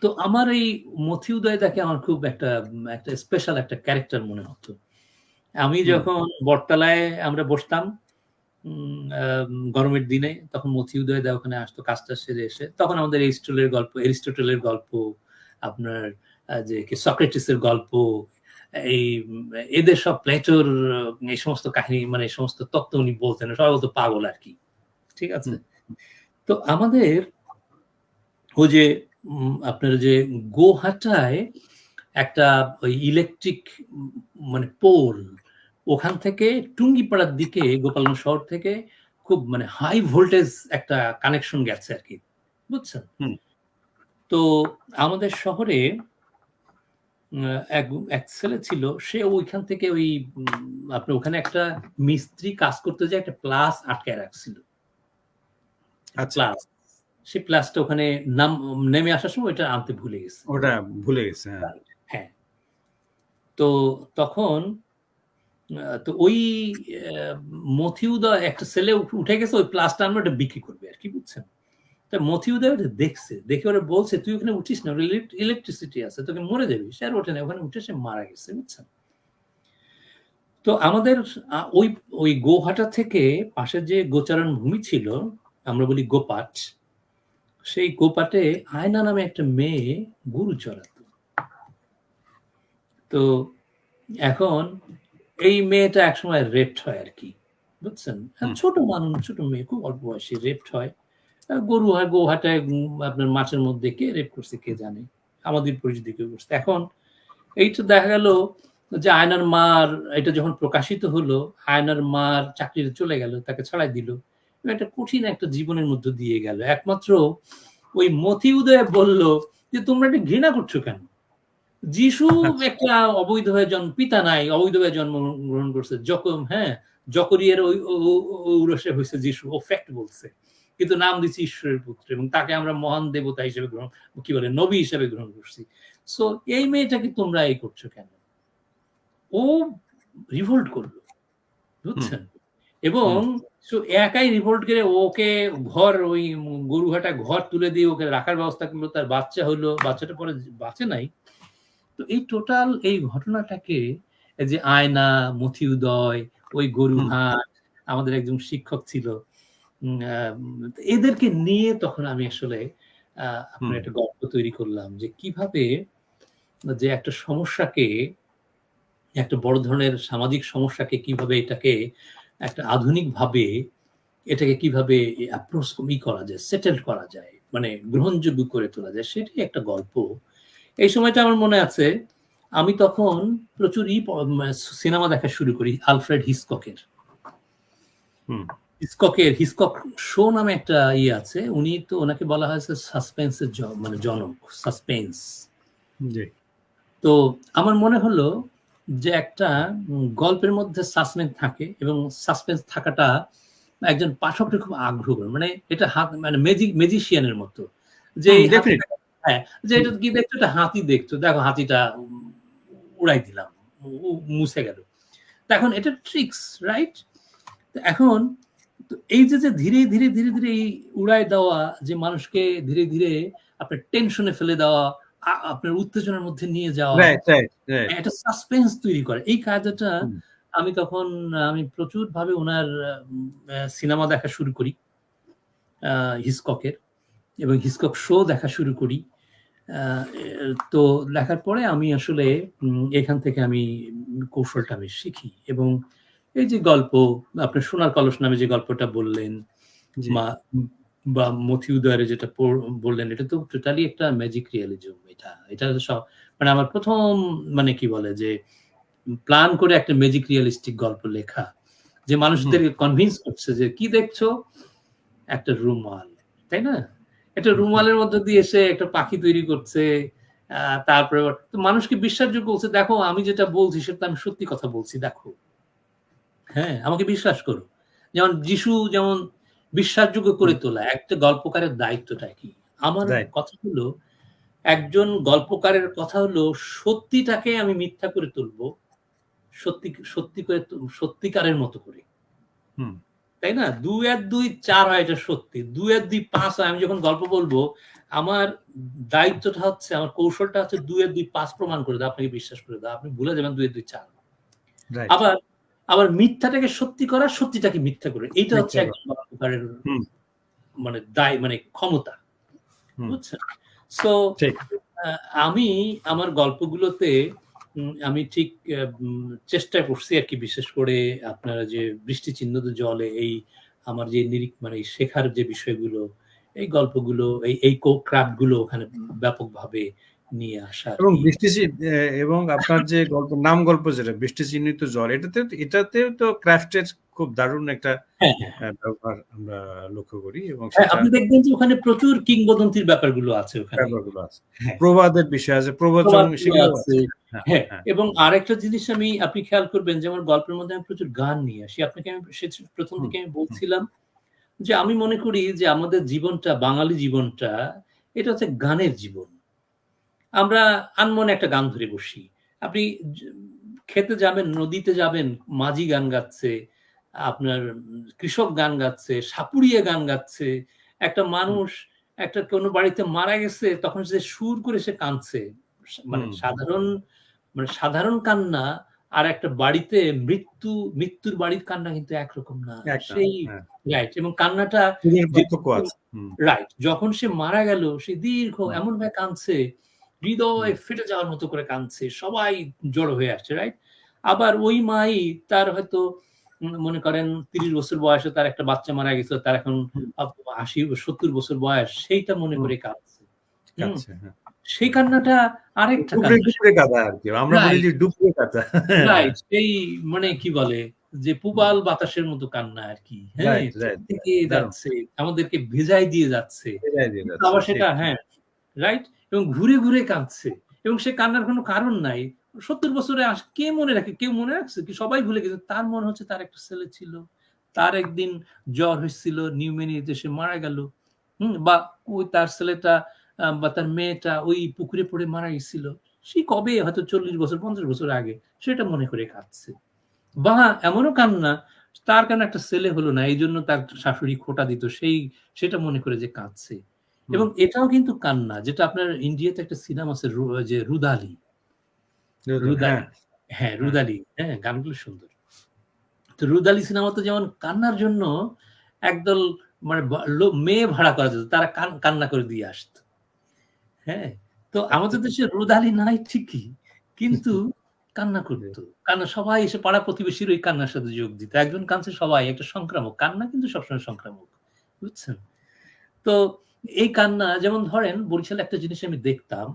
তো আমার এই মথি উদয়দাকে আমার খুব একটা স্পেশাল একটা ক্যারেক্টার মনে হতো। আমি যখন বটতলায় আমরা বসতাম গরমের দিনে, তখন মথি উদয়দা ওখানে আসতো কাজটা সেরে এসে, তখন আমাদের এরিস্টটলের গল্প, আপনার যে সক্রেটিসের গল্প, এই এদের সব প্লেটোর এই সমস্ত কাহিনী মানে এই সমস্ত তত্ত্ব উনি বলতেন, সবাই বলতো পাগল আর কি, ঠিক আছে। তো আমাদের ওই যে আপনার যে গোহাটায় একটা ওই ইলেকট্রিক মানে পোল, ওখান থেকে টুঙ্গিপাড়ার দিকে গোপালগঞ্জ শহর থেকে খুব মানে হাই ভোল্টেজ একটা কানেকশন গেছে আর কি, বুঝছেন। তো আমাদের শহরে এক ছেলে ছিল, সে ওইখান থেকে ওই আপনার ওখানে একটা মিস্ত্রি কাজ করতে যায় একটা প্লাস আটকায় রাখছিল, প্লাস, সেই প্লাসটা ওখানে নেমে আসার সময় ওইটা আনতে ভুলে গেছে, ওটা ভুলে গেছে। হ্যাঁ। তো তখন তো ওই মথিউদয় একটা ছেলে উঠে গেছে ওই প্লাসটা আনবে ওটা বিক্রি করবে আর কি, বুঝছেন। তা মথিউদয় ওটা দেখছে, দেখে ওরা বলছে তুই ওখানে উঠিস না, ইলেকট্রিসিটি আছে, তোকে মরে যাবি। সে আর ওঠে না, ওখানে উঠে সে মারা গেছে, বুঝছেন। তো আমাদের ওই ওই গোহাটা থেকে পাশে যে গোচারণ ভূমি ছিল, আমরা বলি গোপাট, সেই গোপাটে আয়না নামে একটা মেয়ে গরু চড়াতো। তো এখন এই মেয়েটা একসময় রেপড হয় আর কি, বুঝছেন। ছোট মানুষ, ছোট মেয়ে, খুব অল্প বয়সী, রেপড হয়। গরু হয় গোহাটায় আপনার মাঠের মধ্যে, কে রেপ করছে কে জানে, আমাদের পরিচিতি কেউ করছে। এখন এইটা দেখা গেল যে আয়নার মার, এটা যখন প্রকাশিত হলো, আয়নার মার চাকরিতে চলে গেল, তাকে ছাড়াই দিল, একটা কঠিন একটা জীবনের মধ্যে দিয়ে গেল। একমাত্র ওই মথিউদয় বলল যে তোমরা এটা ঘৃণা করছো কেন, যিশু একটা অবৈধ হয়ে পিতা নাই, অবৈধ হয়ে জন্মগ্রহণ করছে, জকরিয়ার ওই ঔরসে হয়েছে যিশু, ও ফ্যাক্ট বলছে, কিন্তু নাম দিচ্ছি ঈশ্বরের পুত্র, এবং তাকে আমরা মহান দেবতা হিসেবে গ্রহণ, কি বলে, নবী হিসেবে গ্রহণ করছি। সো এই মেয়েটাকে তোমরা এই করছো কেন? ও রিভোল্ট করলো, বুঝছেন। এবং একাই রিভোল্ট করে ওকে ঘর, ওই গরুহাটা ঘর তুলে দিয়ে ওকে রাখার ব্যবস্থা করলো, তার বাচ্চা হলো, বাচ্চাটা পরে বাঁচে নাই। তো এই টোটাল এই ঘটনাটাকে যে আয়না, মথিউদয়, ওই গরুহাট, আমাদের একজন শিক্ষক ছিল, এদেরকে নিয়ে তখন আমি আসলে আপনার একটা গল্প তৈরি করলাম যে কিভাবে যে একটা সমস্যাকে, একটা বড় ধরনের সামাজিক সমস্যাকে কিভাবে এটাকে একটা আধুনিক ভাবে এটাকে কিভাবে অ্যাপ্রোচ করা যায়, সেটেল করা যায়, মানে গ্রহণযোগ্য করে তোলা যায়, সেটাই একটা গল্প। এই সময়টা আমার মনে আছে, আমি তখন প্রচুর সিনেমা দেখা শুরু করি আলফ্রেড হিচককের। হিচকক শো নামে একটা আছে, উনি তো, ওনাকে বলা হয়েছে সাসপেন্সের মানে জনক, সাসপেন্স। তো আমার মনে হলো যে একটা গল্পের মধ্যে সাসপেন্স থাকে, এবং সাসপেন্স থাকাটা একজন পাঠকের খুব আগ্রহ করে, মানে এটা মানে ম্যাজিশিয়ানের মতো, যে হ্যাঁ, যে এটা কি দেখছো, এটা হাতি দেখছো, দেখো হাতিটা উড়াই দিলাম, মুছে গেল। এখন এটা ট্রিক্স, রাইট? এখন এই যে ধীরে ধীরে ধীরে ধীরে এই উড়াই দেওয়া, যে মানুষকে ধীরে ধীরে আপনার টেনশনে ফেলে দেওয়া, আপনার উত্তেজনার মধ্যে নিয়ে যাওয়া, একটা সাসপেন্স তৈরি করে, এই কাজটা আমি তখন প্রচুর ভাবে ওনার সিনেমা দেখা শুরু করি, হিচককের, এবং হিচকক শো দেখা শুরু করি। তো দেখার পরে আমি আসলে এখান থেকে আমি কৌশলটা আমি শিখি, এবং এই যে গল্প, আপনার সোনার কলস নামে যে গল্পটা বললেন, বা মথিউদয়ের যেটা বললেন, এটা তো টোটালি একটা ম্যাজিক রিয়ালিজম। এটা সব মানে আমার প্রথম, মানে কি বলে, যে প্ল্যান করে একটা ম্যাজিক রিয়ালিস্টিক গল্প লেখা, যে মানুষদেরকে কনভিন্স করছে যে কি দেখছো, একটা রুমাল, তাই না, একটা রুমালের মধ্যে দিয়ে এসে একটা পাখি তৈরি করছে, তারপরে মানুষকে বিশ্বাসযোগ্য বলছে, দেখো আমি যেটা বলছি সেটা আমি সত্যি কথা বলছি, দেখো, হ্যাঁ, আমাকে বিশ্বাস করো। যেমন যিশু যেমন বিশ্বাসযোগ্য করে তোলা, একটা গল্পকারের দায়িত্বটা কি? আমার কথা হলো, একজন গল্পকারের কথা হলো সত্যিটাকে আমি মিথ্যা করে তুলবো, সত্যি করে, সত্যিকারের মতো করে, তাই না? 2 আর 2 4 হয়, এটা সত্যি। 2 আর 2 5 হয়। আমি যখন গল্প বলবো, আমার দায়িত্বটা হচ্ছে, আমার কৌশলটা হচ্ছে 2 আর 2 5 প্রমাণ করে দাও, আপনাকে বিশ্বাস করে দাও, আপনি ভুলে যাবেন 2 আর 2 4। আবার মিথ্যাটাকে সত্যি করা, সত্যিটাকে মিথ্যা করে, এইটা হচ্ছে একজন গল্পকারের মানে দায়, মানে ক্ষমতা, বুঝছেন? সো আমি আমার গল্পগুলোতে আমি ঠিক চেষ্টা করছি আর কি, বিশেষ করে আপনারা যে বৃষ্টি চিহ্নিত জলে এই আমার যে মানে শেখার যে বিষয়গুলো, এই গল্পগুলো, এই ক্রাফট গুলো ওখানে ব্যাপকভাবে নিয়ে আসা আর এবং কি। এবং আপনার যে গল্প যেটা বৃষ্টি চিহ্নিত জল, এটাতেও তো ক্রাফটের খুব দারুণ একটা হ্যাঁ, হ্যাঁ, ব্যবহার আমরা লক্ষ্য করি, এবং হ্যাঁ, সেটা আপনি দেখবেন যে ওখানে প্রচুর কিংবদন্তির ব্যাপারগুলো আছে ওখানে। ব্যাপারগুলো আছে, হ্যাঁ, প্রবাদের বিষয় আছে, প্রবচন, প্রবাদগুলো সেগুলো আছে। আছে। হ্যাঁ, হ্যাঁ, হ্যাঁ, এবং আরেকটা জিনিস আপনি খেয়াল করবেন যে আমার গল্পের মধ্যে আমি প্রচুর গান নিয়ে আসি। আপনাকে আমি প্রথম হুম, দিকে আমি হুম, বলছিলাম যে আমি মনে করি যে আমাদের জীবনটা, বাঙালি জীবনটা, এটা হচ্ছে গানের জীবন। আমরা আনমনে একটা গান ধরে বসি। আপনি য খেতে যাবেন, নদীতে যাবেন, মাঝি গান গাচ্ছে, আপনার কৃষক গান গাচ্ছে, সাপুড়িয়া গান গাচ্ছে। একটা হুম, মানুষ একটা কোনো বাড়িতে মারা গেছে, তখন সে সুর করে সে কাঁদছে। মানে হুম, সাধারণ কান্না আর একটা বাড়িতে মৃত্যুর বাড়ির কান্না কিন্তু একরকম না। একটা, সেই হ্যাঁ, রাইট, এবং কান্নাটা সুরের যে পার্থক্য আছে। হুম, রাইট, যখন সে মারা গেল সে দীর্ঘ হুম, এমনভাবে কাঁদছে, হুম, হৃদয় ফেটে যাওয়ার মতো করে কাঁদছে। সবাই জড়ো হয়ে আসছে, রাইট? আবার ওই মাই তার হয়তো মনে করেন ৩০ বছর বয়সে তার একটা বাচ্চা মারা গেছে। তার এখন হুম, ৮০-৭০ বছর বয়স। সেইটা মনে হুম, করে কাঁদছে। হুম? কাছে, হ্যাঁ। সেই কান্নাটা আরেকটা ডুকরে, কান্না। ডুকরে কাঁদা আরকি। আমরা বলি রাইট, যে ডুকরে কাঁদা। হ্যাঁ, রাইট। সেই মানে কি বলে যে হুম, পূবাল বাতাসের মতো কান্না আরকি। হ্যাঁ? রাইট, চোখ রাইট, রাইট। থেকে দারুণ। যাচ্ছে, আমাদেরকে ভেজায় দিয়ে যাচ্ছে। বিদায় দিয়ে কিন্তু যাচ্ছে। আবার ঠিক, সেটা, ঠিক। হ্যাঁ, রাইট? এবং ঘুরে, ঘুরে কাঁদছে। এবং সে কান্নার কোনো কারণ নাই। ৭০ বছরে কে মনে রাখে? কেউ মনে রাখছে কি? সবাই ভুলে গেছে। তার মনে হচ্ছে তার একটা ছেলে ছিল। তার একদিন জ্বর হইছিল, নিউমোনিয়াতে সে মারা গেল। বা ওই তার ছেলেটা বা তার মেয়েটা ওই পুকুরে পড়ে মারা গেছিল। সেই কবে হয়তো ৪০ বছর, ৫০ বছর আগে। সেটা মনে করে কাঁদছে। বা এমনও কান্না, তার কেন একটা ছেলে হলো না, এইজন্য তার শাশুড়ি খোঁটা দিত। সেটা মনে করে যে কাঁদছে। হুম, এবং এটাও কিন্তু কান্না, যেটা আপনার ইন্ডিয়াতে একটা সিনেমা আছে যে রুদালি। হ্যাঁ, রুদালি। হ্যাঁ, হ্যাঁ। রুদালি। হ্যাঁ, গানগুলো সুন্দর। তো রুদালি সিনেমাতে যেমন কান্নার জন্য একদল মানে মেয়ে ভাড়া করা যেত। তারা কান্না করে দিয়ে আসত। হ্যাঁ? তো আচ্ছা। আমাদের দেশে রুদালি নাই ঠিকই। কিন্তু কান্না করত। সবাই এসে পাড়া প্রতিবেশীর ওই কান্নার সাথে যোগ দিত। একজন কাঁদছে, সবাই একটা সংক্রামক। কান্না কিন্তু সবসময় সংক্রামক। বুঝছেন? তো এই কান্না, যেমন ধরেন বরিশালে একটা জিনিস আমি দেখতাম।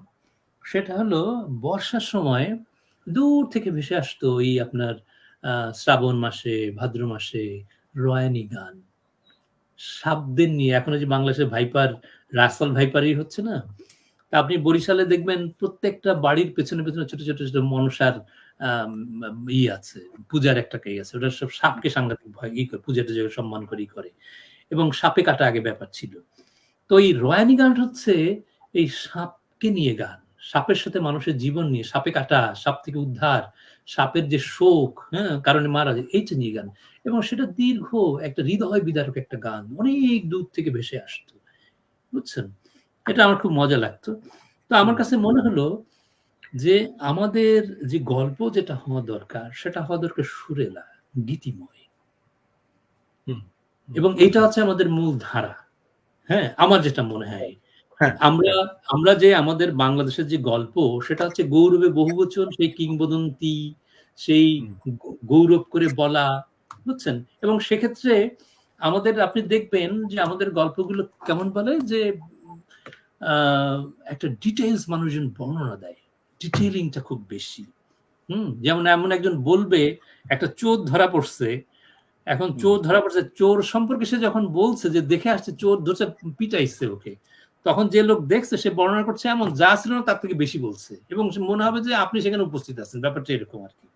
সেটা হলো বর্ষার সময় দূর থেকে ভেসে আসতো ওই আপনার আ শ্রাবণ মাসে, ভাদ্র মাসে রয়ানি গান। সাপদের নিয়ে এখন ওই যে বাংলাদেশের রাসেল ভাইপারই হচ্ছে না? তা আপনি বরিশালে দেখবেন প্রত্যেকটা বাড়ির পেছনে, পেছনে ছোট মনসার আম আছে। পূজার একটা আছে। ওটা সব সাপকে সাংঘাতিক ভয় করে, পূজাটা যে সম্মান করেই করে। এবং সাপে কাটা আগে ব্যাপার ছিল। তো এই রয়ানি গান হচ্ছে এই সাপকে নিয়ে গান। সাপের সাথে মানুষের জীবন নিয়ে, সাপে কাটা, সাপ থেকে উদ্ধার, সাপের যে শোক, হ্যাঁ? কারণে মারা যায়, এইটা নিয়ে গান। এবং সেটা দীর্ঘ একটা হৃদয় বিদারক একটা গান। অনেক দূর থেকে ভেসে আসতো। বুঝছেন? এটা আমার খুব মজা লাগতো। তো আমার হুম, কাছে মনে হলো যে আমাদের যে গল্প যেটা হওয়া দরকার, সেটা হওয়া দরকার সুরেলা, গীতিময়। হুম, হুম। এবং এইটা হচ্ছে আমাদের মূল ধারা। হ্যাঁ? আমার যেটা মনে হয়। হ্যাঁ, আমরা হ্যাঁ। আমরা যে আমাদের বাংলাদেশের যে গল্প, সেটা হচ্ছে গৌরবে বহুবচন, সেই কিংবদন্তি, সেই হুম, গৌরব করে বলা, বুঝছেন? এবং সেক্ষেত্রে আপনি দেখবেন যে আমাদের গল্পগুলো কেমন বলে যে আ একটা ডিটেইলস মানুষজন বর্ণনা দেয়। ডিটেইলিং টা খুব বেশি। যেমন এমন একজন বলবে একটা চোর ধরা পড়ছে। এখন হুম। চোর ধরা পড়ছে, চোর সম্পর্কে সে যখন বলছে যে দেখে আসছে চোর ধরছে, পিটাইছে ওকে। তখন যে লোক দেখছে সে বর্ণনা করছে এমন যা ছিল না তার থেকে বেশি বলছে। এবং মনে হবে যে আপনি সেখানে উপস্থিত আছেন। ব্যাপারটা এরকম আরকি।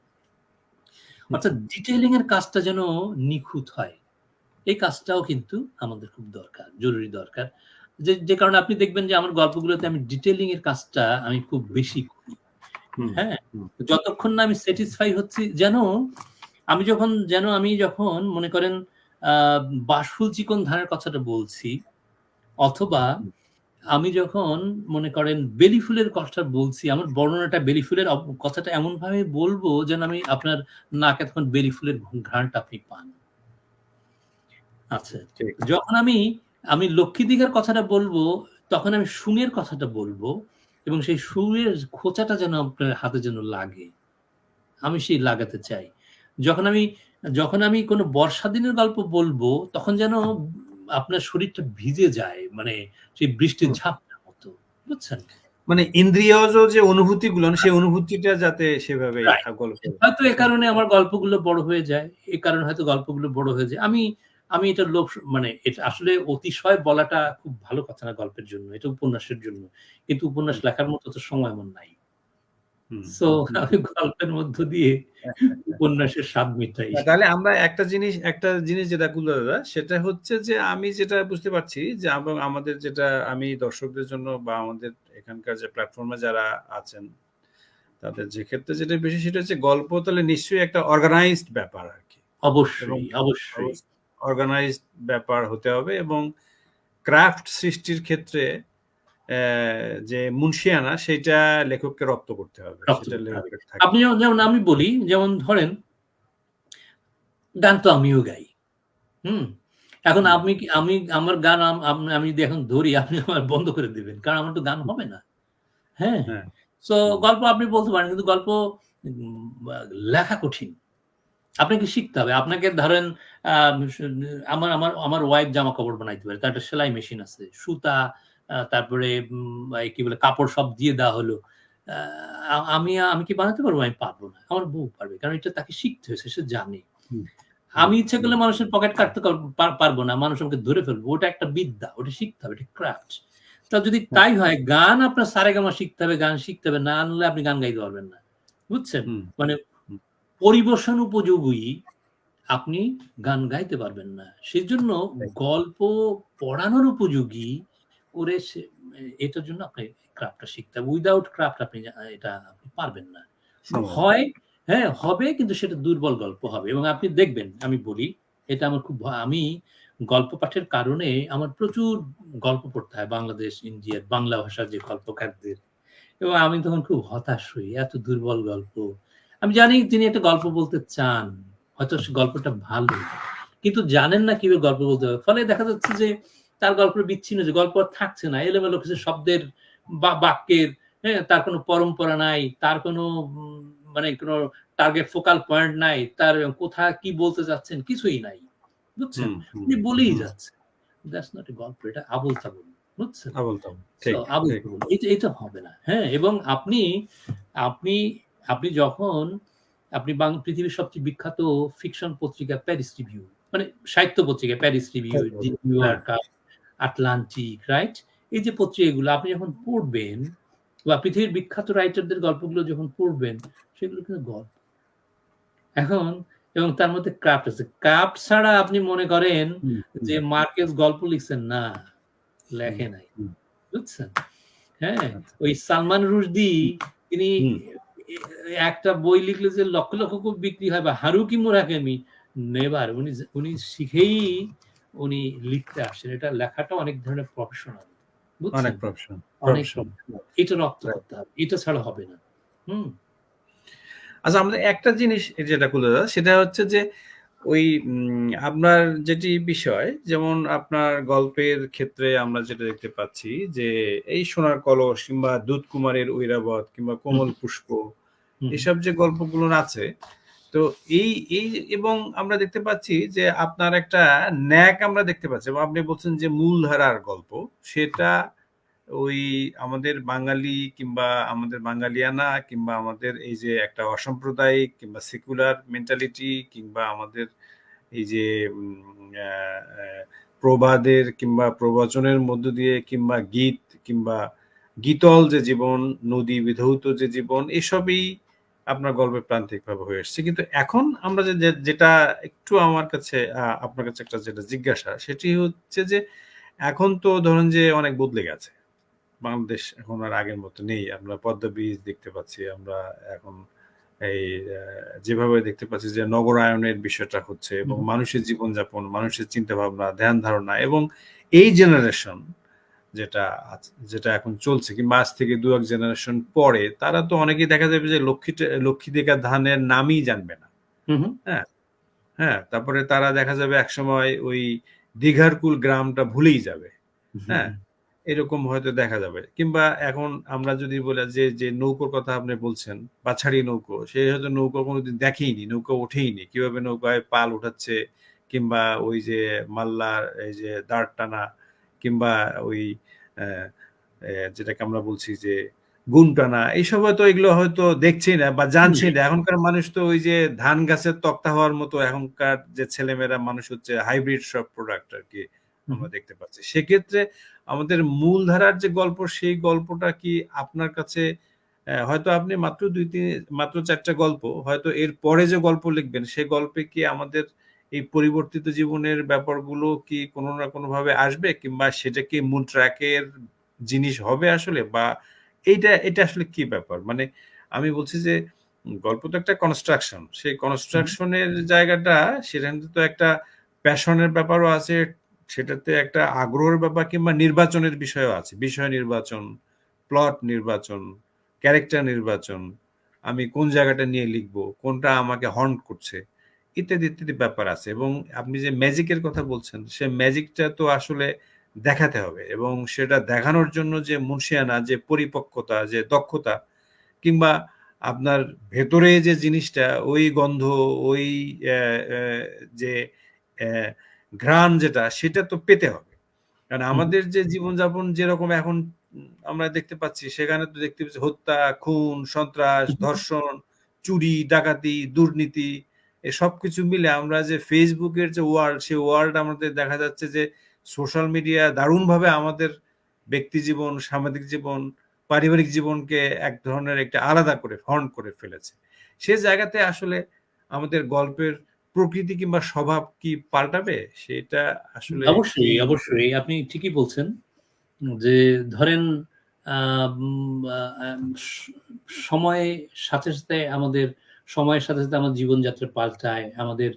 অর্থাৎ ডিটেইলিং এর কাজটা যেন নিখুঁত হয়। এই কাজটাও কিন্তু আমাদের খুব দরকার, জরুরি দরকার। যে কারণে আপনি দেখবেন যে আমার গল্পগুলোতে আমি ডিটেইলিং এর কাজটা আমি খুব বেশি করি। হুম, হ্যাঁ? হুম, যতক্ষণ না আমি স্যাটিসফাই হচ্ছি, আমি যখন মনে করেন আ বাষ্ফুল চিকন ধানের কথাটা বলছি, অথবা হুম। আমি যখন মনে করেন বেলি ফুলের কথাটা বলছি, আমার বর্ণনাটা বেলি ফুলের কথাটা এমনভাবে বলবো যেন আমি আপনার নাকে তখন বেলি ফুলের ঘ্রাণটা আপনি পান। আচ্ছা। ঠিক। যখন আমি লক্ষ্মী দিঘার কথাটা বলবো, তখন আমি সুমের কথাটা বলবো। এবং সেই সুরের খোঁচাটা যেন আপনার হাতে যেন লাগে, আমি সেই লাগাতে চাই। যখন আমি কোনো বর্ষা দিনের গল্প বলবো, তখন যেন আপনার শরীরটা ভিজে যায়, মানে সেই বৃষ্টির ঝাপটার মতো, বুঝছেন? মানে ইন্দ্রিয়জ যে অনুভূতিগুলো, সেই অনুভূতিটা যাতে সেভাবে রাইট। গল্প হয়তো এ কারণে আমার গল্পগুলো বড় হয়ে যায়। এ কারণে হয়তো গল্পগুলো বড় হয়ে যায়। আমি এটার মানে এটা আসলে অতিশয় বলাটা খুব ভালো কথা না গল্পের জন্য। এটা উপন্যাসের জন্য। কিন্তু উপন্যাস লেখার মতো তো সময় আমার নাই। সো আমি গল্পের মধ্য দিয়ে উপন্যাসের স্বাদ মিটাই। তাহলে আমরা একটা জিনিস যেটা কুল্লা দাদা, সেটা হচ্ছে যে আমি যেটা বুঝতে পারছি যে আমাদের যেটা, আমি দর্শকদের জন্য বা আমাদের এখানকার যে প্ল্যাটফর্মে যারা আছেন তাদের যে ক্ষেত্রে যেটা বেশি, সেটা হচ্ছে গল্প তাহলে নিশ্চয়ই একটা অর্গানাইজড ব্যাপার আর কি, এবং অবশ্যই, অবশ্যই। অর্গানাইজড ব্যাপার হতে হবে, এবং ক্রাফট সৃষ্টির ক্ষেত্রে যে মুনশিয়ানা, সেটা লেখককে রপ্ত করতে হবে, রপ্ত সেটা করতে হবে। লেখকের থাকে। আপনি যেমন আমি বলি, যেমন ধরেন গান তো আমিও গাই। হুম? এখন আমি আমার গান আমি যদি এখন ধরি, আপনি আমার বন্ধ করে দিবেন। কারণ আমার তো গান হবে না। হ্যাঁ? হ্যাঁ। সো গল্প আপনি বলতে পারেন, কিন্তু গল্প লেখা কঠিন। আপনাকে শিখতে হবে। আপনাকে ধরেন আ আমার ওয়াইফ জামাকাপড় বানাইতে পারে। তার একটা সেলাই মেশিন আছে। সুতা, তারপরে কি বলে, কাপড় সব দিয়ে দেওয়া হলো। আমি কি বানাতে পারবো? আমি পারব না। আমার বউ পারবে। কারণ এটা তাকে শিখতে হয়েছে। সে জানে। আমি ইচ্ছা করলে মানুষের পকেট কাটতে পারবো না। মানুষ আমাকে ধরে ফেলবে। ওটা একটা বিদ্যা। ওটা শিখতে হবে। এটা ক্রাফট। তা যদি তাই হয়, গান আপনার সারেগামা শিখতে হবে, গান শিখতে হবে। না আনলে আপনি গান গাইতে পারবেন না। বুঝছেন? মানে পরিবেশন উপযোগী আপনি গান গাইতে পারবেন না। সেজন্য গল্প পড়ানোর উপযোগী করে এটার জন্য আপনি ক্রাফটটা শিখতে হবে। উইথআউট ক্রাফট আপনি এটা আপনি পারবেন না। হয়, হ্যাঁ, হবে, কিন্তু সেটা দুর্বল গল্প হবে। এবং আপনি দেখবেন, আমি বলি, এটা আমার খুব আমি গল্প পাঠের কারণে আমার প্রচুর গল্প পড়তে হয় বাংলাদেশ, ইন্ডিয়ার বাংলা ভাষার যে গল্পকারদের। এবং আমি তখন খুব হতাশ হই। এত দুর্বল গল্প। আমি জানি তিনি একটা গল্প বলতে চান। হয়তো সে গল্পটা ভালো। কিন্তু জানেন না কিভাবে গল্প বলতে হবে। ফলে দেখা যাচ্ছে যে তার গল্পটা বিচ্ছিন্ন, যে গল্প আর থাকছে না। এলোমেলো কিছু শব্দের বা বাক্যের, হ্যাঁ? তার কোনো পরম্পরা নাই। তার কোনো মানে কোনো টার্গেট ফোকাল পয়েন্ট নাই। তার কোথায় কি বলতে চাচ্ছেন কিছুই নাই। বুঝছেন? উনি বলেই যাচ্ছেন। দ্যাটস নট এ গল্প। এটা আবোল-তাবোল। বুঝছেন? সো আবোল-তাবোল। এটা হবে না। হ্যাঁ? এবং আপনি আপনি আপনি যখন পৃথিবীর সবচেয়ে বিখ্যাত ফিকশন পত্রিকা প্যারিস রিভিউ, মানে সাহিত্য পত্রিকা প্যারিস রিভিউ, দি নিউ ইয়র্কার, আটলান্টিক, রাইট? এই যে পত্রিকাগুলো আপনি যখন পড়বেন, বা পৃথিবীর বিখ্যাত রাইটারদের গল্পগুলো যখন পড়বেন, সেগুলো কিন্তু গল্প। এখন এবং তার মধ্যে ক্রাফট আছে। ক্রাফট ছাড়া আপনি মনে করেন যে মার্কেস গল্প লিখছেন, না, লেখে নাই। বুঝছেন? হ্যাঁ? ওই সালমান রুশদি, তিনি একটা বই লিখলে যে লক্ষ লক্ষ কপি বিক্রি হয়, বা হারুকি মুরাকামি, নেভার। উনি শিখেই উনি লিখতে আসছেন। এটা লেখাটা অনেক ধরনের প্রফেশনাল। বুঝছেন? অনেক প্রফেশনাল। এটা রপ্ত করতে হবে। এটা ছাড়া হবে না। হুম? আচ্ছা, আমাদের একটা জিনিস যেটা খুলে দেওয়া, সেটা হচ্ছে যে ওই আপনার যেটি বিষয়, যেমন আপনার গল্পের ক্ষেত্রে আমরা যেটা দেখতে পাচ্ছি যে এই সোনার কলস কিংবা দুধ কুমারের ঐরাবত কিংবা কোমল পুষ্প, এসব যে গল্পগুলো আছে, তো এই এই এবং আমরা দেখতে পাচ্ছি যে আপনার একটা ন্যাক আমরা দেখতে পাচ্ছি, এবং আপনি বলছেন যে মূলধারার গল্প, সেটা ওই আমাদের বাঙালি কিংবা আমাদের বাঙালিয়ানা কিংবা আমাদের এই যে একটা অসাম্প্রদায়িক কিংবা সেকুলার মেন্টালিটি কিংবা আমাদের এই যে প্রবাদের কিংবা প্রবচনের মধ্য দিয়ে কিংবা গীত কিংবা গীতল যে জীবন, নদী বিধৌত যে জীবন, এসবই আপনার গল্পে প্রান্তিকভাবে হয়ে এসছে। কিন্তু এখন আমরা যেটা একটু আমার কাছে আপনার কাছে একটা যেটা জিজ্ঞাসা, সেটি হচ্ছে যে এখন তো ধরুন যে অনেক বদলে গেছে বাংলাদেশ, এখন আর আগের মতো নেই। আমরা পদ্মা ব্রিজ দেখতে পাচ্ছি, আমরা এখন এই যেভাবে দেখতে পাচ্ছি যে নগরায়নের বিষয়টা হচ্ছে, এবং মানুষের জীবনযাপন, মানুষের চিন্তা ভাবনা, ধ্যান ধারণা, এবং এই জেনারেশন যেটা এখন চলছে কিংবা আজ থেকে 2-1 জেনারেশন পরে, তারা তো অনেকেই দেখা যাবে যে লক্ষ্মী দেখা ধানের নামই জানবে না। হ্যাঁ, হ্যাঁ, তারপরে তারা দেখা যাবে একসময় ওই দীঘার কুল গ্রামটা ভুলেই যাবে। হ্যাঁ, এরকম হয়তো দেখা যাবে। কিংবা এখন আমরা যদি বলি যে নৌকোর কথা আপনি বলছেন, বাছাড়ি নৌকো, সে হয়তো নৌকো কোনোদিন দেখেইনি, নৌকো ওঠেইনি, কিভাবে নৌকায় পাল উঠাচ্ছে, কিংবা ওই যে মাল্লার এই যে দাঁড় টানা, কিংবা ওই যেটাকে আমরা বলছি যে গুণ টানা, এইসব হয়তো এগুলো হয়তো দেখছেই না বা জানছেই না। এখনকার মানুষ তো ওই যে ধান গাছের তক্তা হওয়ার মতো এখনকার যে ছেলেমেয়েরা মানুষ হচ্ছে হাইব্রিড সব প্রোডাক্ট আর কি আমরা দেখতে পাচ্ছি। সেক্ষেত্রে আমাদের মূলধারার যে গল্প, সেই গল্পটা কি আপনার কাছে হয়তো আপনি মাত্র 4টা গল্প, হয়তো এর পরে যে গল্প লিখবেন সে গল্পে কি আমাদের এই পরিবর্তিত জীবনের ব্যাপারগুলো কি কোনো না কোনো ভাবে আসবে, কিংবা সেটা কি মূল ট্র্যাকের জিনিস হবে আসলে, বা এটা আসলে কি ব্যাপার? মানে আমি বলছি যে গল্প তো একটা কনস্ট্রাকশন, সেই কনস্ট্রাকশনের জায়গাটা, সেখানে তো একটা প্যাশনের ব্যাপারও আছে, সেটাতে একটা আগ্রহের ব্যাপার, কিংবা নির্বাচনের বিষয়ও আছে, বিষয় নির্বাচন, প্লট নির্বাচন, ক্যারেক্টার নির্বাচন, আমি কোন জায়গাটা নিয়ে লিখবো, কোনটা আমাকে হন্ট করছে, ইত্যাদি ইত্যাদি ব্যাপার আছে। এবং আপনি যে ম্যাজিকের কথা বলছেন, সে ম্যাজিকটা তো আসলে দেখাতে হবে, এবং সেটা দেখানোর জন্য যে মুনশিয়ানা, যে পরিপক্কতা, যে দক্ষতা, কিংবা আপনার ভেতরে যে জিনিসটা, ওই গন্ধ, ওই যে ঘ্রাণ যেটা, সেটা তো পেতে হবে। কারণ আমাদের যে জীবনযাপন যেরকম এখন আমরা দেখতে পাচ্ছি, সেখানে তো দেখতে পাচ্ছি হত্যা, খুন, সন্ত্রাস, ধর্ষণ, চুরি, ডাকাতি, দুর্নীতি, এই সবকিছু মিলে আমরা যে ফেসবুকের যে ওয়ার্ল্ড, সেই ওয়ার্ল্ড আমাদের দেখা যাচ্ছে যে সোশ্যাল মিডিয়া দারুণভাবে আমাদের ব্যক্তি জীবন, সামাজিক জীবন, পারিবারিক জীবনকে এক ধরনের একটা আলাদা করে হর্ন করে ফেলেছে। সে জায়গাতে আসলে আমাদের গল্পের প্রকৃতি কিংবা স্বভাব কি পাল্টাবে, সেটা আসলে কি? অবশ্যই আপনি ঠিকই বলছেন যে ধরেন সময়ের সাথে সাথে আমাদের জীবনযাত্রা পাল্টায়, আমাদের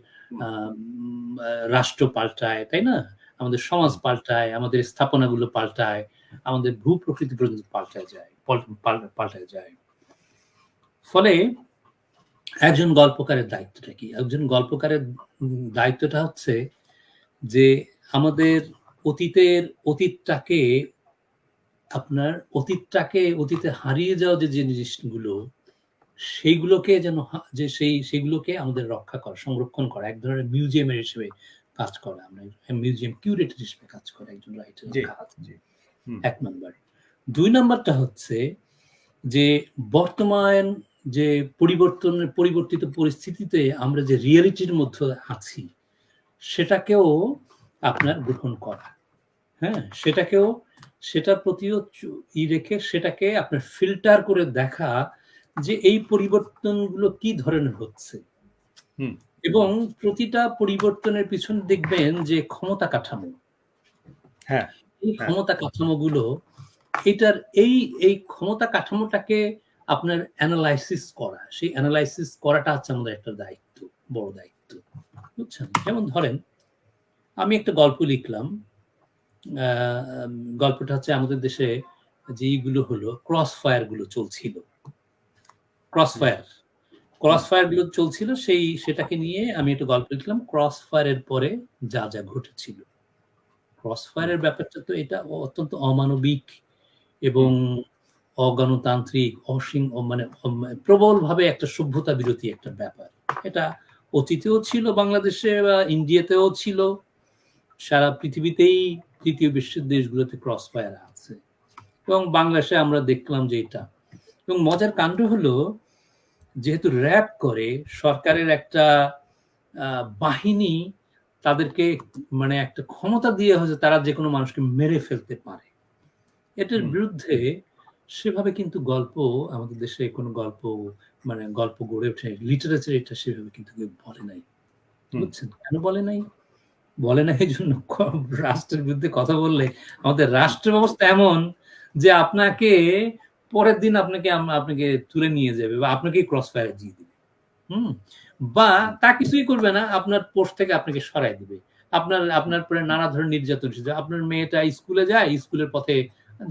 রাষ্ট্র পাল্টায়, তাই না? আমাদের সমাজ পাল্টায়, আমাদের স্থাপনাগুলো পাল্টায়, আমাদের ভূ-প্রকৃতি পর্যন্ত পাল্টায় যায়। ফলে একজন গল্পকারের দায়িত্বটা কি? একজন গল্পকারের দায়িত্বটা হচ্ছে যে আমাদের অতীতটাকে অতীতে হারিয়ে যাওয়া যে জিনিসগুলো, সেইগুলোকে যেন সেইগুলোকে আমাদের রক্ষা করা, সংরক্ষণ করা, এক ধরনের মিউজিয়ামের হিসেবে কাজ করা, আমরা মিউজিয়াম কিউরেটর হিসেবে কাজ করা একজন রাইটারের কাজ। 1 নাম্বার। 2 নাম্বারটা হচ্ছে যে বর্তমান যে পরিবর্তিত পরিস্থিতিতে আমরা যে রিয়েলিটির মধ্যে আছি, সেটাকেও আপনার গ্রহণ করা। হ্যাঁ, সেটার প্রতিও রেখে সেটাকে আপনার ফিল্টার করে দেখা যে এই পরিবর্তনগুলো কি ধরনের হচ্ছে, এবং প্রতিটা পরিবর্তনের পিছনে দেখবেন যে ক্ষমতা কাঠামো, এই ক্ষমতা কাঠামোগুলো, এটার এই ক্ষমতা কাঠামোটাকে আপনার অ্যানালাইসিস করা, সেই অ্যানালাইসিস করাটা হচ্ছে আমাদের একটা দায়িত্ব, বড় দায়িত্ব, বুঝছেন? যেমন ধরেন আমি একটা গল্প লিখলাম, গল্পটা হচ্ছে আমাদের দেশে যেইগুলো হলো ক্রস ফায়ার গুলো চলছিল, সেটাকে নিয়ে আমি একটা গল্প লিখলাম, ক্রস ফায়ারের পরে যা যা ঘটেছিল। ক্রস ফায়ারের ব্যাপারটা তো এটা অত্যন্ত অমানবিক এবং অগণতান্ত্রিক, মানে প্রবলভাবে একটা সভ্যতা বিরোধী একটা ব্যাপার। এটা অতীতেও ছিল, বাংলাদেশে বা ইন্ডিয়াতেও ছিল, সারা পৃথিবীতেই তৃতীয় বিশ্বের দেশগুলোতে ক্রস ফায়ার আছে, এবং বাংলাদেশে আমরা দেখলাম যে এটা। এবং মজার কাণ্ড হলো, যেহেতু র‍্যাব করে, সরকারের একটা বাহিনী তাদেরকে মানে একটা ক্ষমতা দিয়ে হচ্ছে তারা যে কোনো মানুষকে মেরে ফেলতে পারে। এটার বিরুদ্ধে সেভাবে কিন্তু আমাদের দেশে কোনো গল্প গড়ে ওঠে, লিটারেচার এটা সেভাবে কিন্তু কেউ বলে নাই, বুঝছেন? কেন বলে নাই? এই জন্য রাষ্ট্রের বিরুদ্ধে কথা বললে আমাদের রাষ্ট্র ব্যবস্থা এমন যে আপনাকে পরের দিন আপনাকে তুলে নিয়ে যাবে বা আপনাকেই ক্রস ফায়ারে দিয়ে দিবে, বা তা কিছুই করবে না, আপনার পোস্ট থেকে আপনাকে সরাই দিবে, আপনার পরে নানা ধরনের নির্যাতন। আপনার মেয়েটা স্কুলে যায়, স্কুলের পথে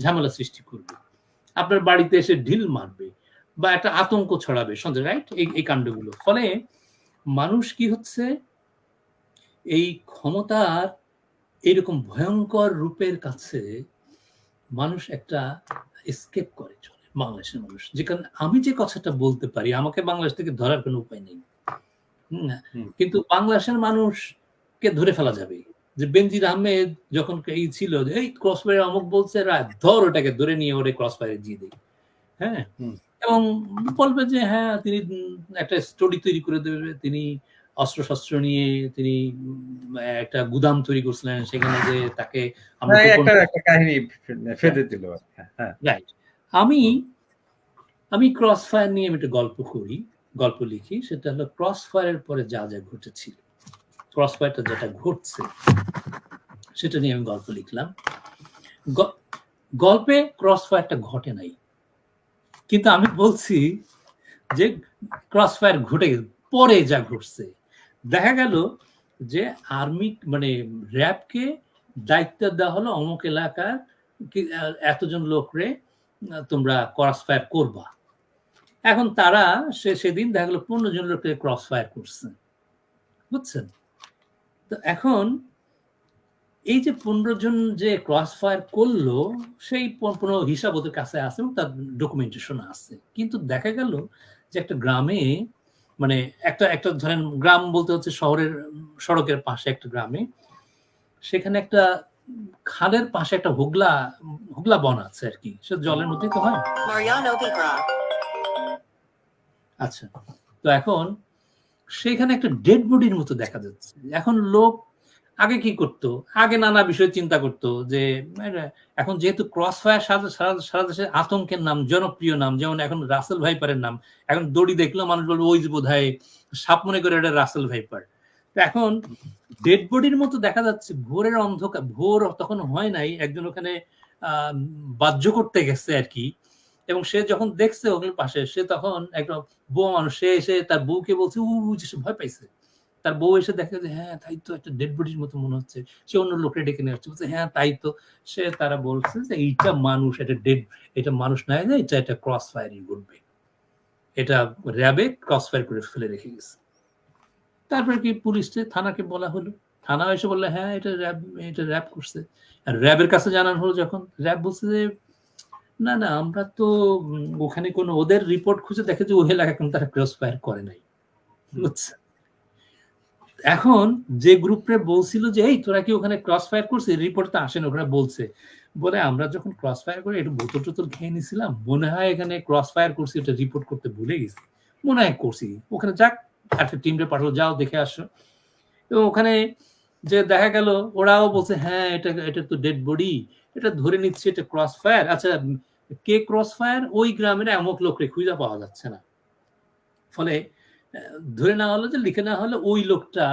ঝামেলা সৃষ্টি করবে, আপনার বাড়িতে এসে ঢিল মারবে, বা একটা আতঙ্ক ছড়াবে, রাইট? এই কাণ্ডগুলো। ফলে মানুষ কি হচ্ছে, এই ক্ষমতার এরকম ভয়ঙ্কর রূপের কাছে মানুষ একটা এসকেপ করে চলে, বাংলাদেশের মানুষ, যেখানে আমি যে কথাটা বলতে পারি আমাকে বাংলাদেশ থেকে ধরার কোনো উপায় নেই। কিন্তু বাংলাদেশের মানুষকে ধরে ফেলা যাবে, যে বেনজির আহমেদ যখন এই ছিল যে এই ক্রস ফায়ার অমুক বলছে, ধর ওটাকে ধরে নিয়ে ওরে ক্রস ফায়ারে দিয়ে দেয়, হ্যাঁ, এবং বলবে যে হ্যাঁ তিনি একটা স্টোরি তৈরি করে দেবে, তিনি অস্ত্র শস্ত্র নিয়ে তিনি একটা গুদাম তৈরি করছিলেন, সেখানে যে তাকে আমরা একটা কাহিনী ফেলে দিল। রাইট। আমি ক্রস ফায়ার নিয়ে আমি একটা গল্প লিখি, সেটা হলো ক্রস ফায়ারের পরে যা যা ঘটেছিল, ক্রস ফায়ারটা যেটা ঘটছে সেটা নিয়ে আমি গল্প লিখলাম। গল্পে ক্রস ফায়ারটা ঘটে নাই, কিন্তু আমি বলছি যে ক্রস ফায়ার ঘটে গেছে, পরে যা ঘটছে দেখা গেল যে আর্মি মানে র্যাবকে দায়িত্ব দেওয়া হলো অমুক এলাকার এতজন লোকরে তোমরা ক্রস ফায়ার করবা। এখন তারা সেদিন দেখা গেল 15 জন লোককে ক্রস ফায়ার করছে, বুঝছেন? তো এখন এই যে 15 জন যে ক্রস ফায়ার করলো সেই কোনো হিসাব ওদের কাছে আছে এবং তার ডকুমেন্টেশন আছে, কিন্তু দেখা গেল যে একটা গ্রামে মানে একটা ধরেন গ্রাম বলতে হচ্ছে শহরের সড়কের পাশে একটা গ্রামে, সেখানে একটা খালের পাশে একটা হুগলা বন আছে আর কি, সে জলের মধ্যে তো হয়। আচ্ছা, তো এখন সেখানে একটা ডেড বডির মতো দেখা যাচ্ছে। এখন লোক আগে কি করতো, আগে নানা বিষয় চিন্তা করতো যে এখন যেহেতু ক্রস ফায়ার সারা দেশে আতঙ্কের নাম, জনপ্রিয় নাম, যেমন এখন রাসেল ভাইপারের নাম, এখন দড়ি দেখলো মানুষ বলবে ওই যে বোধহয় সাপ মনে করে এটা রাসেল ভাইপার। এখন ডেড বডির মতো দেখা যাচ্ছে, ভোরের অন্ধকার, ভোর তখন হয় নাই, একজন ওখানে বাহ্য করতে গেছে আর কি, এবং সে যখন দেখছে ওখানে পাশে, সে তখন একটা বউ মানুষ, সে এসে তার বউকে বলছে সে ভয় পাইছে। তার বউ এসে দেখে যে হ্যাঁ তাই তো, একটা ডেড বডির মতো মনে হচ্ছে, সে অন্য লোককে ডেকে নিয়ে আসছে, বলছে হ্যাঁ তাই তো, সে তারা বলছে যে এইটা মানুষ, এটা মানুষ না, এটা ক্রস ফায়ারিং ঘটবে, এটা র্যাবে ক্রস ফায়ার করে ফেলে রেখে গেছে। তারপরে কি পুলিশে থানাকে বলা হলো, থানা এসে বললে হ্যাঁ এটা র্যাব করছে। আর র্যাবের কাছে জানানো হলো যখন, র্যাব বলছে যে না আমরা তো ওখানে কোনো ওদের রিপোর্ট খুঁজে দেখে যে ওই এলাকায় কোনো তারা ক্রস ফায়ার করে নাই, বুঝছে? এখন যে গ্রুপে বলছিল যে এই তোরা কি ওখানে ক্রস ফায়ার করছিস, রিপোর্ট তো আসেন, ওখানে বলছে বলে আমরা যখন ক্রস ফায়ার করে একটু বোতল টোতল খেয়ে নিছিলাম, মনে হয় এখানে ক্রস ফায়ার করছি, এটা রিপোর্ট করতে ভুলে গেছি, মনে হয় করছি, ওখানে যাক একটা টিমটা পাঠালো, যাও দেখে আসো। এবং ওখানে যে দেখা গেল ওরাও বলছে হ্যাঁ এটা তো ডেড বডি, এটা ধরে নিচ্ছে এটা ক্রস ফায়ার। আচ্ছা, কে ক্রস ফায়ার? ওই গ্রামের এমক লোকরে খুঁজে পাওয়া যাচ্ছে না, ফলে ধরে নেওয়া হলো যে লিখে নেওয়া হলো ওই লোকটা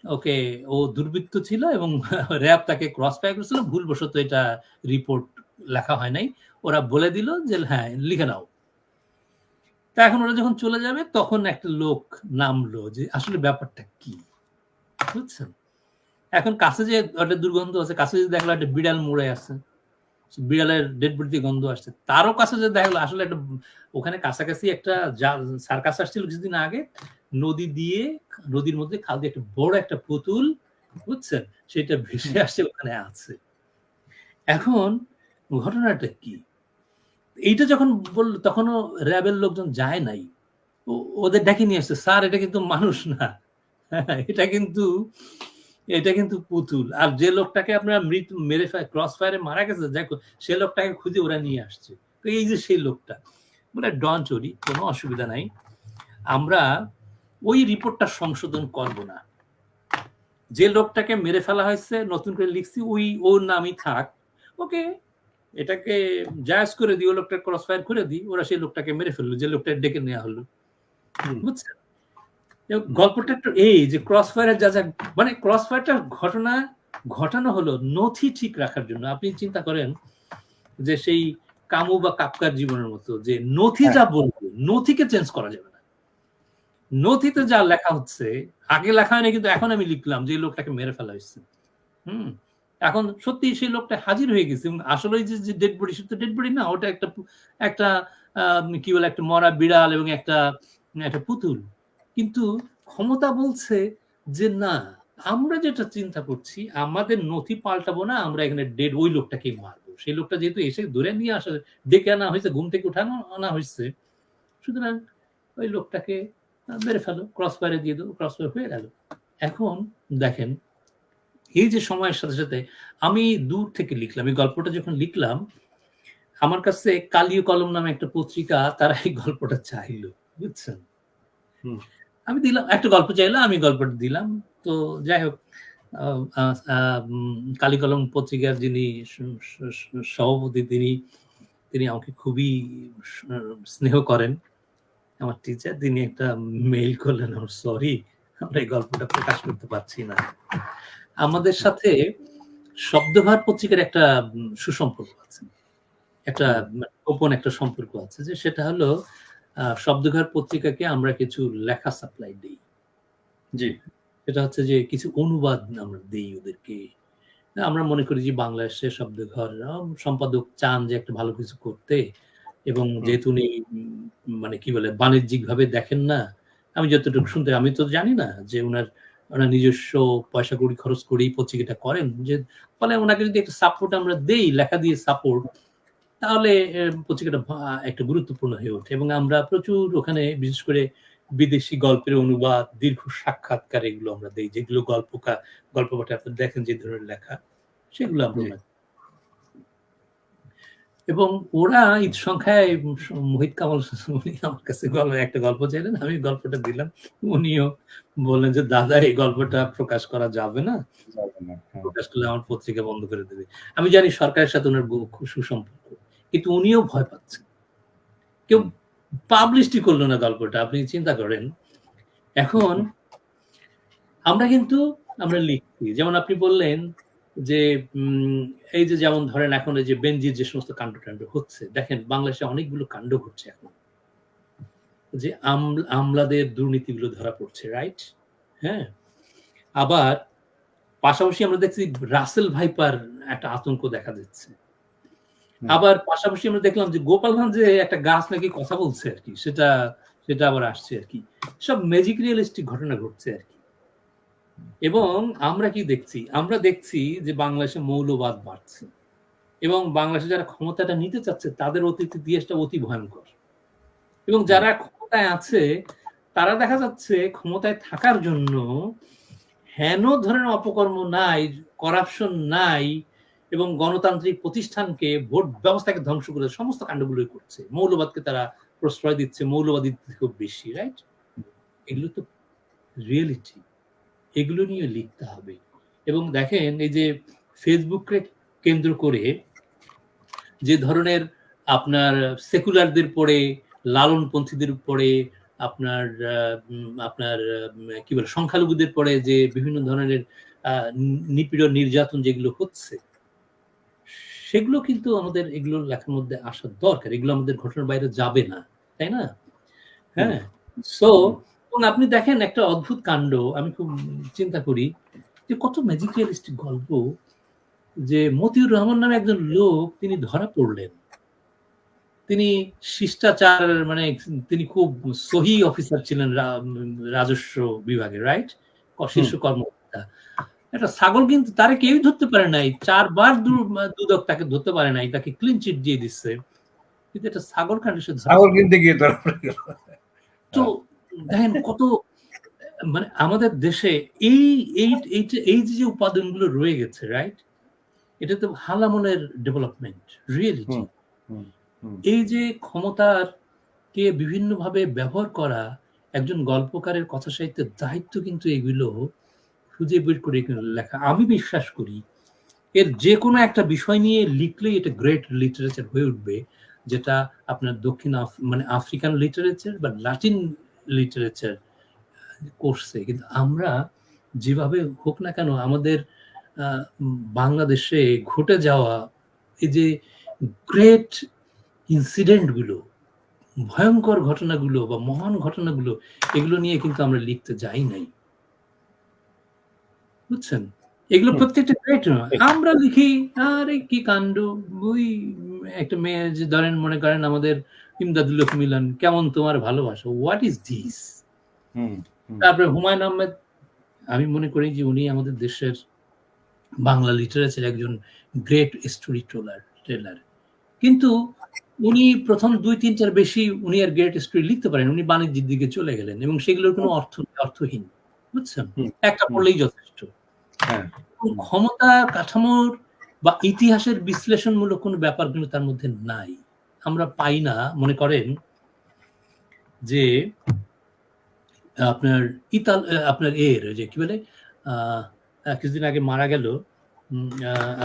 ওকে ও দুর্বৃত্ত ছিল এবং র্যাব তাকে ক্রস ফায়ার করেছিল, ভুলবশত এটা রিপোর্ট লেখা হয় নাই, ওরা বলে দিল যে হ্যাঁ লিখে নাও। তা এখন ওরা যখন চলে যাবে তখন একটা লোক নামলো যে আসলে ব্যাপারটা কি, বুঝছেন? এখন কাছে যে একটা দুর্গন্ধ আছে, কাছে যে দেখলো একটা বিড়াল মরে আছে, বিড়ালের ডেড বডি গন্ধ আসছে, তারও কাছে যে দেখলো আসলে একটা ওখানে কাছাকাছি একটা সার্কাস আসছিল কিছুদিন আগে, নদীর মধ্যে খাল দিয়ে একটা বড় একটা পুতুল, বুঝছেন, সেটা ভেসে আসছে ওখানে আছে। এখন ঘটনাটা কি, এইটা যখন বলল তখনও র্যাবের লোকজন যায় নাই, ওদের ডেকে নিয়ে আসছে, স্যার এটা কিন্তু মানুষ না, এটা কিন্তু পুতুল। আর যে লোকটাকে আপনারা মেরে ক্রস ফায়ারে মারা গেছে দেখো, সে লোকটাকে খুঁজে ওরা নিয়ে আসছে, তো এই যে সেই লোকটা বলে ডন চুরি, কোনো অসুবিধা নাই, আমরা ওই রিপোর্টটা সংশোধন করব না, যে লোকটাকে মেরে ফেলা হয়েছে নতুন করে লিখছি ওর নামই থাক, ওকে এটাকে জায়েজ করে দিই, ও লোকটা ক্রস ফায়ার করে দিই, ওরা সেই লোকটাকে মেরে ফেললো যে লোকটা ডেকে নেওয়া হলো, বুঝছেন? গল্পটা একটু এই যে ক্রস ফায়ারের যা মানে ক্রস ফায়ারটা ঘটানো হলো নথি ঠিক রাখার জন্য। আপনি চিন্তা করেন যে সেই কামু বা কাপকার জীবনের মতো, যে নথি যা বলবে নথিকে চেঞ্জ করা যাবে না, নথিতে যা লেখা হচ্ছে আগে লেখা হয়নি, কিন্তু এখন আমি লিখলাম যে লোকটাকে মেরে ফেলা হয়েছে, এখন সত্যি সেই লোকটা হাজির হয়ে গেছে, এবং আসলে যে ডেড বডি, সেটা ডেড বডি না, ওটা একটা কি বলে একটা মরা বিড়াল এবং একটা পুতুল। কিন্তু ক্ষমতা বলছে যে না, আমরা যেটা চিন্তা করছি, আমাদের নথি পাল্টাবো না, আমরা এখানে ডেড ওই লোকটাকে মারবো, সেই লোকটা যেহেতু এসে ধরে নিয়ে আসা, ডেকে আনা হয়েছে, ঘুম থেকে উঠানো আনা হয়েছে, সুতরাং ওই লোকটাকে মেরে ফেলো, ক্রস ফায়ারে দিয়ে দেবো, ক্রস ফায়ার হয়ে গেল। এখন দেখেন, এই যে সময়ের সাথে সাথে আমি দূর থেকে লিখলাম, এই গল্পটা যখন লিখলাম, আমার কাছে কালীয় কলম নামে একটা পত্রিকা, তারা এই গল্পটা চাইলো, বুঝছেন? আমি দিলাম, একটা গল্প চাইলো, আমি গল্পটা দিলাম। তো যাই হোক, কালী কলম পত্রিকার যিনি সভাপতি, তিনি আমাকে খুবই স্নেহ করেন, আমার টিচার, তিনি একটা মেইল করলেন, আমার সরি, আমরা এই গল্পটা প্রকাশ করতে পারছি না। আমাদের সাথে শব্দভার পত্রিকার একটা সুসম্পর্ক আছে, একটা গোপন একটা সম্পর্ক আছে, যে সেটা হলো শব্দঘর পত্রিকাকে আমরা কিছু লেখা সাপ্লাই দিই। জি, সেটা হচ্ছে যে কিছু অনুবাদ আমরা দিই ওদেরকে। আমরা মনে করি যে বাংলাদেশের শব্দঘর সম্পাদক চান যে একটা ভালো কিছু করতে, এবং যেহেতু উনি মানে কি বলে বাণিজ্যিক ভাবে দেখেন না, আমি যতটুকু শুনতে, আমি তো জানি না যে ওনার নিজস্ব পয়সা কড়ি খরচ করেই পত্রিকাটা করেন, যে ফলে ওনাকে যদি একটা সাপোর্ট আমরা দেই, লেখা দিয়ে সাপোর্ট, তাহলে পত্রিকাটা একটা গুরুত্বপূর্ণ হয়ে ওঠে। এবং আমরা প্রচুর ওখানে বিশেষ করে বিদেশি গল্পের অনুবাদ, দীর্ঘ সাক্ষাৎকার, এগুলো আমরা দেই, যেগুলো গল্প পাঠে আপনি দেখেন যে ধরনের লেখা, সেগুলো আমরা। এবং ওরা ঈদ সংখ্যায় মোহিত কামাল উনি আমার কাছে একটা গল্প চাইলেন, আমি গল্পটা দিলাম, উনিও বললেন যে দাদা এই গল্পটা প্রকাশ করা যাবে না, প্রকাশ করলে আমার পত্রিকা বন্ধ করে দেবে। আমি জানি সরকারের সাথে ওনার সুসম্পর্ক, কিন্তু উনিও ভয় পাচ্ছেন, কেউ পাবলিশই করলো না গল্পটা। আপনি চিন্তা করেন, এখন আমরা লিখছি, যেমন আপনি বললেন যে এই যে যেমন ধরেন এখন এই যে বেনজির যে সমস্ত কাণ্ড হচ্ছে, দেখেন বাংলাদেশে অনেকগুলো কাণ্ড ঘটছে এখন, যে আমলাদের দুর্নীতিগুলো ধরা পড়ছে, রাইট? হ্যাঁ, আবার পাশাপাশি আমরা দেখছি রাসেল ভাইপার একটা আতঙ্ক দেখা যাচ্ছে। আবার পাশাপাশি আমরা দেখলাম যে গোপালগঞ্জে একটা গাছ নাকি কথা বলছে আর কি, সেটা আবার আসছে আর কি, সব ম্যাজিক রিয়েলিস্টিক ঘটনা ঘটছে আর কি। এবং আমরা কি দেখছি? আমরা দেখছি যে বাংলাদেশে মৌলবাদ বাড়ছে, এবং বাংলাদেশে যারা ক্ষমতাটা নিতে চাচ্ছে তাদের অতীত ইতিহাসটা অতি ভয়ঙ্কর, এবং যারা ক্ষমতায় আছে তারা দেখা যাচ্ছে ক্ষমতায় থাকার জন্য হেন ধরনের অপকর্ম নাই, করাপশন নাই, এবং গণতান্ত্রিক প্রতিষ্ঠানকে, ভোট ব্যবস্থাকে ধ্বংস করে সমস্ত কাণ্ডগুলোই করছে, মৌলবাদকে তারা প্রশ্রয় দিচ্ছে, মৌলবাদী খুব বেশি, রাইট? এগুলো তো রিয়েলিটি, এগুলো নিয়ে লিখতে হবে। এবং দেখেন এই যে ফেসবুককে কেন্দ্র করে যে ধরনের আপনার সেকুলারদের পরে, লালনপন্থীদের উপরে, আপনার কি বলে সংখ্যালঘুদের পরে যে বিভিন্ন ধরনের নিপীড়ন, নির্যাতন যেগুলো হচ্ছে, সেগুলো কিন্তু আমাদের এগুলো লেখার মধ্যে আসার দরকার। এগুলো আমাদের ঘটনার বাইরে যাবে না, তাই না? হ্যাঁ, সো এবং আপনি দেখেন একটা অদ্ভুত কাণ্ড, আমি খুব চিন্তা করি যে কত ম্যাজিক রিয়েলিস্টিক গল্প, যে মতিউর রহমান নামে একজন লোক, তিনি ধরা পড়লেন, তিনি শিষ্টাচার, মানে তিনি খুব সহি অফিসার ছিলেন রাজস্ব বিভাগে, রাইট? শীর্ষ কর্মকর্তা। একটা ছাগল, কিন্তু তারে কেউই ধরতে পারে নাই, 4 বার দুদক তাকে ধরতে পারে নাই, তাকে ক্লিন চিট দিয়ে দিচ্ছে, কিন্তু একটা ছাগল কাণ্ডে ছাগল কিনতে গিয়ে তো দেখেন কত, মানে আমাদের দেশে এই যে উপাদানগুলো রয়ে গেছে, রাইট? এটা তো হালামনের ডেভেলপমেন্ট, রিয়েলিটি। এই যে ক্ষমতার কে বিভিন্নভাবে ব্যবহার করা একজন গল্পকারের কথা সাহিত্যের দায়িত্ব, কিন্তু এগুলো খুঁজে বের করে লেখা। আমি বিশ্বাস করি এর যে কোনো একটা বিষয় নিয়ে লিখলেই এটা গ্রেট লিটারেচার হয়ে উঠবে, যেটা আপনার দক্ষিণ মানে আফ্রিকান লিটারেচার বা লাটিন লিটারেচার করছে। কিন্তু আমরা যেভাবে হোক না কেন, আমাদের বাংলাদেশে ঘটে যাওয়া এই যে গ্রেট ইনসিডেন্টগুলো, ভয়ঙ্কর ঘটনাগুলো বা মহান ঘটনাগুলো, এগুলো নিয়ে কিন্তু আমরা লিখতে যাই নাই, বুঝছেন? এগুলো প্রত্যেকটা গ্রেট নয়, আমরা লিখি আরে কি কাণ্ড, ওই একটা মেয়ে যে ধরেন মনে করেন আমাদের ইমদাদুল হক মিলন, কেমন তোমার ভালোবাসা, হোয়াট ইজ দিস? তারপরে হুমায়ুন আহমেদ, আমি মনে করি যে উনি আমাদের দেশের বাংলা লিটারেচার একজন গ্রেট স্টোরি টেলার, টেলার, কিন্তু উনি প্রথম ২-৩টার বেশি উনি আর গ্রেট স্টোরি লিখতে পারেন, উনি বাণিজ্যের দিকে চলে গেলেন এবং সেগুলোর কোনো অর্থহীন, বুঝছেন, একটা পড়লেই যথেষ্ট। ক্ষমতা কাঠামোর বা ইতিহাসের বিশ্লেষণমূলক কোনো ব্যাপার কিন্তু তার মধ্যে নাই, আমরা পাই না। মনে করেন যে আপনার আপনার যে কি বলে কিছুদিন আগে মারা গেল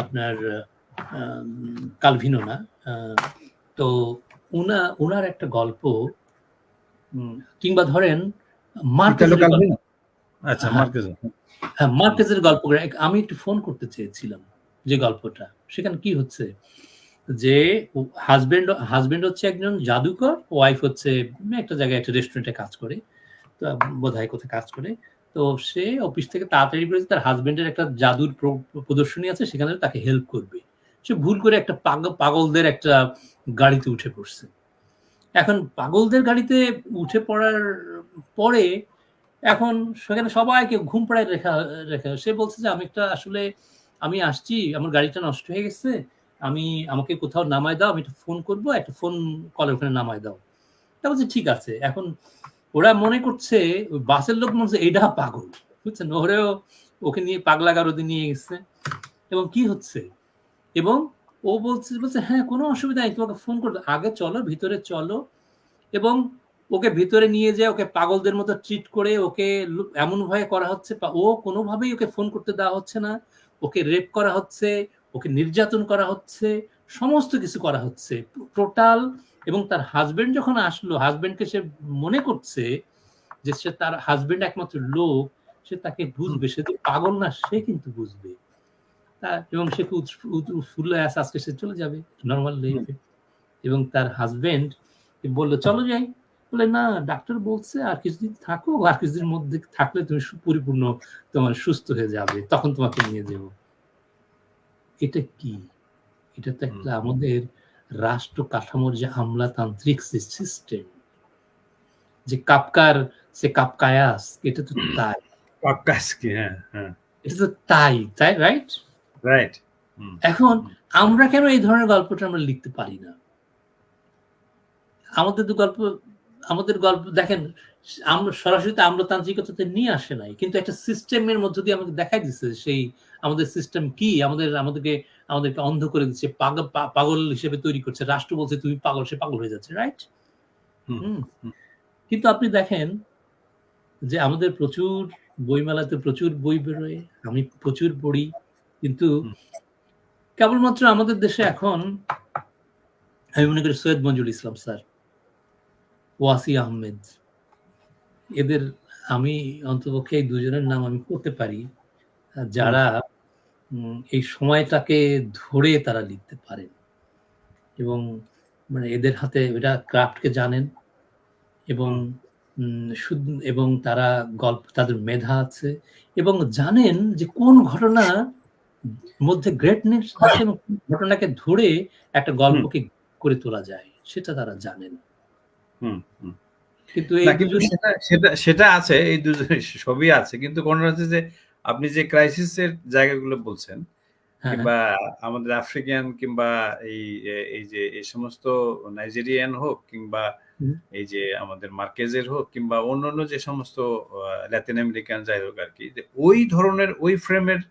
আপনার কালভিনো না, তো ওনার একটা গল্প, কিংবা ধরেন মার্কেজের গল্প, আমি একটু ফোন করতে চেয়েছিলাম যে গল্পটা, সেখানে কি হচ্ছে যে হাজবেন্ড হচ্ছে একজন জাদুকর, ওয়াইফ হচ্ছে একটা জায়গায় একটা রেস্টুরেন্টে কাজ করে, তো বোধহয় কোথায় কাজ করে, তো সে অফিস থেকে তাড়াতাড়ি করে তার হাজবেন্ডের একটা জাদুর প্রদর্শনী আছে, সেখানে তাকে হেল্প করবে। সে ভুল করে একটা পাগলদের একটা গাড়িতে উঠে পড়ছে। এখন পাগলদের গাড়িতে উঠে পড়ার পরে এখন সেখানে সবাইকে ঘুম পাড়ায় রেখা সে বলছে যে আমি আসছি, আমার গাড়িটা নষ্ট হয়ে গেছে, আমাকে কোথাও নামায় দাও, আমি একটা ফোন করবো, একটা ফোন কলে ওখানে নামায় দাও। তা বলছে ঠিক আছে। এখন ওরা মনে করছে, বাসের লোক মনে হচ্ছে এটা পাগল, বুঝছেন, ওকে নিয়ে পাগলা গারদে নিয়ে গেছে। এবং কি হচ্ছে, এবং ও বলছে হ্যাঁ কোনো অসুবিধা নেই, তোমাকে ফোন করবে, আগে চলো ভিতরে চলো, এবং ওকে ভিতরে নিয়ে যায়, ওকে পাগলদের মতো ট্রিট করে, ওকে এমন ভাবে করা হচ্ছে, ও কোনোভাবেই ওকে ফোন করতে দেওয়া হচ্ছে না, ওকে রেপ করা হচ্ছে, ওকে নির্যাতন করা হচ্ছে, সমস্ত কিছু করা হচ্ছে টোটাল। এবং তার হাজবেন্ড যখন আসলো, হাজবেন্ডকে সে মনে করছে যে সে তার হাজবেন্ড একমাত্র লোক, সে তাকে বুঝবে, সে তো পাগল না, সে কিন্তু বুঝবে। এবং সে ফুল আজকে সে চলে যাবে নর্মাল লাইফে। এবং তার হাজবেন্ড বললো চলো যাই, বলে না ডাক্তার বলছে আর কিছুদিন থাকো, আর কিছুদিন মধ্যে থাকলে তুমি পরিপূর্ণ তোমার সুস্থ হয়ে যাবে, তখন তোমাকে নিয়ে যাবো। এটা কি? এটা তো একটা আমাদের রাষ্ট্র কাঠামোর যে আমলাতান্ত্রিক সিস্টেম, যে কাপকায়াস, এটা তো তাই, এটা তো তাই, রাইট? এখন আমরা কেন এই ধরনের গল্পটা আমরা লিখতে পারি না? আমাদের গল্প দেখেন, আমরা সরাসরি আমলাতান্ত্রিকতাতে নিয়ে আসে নাই, কিন্তু একটা সিস্টেমের মধ্য দিয়ে আমাকে দেখাই দিচ্ছে সেই আমাদের সিস্টেম কি, আমাদেরকে অন্ধ করে দিচ্ছে, পাগল হিসেবে তৈরি করছে। রাষ্ট্র বলছে তুমি পাগল, সে পাগল হয়ে যাচ্ছে, রাইট? কিন্তু আপনি দেখেন যে আমাদের প্রচুর বইমেলাতে প্রচুর বই বেরোয়, আমি প্রচুর পড়ি, কিন্তু কেবলমাত্র আমাদের দেশে এখন আমি মনে করি সৈয়দ মঞ্জুর ইসলাম স্যার, ওয়াসি আহমেদ, এদের আমি অন্ততপক্ষে এই দুজনের নাম আমি করতে পারি যারা এই সময়টাকে ধরে তারা লিখতে পারেন, এবং মানে এদের হাতে এটা ক্রাফটকে জানেন, এবং তারা গল্প, তাদের মেধা আছে, এবং জানেন যে কোন ঘটনা মধ্যে গ্রেটনেস আছে এবং ঘটনাকে ধরে একটা গল্পকে করে তোলা যায়, সেটা তারা জানেন। কিন্তু সেটা আছে, এই দুজন সবই আছে, কিন্তু কোনটা হচ্ছে যে আপনি যে ক্রাইসিসের জায়গাগুলো বলছেন, কিংবা আমাদের আফ্রিকান, কিংবা এই যে এই সমস্ত নাইজেরিয়ান হোক, কিংবা এই যে আমাদের মার্কেজের হোক, কিংবা অন্যান্য যে সমস্ত ল্যাটিন আমেরিকান যাই হোক আর কি, ওই ধরনের ওই ফ্রেমের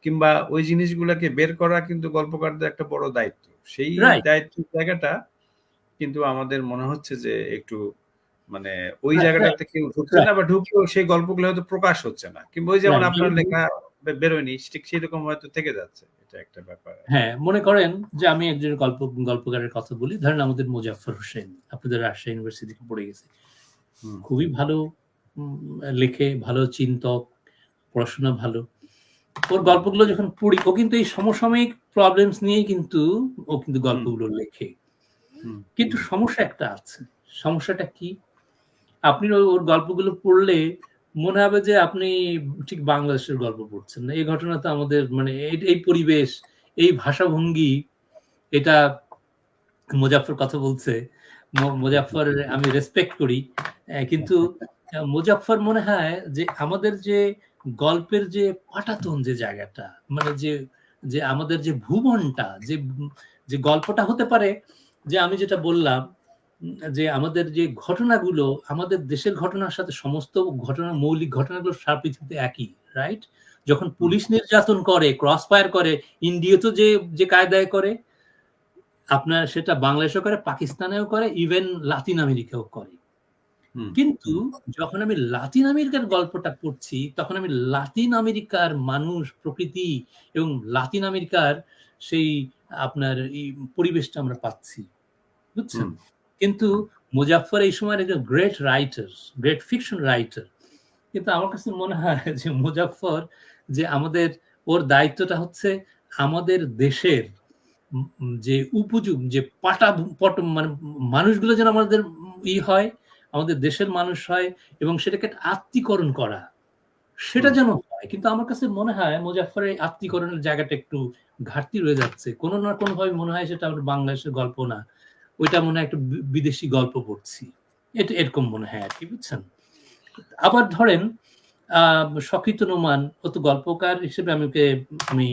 কিংবা ওই জিনিসগুলোকে বের করা কিন্তু গল্পকারদের একটা বড় দায়িত্ব। সেই দায়িত্বের জায়গাটা কিন্তু আমাদের মনে হচ্ছে যে একটু মানে ওই জায়গাটাতে কেউ ঢুকছে না, বা ঢুকলেও সেই গল্পগুলো হয়তো প্রকাশ হচ্ছে না, কিংবা ওই যেমন আপনার লেখা বেরোয়নি, ঠিক সেরকম হয়তো থেকে যাচ্ছে। এটা একটা ব্যাপার। হ্যাঁ, মনে করেন যে আমি একজন গল্পকারের কথা বলি, ধরেন আমাদের মোজাফফর হোসেন, আপনাদের রাজশাহী ইউনিভার্সিটি থেকে পড়ে গেছে, খুবই ভালো লেখে, ভালো চিন্তক, পড়াশোনা ভালো। ওর গল্পগুলো যখন পড়ি, ও কিন্তু এই সমসাময়িক প্রবলেমস নিয়েই কিন্তু গল্পগুলো লেখে। কিন্তু সমস্যা একটা আছে। সমস্যাটা কি? আপনি ওর গল্পগুলো পড়লে মনে হবে যে আপনি ঠিক বাংলাদেশের গল্প পড়ছেন না। এই ঘটনা তো আমাদের মানে এই পরিবেশ, এই ভাষাভঙ্গি, এটা মোজাফফর কথা বলছে, মোজাফফর আমি রেসপেক্ট করি, কিন্তু মোজাফফর মনে হয় যে আমাদের যে গল্পের যে পাটাতন যে জায়গাটা, মানে যে আমাদের যে ভুবনটা, যে গল্পটা হতে পারে যে আমি যেটা বললাম যে আমাদের যে ঘটনাগুলো আমাদের দেশের ঘটনার সাথে সমস্ত ঘটনা মৌলিক ঘটনাগুলো সারা পৃথিবীতে একই, রাইট? যখন পুলিশ নির্যাতন করে, ক্রস ফায়ার করে, ইন্ডিয়া তো যে কায়দায় করে, আপনার সেটা বাংলাদেশেও করে, পাকিস্তানেও করে, ইভেন লাতিন আমেরিকাও করে। কিন্তু যখন আমি লাতিন আমেরিকার গল্পটা পড়ছি তখন আমি লাতিন আমেরিকার মানুষ, প্রকৃতি এবং লাতিন আমেরিকার সেই আপনার এই পরিবেশটা আমরা পাচ্ছি, বুঝছেন? কিন্তু মুজাফফর এই সময় একজন great writer, great fiction writer. কিন্তু আমার কাছে মনে হয় যে মুজাফফর যে আমাদের ওর দায়িত্বটা হচ্ছে আমাদের দেশের যে উপযোগ যে মানে মানুষগুলো যেন আমাদের হয়, আমাদের দেশের মানুষ হয় এবং সেটাকে আত্মীকরণ করা, সেটা যেন হয়। কিন্তু আমার কাছে মনে হয় মুজাফফরের আত্মীকরণের জায়গাটা একটু ঘাটতি রয়ে যাচ্ছে। কোনো না কোনো ভাবে মনে হয় সেটা আমার বাংলাদেশের গল্প না, ওইটা মনে হয় একটু বিদেশি গল্প পড়ছি, এটা এরকম মনে হয় আর কি, বুঝছেন? আবার ধরেন শকীত নোমান, ও তো গল্পকার হিসেবে আমি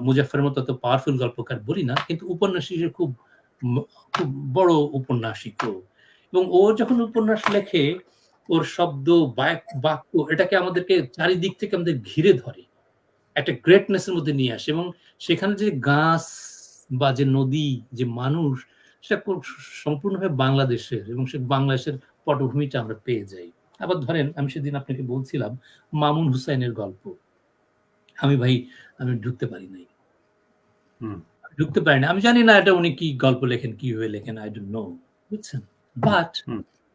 মুজাফফরের মতো অত পাওয়ারফুল গল্পকার বলি না, কিন্তু উপন্যাসিক হিসেবে খুব বড় উপন্যাসিক ও। এবং ও যখন উপন্যাস লেখে ওর শব্দ বাক্য এটাকে আমাদেরকে চারিদিক থেকে আমাদের ঘিরে ধরে, একটা গ্রেটনেসের মধ্যে নিয়ে আসে, এবং সেখানে যে গাছ বা যে নদী, যে মানুষ, সেটা সম্পূর্ণভাবে বাংলাদেশের, এবং সে বাংলাদেশের পটভূমিটা আমরা পেয়ে যাই। আবার ধরেন আমি সেদিন আপনাকে বলছিলাম মামুন হুসাইনের গল্প, আমি ঢুকতে পারি নাই, আমি জানি না এটা উনি কি গল্প লেখেন, কিভাবে লেখেন, আই ডোন্ট নো, বুঝছেন? বাট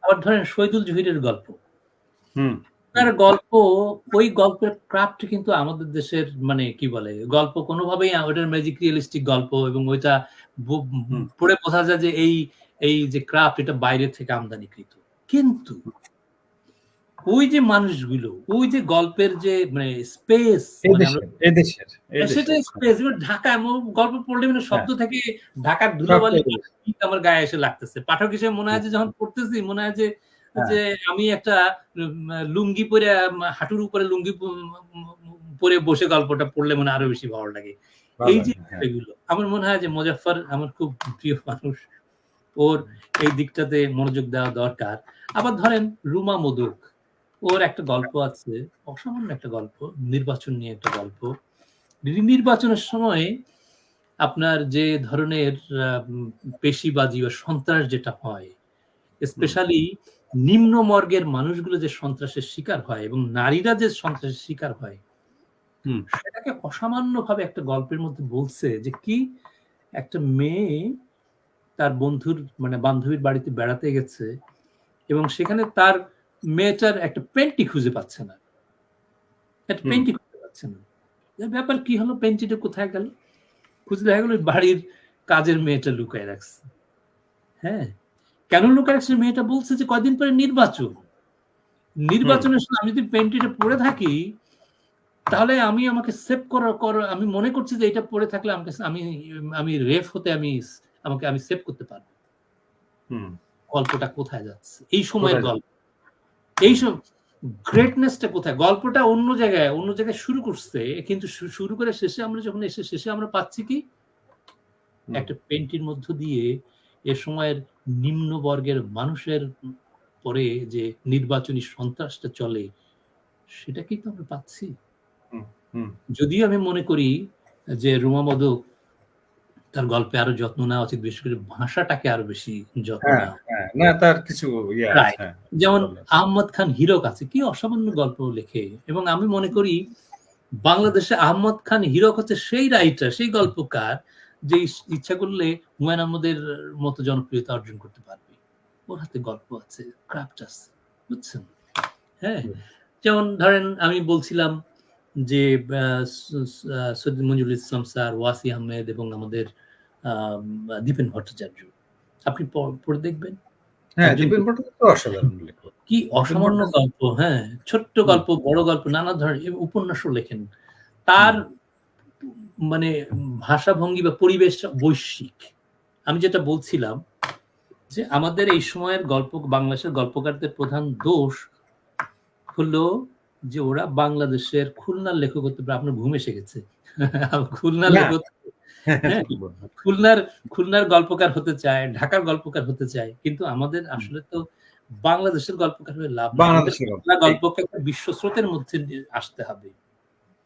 আবার ধরেন শহীদুল জহিরের গল্প, তার গল্প, ওই গল্পের ক্রাফট কিন্তু আমাদের দেশের মানে কি বলে গল্প কোনোভাবেই ওটার ম্যাজিক রিয়েলিস্টিক গল্প, এবং ওইটা পড়ে বোঝা যায় যে এই যে ক্রাফট এটা বাইরে থেকে আমদানিকৃত। কিন্তু ওই যে মানুষগুলো, ওই যে গল্পের যে মানে স্পেস, সেটা স্পেস, ঢাকা গল্প পড়লে মানে শব্দ থেকে ঢাকার ধুলোবালি আমার গায়ে এসে লাগতেছে। পাঠক হিসেবে মনে হয় যে যখন পড়তেছি মনে হয় যে আমি একটা লুঙ্গি পরে, হাঁটুর উপরে লুঙ্গি পরে বসে গল্পটা পড়লে মনে আরো বেশি ভালো লাগে। এই যে এগুলো আমার মনে হয় যে মুজাফফর আমার খুব প্রিয় মানুষ, ওর এই দিকটাতে মনোযোগ দেওয়া দরকার। আবার ধরেন রুমা মোদক, ওর একটা গল্প আছে, অসামান্য একটা গল্প, নির্বাচন নিয়ে একটা গল্প। নির্বাচনের সময় আপনার যে ধরনের পেশিবাজি বা সন্ত্রাস যেটা হয়, স্পেশালি নিম্ন মর্গের মানুষগুলো যে সন্ত্রাসের শিকার হয় এবং নারীরা যে সন্ত্রাসের শিকার হয়, সেটাকে অসামান্য ভাবে একটা গল্পের মধ্যে বলছে যে কি একটা মেয়ে তার বন্ধুর মানে বান্ধবীর বাড়িতে বেড়াতে গেছে এবং সেখানে তার মেয়েটার একটা পেন্টি খুঁজে পাচ্ছে না, একটা পেন্টি খুঁজে পাচ্ছে না। ব্যাপার কি হলো, পেন্টিটা কোথায় গেল? খুঁজে দেখা গেল বাড়ির কাজের মেয়েটা লুকায় রাখছে। হ্যাঁ, কেন লুকায় রাখছে? মেয়েটা বলছে যে কয়দিন পরে নির্বাচনের সময় আমি যদি পেন্টিটা পরে থাকি তাহলে আমাকে সেভ করো, আমি মনে করছি যে এটা পরে থাকলে আমি রেফ হতে আমি সেভ করতে পারবো। গল্পটা কোথায় যাচ্ছে এই সময়ের গল্প, এইসব গ্রেটনেসটা কোথায়? গল্পটা অন্য জায়গায় শুরু করছে, কিন্তু শুরু করে শেষে আমরা পাচ্ছি কি একটা পেন্টির মধ্য দিয়ে এ সময়ের নিম্ন বর্গের মানুষের পরে যে নির্বাচনী সন্ত্রাসটা চলে সেটা কিন্তু আমরা পাচ্ছি। যদিও আমি মনে করি যে রুমা মোদক তার গল্পে আরো যত্ন নেওয়া উচিত, বিশেষ করে ভাষাটাকে আরো বেশি যত্ন নেওয়া। তার কিছু যেমন আহমদ খান হীরক আছে, কি অসামান্য গল্প লেখে, এবং আমি মনে করি বাংলাদেশে আহমদ খান হীরক হচ্ছে সেই রাইটার, সেই গল্পকার যে ইচ্ছা করলে হুমায়ুন আহমদের মতো জনপ্রিয়তা অর্জন করতে পারবে। ওর হাতে গল্প আছে, ক্রাফট আছে, বুঝছেন? হ্যাঁ, যেমন ধরেন আমি বলছিলাম যে সৈয়দ মঞ্জুরুল ইসলাম স্যার, ওয়াসি আহমেদ এবং আমাদের দীপেন ভট্টাচার্য, আপনি পড়ে দেখবেন কি অসামান্য গল্প। হ্যাঁ, ছোট্ট গল্প, বড় গল্প, নানা ধরনের উপন্যাসও লেখেন। তার মানে ভাষা ভঙ্গি বা পরিবেশ বৈশ্বিক। আমি যেটা বলছিলাম যে আমাদের এই সময়ের বাংলাদেশের গল্পকারদের প্রধান দোষ হলো যে ওরা বাংলাদেশের খুলনার লেখক হতে পারে। আপনার ঘুম এসে গেছে। খুলনার না লেখক, হ্যাঁ, ঠিক বললেন। খুলনার গল্পকার হতে চায়, ঢাকার গল্পকার হতে চায়। কিন্তু আমাদের আসলে তো বাংলাদেশের গল্পকার হয়ে লাভ নেই। আমাদের বাংলাদেশের গল্প বাংলা ঠিক। গল্পকে একটা বিশ্বস্রোতের মধ্যে আসতে হবে।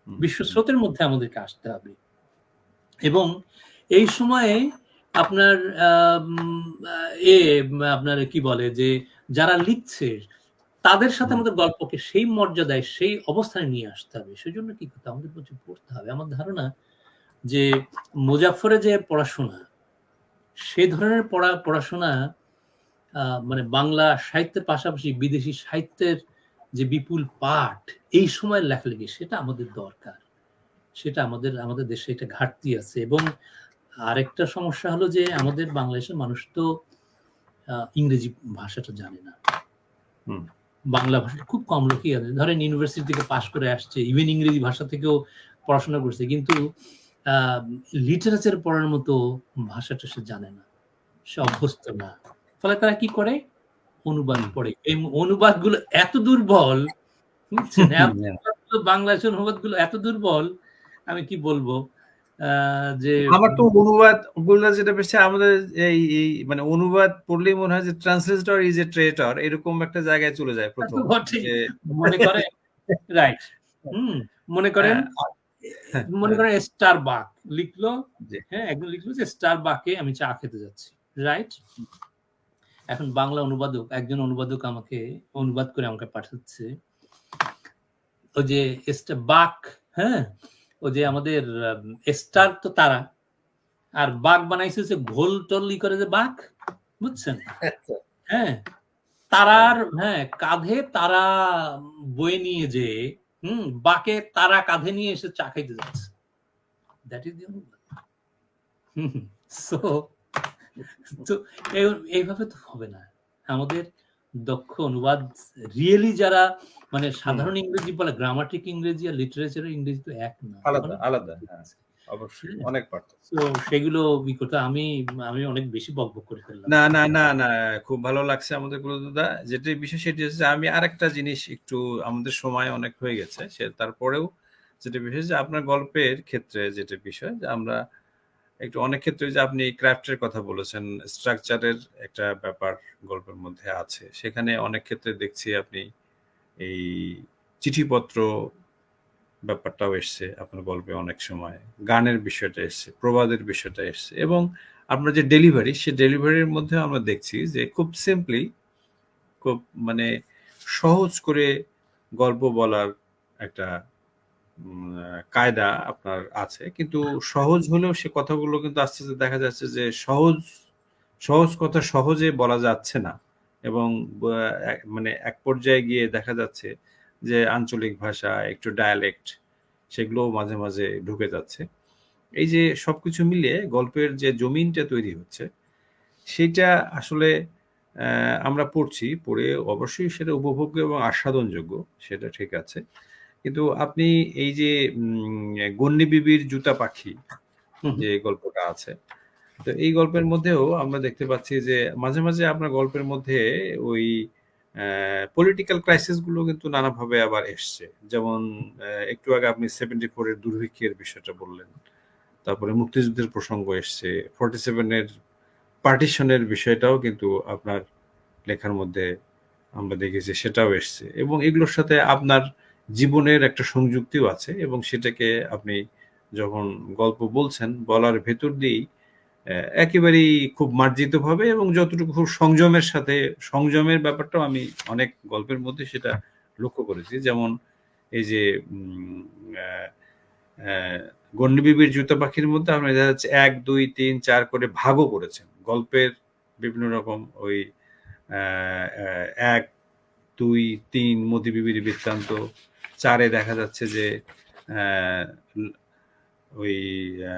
হুম, বিশ্বস্রোতের মধ্যে আমাদেরকে আসতে হবে। এবং এই সময়ে আপনার আপনার কি বলে যে যারা লিখছে তাদের সাথে হুম, আমাদের গল্পকে সেই মর্যাদায় সেই অবস্থানে নিয়ে আসতে হবে। সেজন্য কি করতে হবে? আমাদের প্রচুর পড়তে হবে। আমার ধারণা যে মুজাফফরের যে পড়াশোনা, সে ধরনের পড়াশোনা মানে বাংলা সাহিত্যের পাশাপাশি বিদেশি সাহিত্যের যে বিপুল পাঠ এই সময়ের লেখালেখি সেটা আমাদের দরকার। সেটা আমাদের দেশে এটা ঘাটতি আছে। এবং আরেকটা সমস্যা হলো যে আমাদের বাংলাদেশের মানুষ তো ইংরেজি ভাষাটা জানে না। হুম, বাংলা ভাষা খুব কম লোকই জানে। ধরেন ইউনিভার্সিটি থেকে পাশ করে আসছে, ইভেন ইংরেজি ভাষা থেকেও পড়াশোনা করছে, কিন্তু লিটারেচার পড়ার মতো ভাষাটা সে জানে না, সে অভ্যস্ত না। ফলে তারা কি করে? অনুবাদ হুম। পড়ে। এই অনুবাদগুলো এত দুর্বল, বুঝছেন? হ্যাঁ। বাংলাদেশের অনুবাদগুলো এত দুর্বল, আমি কি বলবো? যে আমার তো অনুবাদ গুলা যেটা বেশি আমাদের এই মানে অনুবাদ পড়লেই মনে হয় যে ট্রান্সলেটর ইজ এ ট্রেটর, এরকম একটা জায়গায় চলে যায় তা তো প্রথম বটেই। যে মনে করেন, রাইট। হুম, মনে করেন হ্যাঁ, মনে হ্যাঁ, করেন স্টারবাক লিখলো, জি, হ্যাঁ, একজন লিখলো যে স্টারবাকে আমি চা খেতে যাচ্ছি, রাইট? এখন বাংলা অনুবাদক, একজন অনুবাদক আমাকে অনুবাদ করে আমাকে পাঠাচ্ছে, ওই যে বাক, হ্যাঁ, ওই যে আমাদের স্টার তো তারা, আর বাঘ বানাইছে হচ্ছে ঘোল টল্লি করে যে বাঘ, বুঝছেন? আচ্ছা, হ্যাঁ, হ্যাঁ, তারার, হ্যাঁ, কাঁধে তারা বয়ে নিয়ে যে, বাকে তারা কাঁধে নিয়ে এসে চা খাইতে যাচ্ছে। দ্যাট ইজ দি অনুবাদ। সো তো এইভাবে তো হবে না। আমাদের দক্ষ অনুবাদ রিয়েলি যারা মানে হুম, সাধারণ ইংরেজি বলে, গ্রামাটিক ইংরেজি আর লিটারেচারের ইংরেজি তো এক না। আলাদা, অনেক আলাদা, পার্থক্য হ্যাঁ, আছে। অবশ্যই হ্যাঁ? অনেক পার্থক্য। তো সেগুলো করতে আমি অনেক বেশি বকবক করে ফেললাম। না, না, না, না, খুব ভালো লাগছে আমাদের গুরুদাদা। যেটি বিষয় সেটি হচ্ছে যে আমি আরেকটা জিনিস একটু, আমাদের সময় অনেক হয়ে গেছে। তারপরেও যেটা বিষয় যে আপনার গল্পের ক্ষেত্রে যেটা বিষয় যে আমরা একটু অনেক ক্ষেত্রে যে আপনি ক্রাফটের কথা বলেছেন, স্ট্রাকচারের একটা ব্যাপার গল্পের মধ্যে আছে। সেখানে অনেক ক্ষেত্রে দেখছি আপনি এই চিঠিপত্র ব্যাপারটাও এসছে আপনার গল্পে অনেক সময়। গানের বিষয়টা এসছে, প্রবাদের বিষয়টা এসছে এবং আপনার যে ডেলিভারি, সে ডেলিভারির মধ্যে আমরা দেখছি যে খুব সিম্পলি, খুব মানে সহজ করে গল্প বলার একটা কায়দা আপনার আছে। কিন্তু সহজ হলেও সে কথাগুলো কিন্তু আস্তে, আস্তে দেখা যাচ্ছে যে সহজ, সহজ কথা সহজে বলা যাচ্ছে না। এবং বা মানে এক পর্যায়ে গিয়ে দেখা যাচ্ছে যে আঞ্চলিক ভাষা, একটু ডায়ালেক্ট সেগুলোও মাঝে, মাঝে ঢুকে যাচ্ছে। এই যে সবকিছু মিলিয়ে গল্পের যে জমিনটা তৈরি হচ্ছে, সেইটা আসলে আমরা পড়ছি, পড়ে অবশ্যই সেটা উপভোগ্য এবং আস্বাদনযোগ্য, সেটা ঠিক আছে। কিন্তু আপনি এই যে গন্ডি বিবির জুতা পাখি হুম, হুম। যে গল্পটা আছে, তো এই গল্পের মধ্যেও আমরা দেখতে পাচ্ছি যে মাঝে, মাঝে আপনার গল্পের মধ্যে ওই পলিটিক্যাল ক্রাইসিস গুলো কিন্তু নানাভাবে আবার এসছে। যেমন একটু আগে আপনি 74 এর দুর্ভিক্ষের বিষয়টা বললেন। তারপরে মুক্তিযুদ্ধের প্রসঙ্গ এসছে। 47 এর পার্টিশনের বিষয়টাও কিন্তু আপনার লেখার মধ্যে আমরা দেখেছি, সেটাও এসছে এবং এগুলোর সাথে আপনার জীবনের একটা সংযুক্তিও আছে এবং সেটাকে আপনি যখন গল্প বলছেন, বলার ভেতর দিয়েই একেবারেই খুব মার্জিতভাবে এবং যতটুকু খুব সংযমের সাথে, সংযমের ব্যাপারটাও আমি অনেক গল্পের মধ্যে সেটা লক্ষ্য করেছি। যেমন এই যে উম আ আ গন্ডি জুতা পাখির মধ্যে আপনার দেখা যাচ্ছে ১, ২, ৩, ৪ করে ভাগও করেছেন। গল্পের বিভিন্ন রকম ওই আ আ ১, ২, ৩ মতি বিবির বৃত্তান্ত। ৪ এ দেখা যাচ্ছে যে আ ওই আ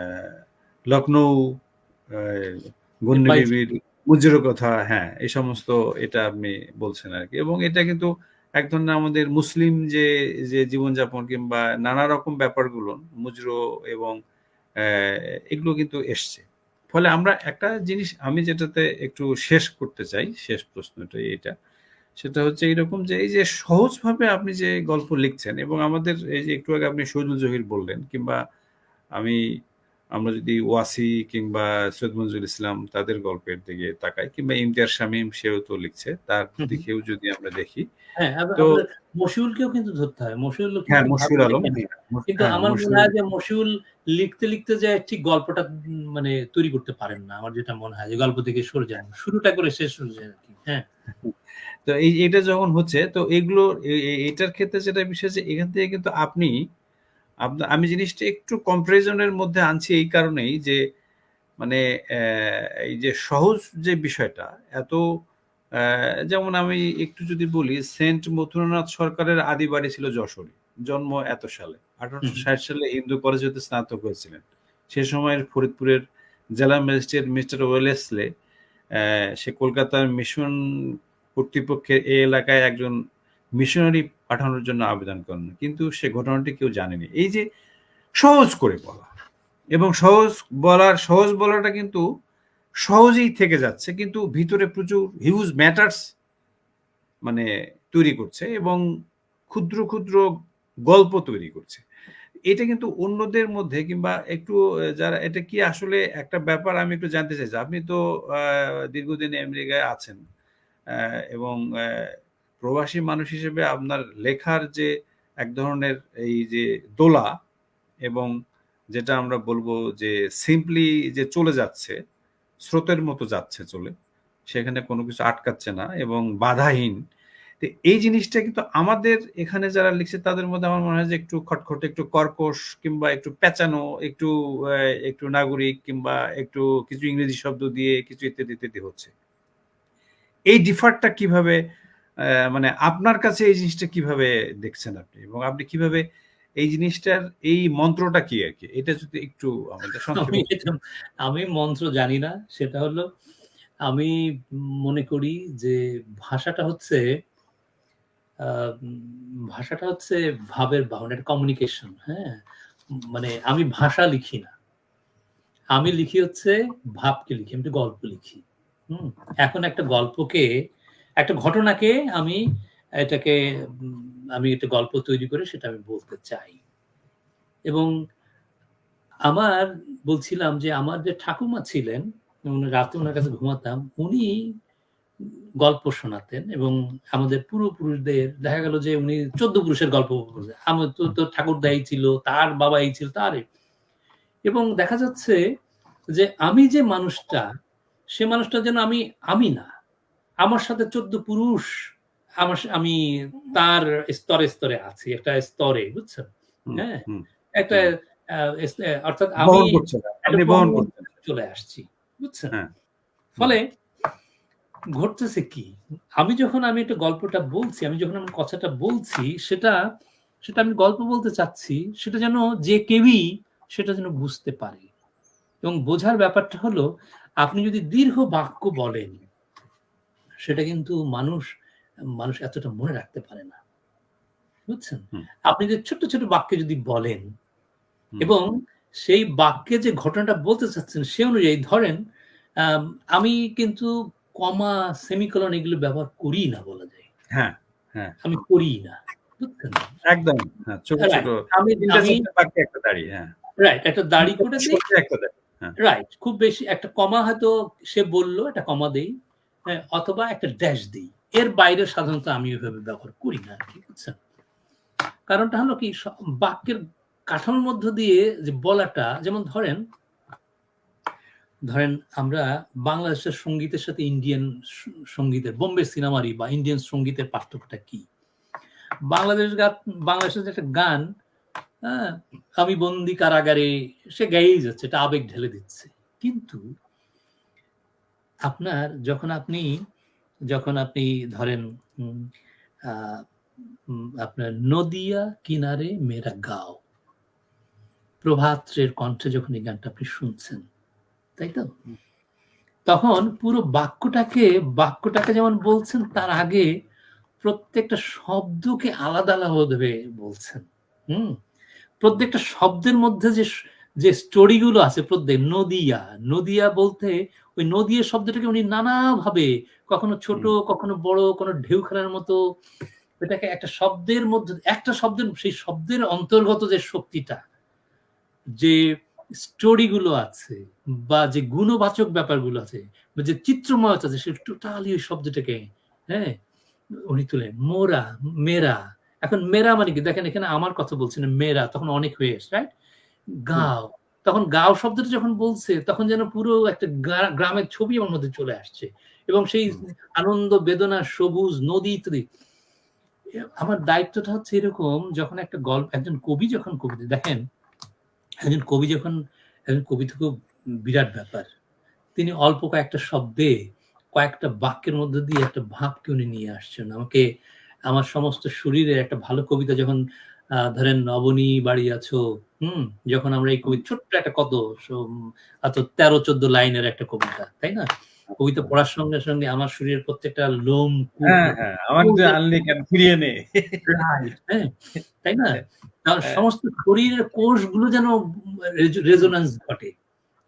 লখনৌ আ গন্ডি বাইশ, বিবির মুজিরের কথা, হ্যাঁ, এই সমস্ত এটা আপনি বলছেন আরকি। এবং এটা কিন্তু এক ধরনের আমাদের মুসলিম যে জীবনযাপন কিংবা নানা রকম ব্যাপারগুলো মুজরো এবং অ্যা এগুলো কিন্তু এসছে। ফলে আমরা একটা জিনিস আমি যেটাতে একটু শেষ করতে চাই, শেষ প্রশ্নটাই এটা। সেটা হচ্ছে এইরকম যে এই যে সহজভাবে আপনি যে গল্প লিখছেন এবং আমাদের এই যে একটু আগে আপনি শহীদুল জহির বললেন কিংবা আমি আমরা যদি ওয়াসি কিংবা সৈয়দ মনজুরুল ইসলাম তাদের গল্পের দিকে তাকাই কিংবা ইমতিয়াজ শামীম সেও তো লিখছে তার দিকেও যদি আমরা দেখি হ্যাঁ, তো আপনার মশিউলকেও কিন্তু ধরতে হয়। মশিউলও হ্যাঁ কিন্তু ভালো মশিউর আলম লেখে না। কিন্তু হ্যাঁ আমার মনে মশিউর হয় যে মশিউল লিখতে যে ঠিক গল্পটা মানে তৈরি করতে পারেন না। আমার যেটা মনে হয় যে গল্প থেকে সরে যান। শুরুটা করে শেষ হয়ে যায় আরকি। হ্যাঁ। তো এটা যখন হচ্ছে তো এগুলো এটার ক্ষেত্রে যেটা বিষয় যে এখান থেকে কিন্তু আপনি আমি জিনিসটা একটু কম্পারিজনের মধ্যে আনছি এই কারণেই যে মানে এই যে সহজ যে বিষয়টা এত যেমন আমি একটু যদি বলি সেন্ট মথুরানাথ সরকারের আদি বাড়ি ছিল যশোরে, জন্ম এত সালে 1860 সালে হিন্দু কলেজ হতে স্নাতক হয়েছিলেন। সে সময়ের ফরিদপুরের জেলা ম্যাজিস্ট্রেট মিস্টার ওয়েলেসলে সে কলকাতার মিশন কর্তৃপক্ষের এই এলাকায় একজন মিশনারি পাঠানোর জন্য আবেদন করেন, কিন্তু সে ঘটনাটি কেউ জানেনি। এই যে সহজ করে বলা এবং সহজ বলাটা কিন্তু সহজেই থেকে যাচ্ছে, কিন্তু ভিতরে প্রচুর হিউজ ম্যাটার্স মানে তৈরি করছে এবং ক্ষুদ্র ক্ষুদ্র গল্প তৈরি করছে। এটা কিন্তু অন্যদের মধ্যে কিংবা একটু যারা এটা কি আসলে একটা ব্যাপার আমি একটু জানতে চাইছি। আপনি তো দীর্ঘদিন আমেরিকায় আছেন এবং প্রবাসী মানুষ হিসেবে আপনার লেখার যে এক ধরনের এই যে দোলা এবং যেটা আমরা বলবো যে সিম্পলি যে চলে যাচ্ছে, স্রোতের মতো যাচ্ছে চলে, সেখানে কোনো কিছু আটকাচ্ছে না এবং বাধাহীন। তো এই জিনিসটা কিন্তু আমাদের এখানে যারা লিখছে তাদের মধ্যে আমার মনে হয় যে একটু খটখটে, একটু কর্কশ কিংবা একটু পেঁচানো, একটু নাগরিক কিংবা একটু কিছু ইংরেজি শব্দ দিয়ে কিছু ইত্যাদি ইত্যাদি হচ্ছে। এই ডিফারটা কিভাবে মানে আপনার কাছে এই জিনিসটা কিভাবে দেখছেন আপনি এবং আপনি কিভাবে এই জিনিসটার এই মন্ত্রটা কি আর কি এটা যদি একটু আমাদের সংক্ষেপে আমি মন্ত্র জানি না। সেটা হলো আমি মনে করি যে ভাষাটা হচ্ছে ভাবের বাহন, একটা কমিউনিকেশন। হ্যাঁ, মানে আমি ভাষা লিখি না, আমি লিখি হচ্ছে ভাবকে লিখি, আমি একটা গল্প লিখি। এখন একটা গল্পকে, একটা ঘটনাকে আমি এটাকে আমি একটা গল্প তৈরি করে সেটা আমি বলতে চাই। এবং আমার বলছিলাম যে আমার যে ঠাকুমা ছিলেন, রাতে ওনার কাছে ঘুমাতাম, উনি গল্প শোনাতেন এবং আমাদের পূর্বপুরুষদের দেখা গেল যে উনি 14 পুরুষের গল্প বলতেন। আমার তো ঠাকুরদাই ছিল, তার বাবা এই ছিল, তার এবং দেখা যাচ্ছে যে আমি যে মানুষটা, সে মানুষটা যেন আমি না। আমার সাথে 14 পুরুষ, আমি তার স্তরে স্তরে আছি, একটা স্তরে, বুঝছেন? হ্যাঁ, একটা অর্থাৎ আমি বহন করছেন, একটা আপনি বহন করছেন। চলে আসছি, বুঝছেন? হ্যাঁ, ফলে ঘটতেছে কি? আমি যখন একটা গল্পটা বলছি, আমি যখন আমার কথাটা বলছি, সেটা আমি গল্প বলতে চাচ্ছি, সেটা যেন যে কেউই সেটা যেন বুঝতে পারে। এবং বোঝার ব্যাপারটা হলো, আপনি যদি দীর্ঘ বাক্য বলেন, সেটা কিন্তু মানুষ এতটা মনে রাখতে পারে না। বুঝছেন? আপনি যে ছোট্ট, ছোট্ট বাক্যে যদি বলেন এবং সেই বাক্যে যে ঘটনাটা বলতে চাচ্ছেন সে অনুযায়ী ধরেন, আমি কিন্তু কমা, সেমিকোলন এগুলো ব্যবহার করিই না বলা যায়। হ্যাঁ, হ্যাঁ। আমি করিই না। বুঝছেন? একদম। হ্যাঁ, ছোট, ছোট রাইট। আমি ৩ টা ৪ টা বাক্যে একটা দাঁড়ি। হ্যাঁ। রাইট, একটা দাড়ি করে দেই। একটা দাঁড়ি। হ্যাঁ। রাইট। খুব বেশি একটা কমা হয়তো সে বলল, একটা কমা দেই। হ্যাঁ, অথবা একটা ড্যাশ দেই। এর বাইরে সাধারণত আমি ওইভাবে ব্যবহার করি না আরকি, বুঝছেন? কারণটা হলো কি, বাক্যের কাঠামোর মধ্য দিয়ে যে বলাটা, যেমন ধরেন আমরা বাংলাদেশের সংগীতের সাথে ইন্ডিয়ান সংগীতের, বোম্বে সিনেমারই বা ইন্ডিয়ান সংগীতের পার্থক্যটা কি? বাংলাদেশের যে একটা গান, হ্যাঁ, আমি বন্দি কারাগারে, সে গায়েই যাচ্ছে, এটা আবেগ ঢেলে দিচ্ছে। কিন্তু আপনার যখন আপনি ধরেন আপনার নদিয়া কিনারে মেরা গাঁও, প্রভাতের কণ্ঠে যখন এই গানটা আপনি শুনছেন, তাই তো? তখন পুরো বাক্যটাকে যেমন বলছেন, তার আগে প্রত্যেকটা শব্দকে আলাদা আলাদা ভাবে বলছেন। প্রত্যেকটা শব্দের মধ্যে যে স্টোরিগুলো আছে প্রত্যেক নদিয়া, নদিয়া বলতে ওই নদিয়া শব্দটাকে উনি নানাভাবে কখনো ছোট, কখনো বড়, কোনো ঢেউ খেলার মতো এটাকে একটা শব্দের মধ্যে, একটা শব্দের, সেই শব্দের অন্তর্গত যে শক্তিটা, যে স্টোরিগুলো আছে বা যে গুণবাচক ব্যাপারগুলো আছে বা যে চিত্রময়তা আছে, সে টোটালি ওই শব্দটাকে, হ্যাঁ, উনি তুলে মোরা, মেরা। এখন মেরা মানে কি, দেখেন এখানে আমার কথা বলছে না, মেরা তখন অনেক হয়ে এসে, রাইট? গাও, তখন গাও শব্দটা যখন বলছে তখন যেন পুরো একটা গ্রামের ছবি আমার মধ্যে চলে আসছে, এবং সেই আনন্দ, বেদনা, সবুজ, নদী ইত্যাদি। আমার দায়িত্বটা হচ্ছে এরকম, যখন একটা গল্প, একজন কবি যখন কবিতা, দেখেন একজন কবি যখন, একজন কবিতা খুব বিরাট ব্যাপার, তিনি অল্প কয়েকটা শব্দে, কয়েকটা বাক্যের মধ্যে দিয়ে একটা ভাবকে উনি নিয়ে আসছেন আমাকে। আমার সমস্ত শরীরে একটা ভালো কবিতা যখন ধরেন নবনী বাড়ি আছো, যখন আমরা এই কবিতা, ছোট্ট একটা কত 13-14 লাইনের একটা কবিতা, তাই না? কবিতা পড়ার সঙ্গে সঙ্গে আমার শরীরের প্রত্যেকটা লোম, ফিরিয়ে নে, হ্যাঁ, তাই না? সমস্ত শরীরের কোষগুলো যেন রেজোন্যান্স ঘটে,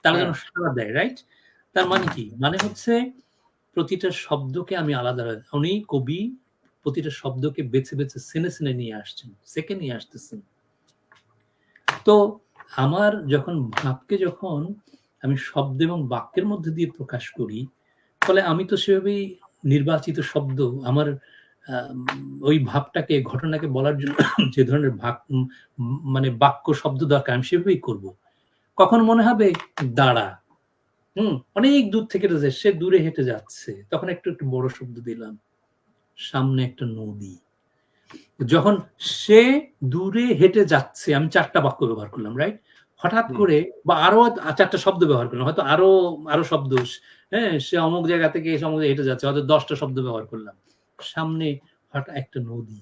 তারা যেন সাড়া দেয়, রাইট? তার মানে কি? মানে হচ্ছে প্রতিটা শব্দকে আমি আলাদা, উনি কবি প্রতিটা শব্দকে বেছে বেছে সেনে সেনে নিয়ে আসছেন, সেকে নিয়ে আসতেছেন। তো আমার যখন ভাবকে, যখন আমি শব্দ এবং বাক্যের মধ্যে দিয়ে প্রকাশ করি, ফলে আমি তো সেভাবেই নির্বাচিত শব্দ, আমার ওই ভাবটাকে, ঘটনাকে বলার জন্য যে ধরনের মানে বাক্য শব্দ দরকার, আমি সেভাবেই করব। কখন মনে হবে দাঁড়া, অনেক দূর থেকে সে দূরে হেঁটে যাচ্ছে, তখন একটু একটু বড় শব্দ দিলাম, সামনে একটা নদী। যখন সে দূরে হেঁটে যাচ্ছে, আমি 4টা বাক্য ব্যবহার করলাম, রাইট? হঠাৎ করে বা আরো 4টা শব্দ ব্যবহার করলাম, হয়তো আরো শব্দ, হ্যাঁ, সে অমুক জায়গা থেকে এসে অমুক হেঁটে যাচ্ছে, হয়তো 10টা শব্দ ব্যবহার করলাম। সামনে হঠাৎ একটা নদী।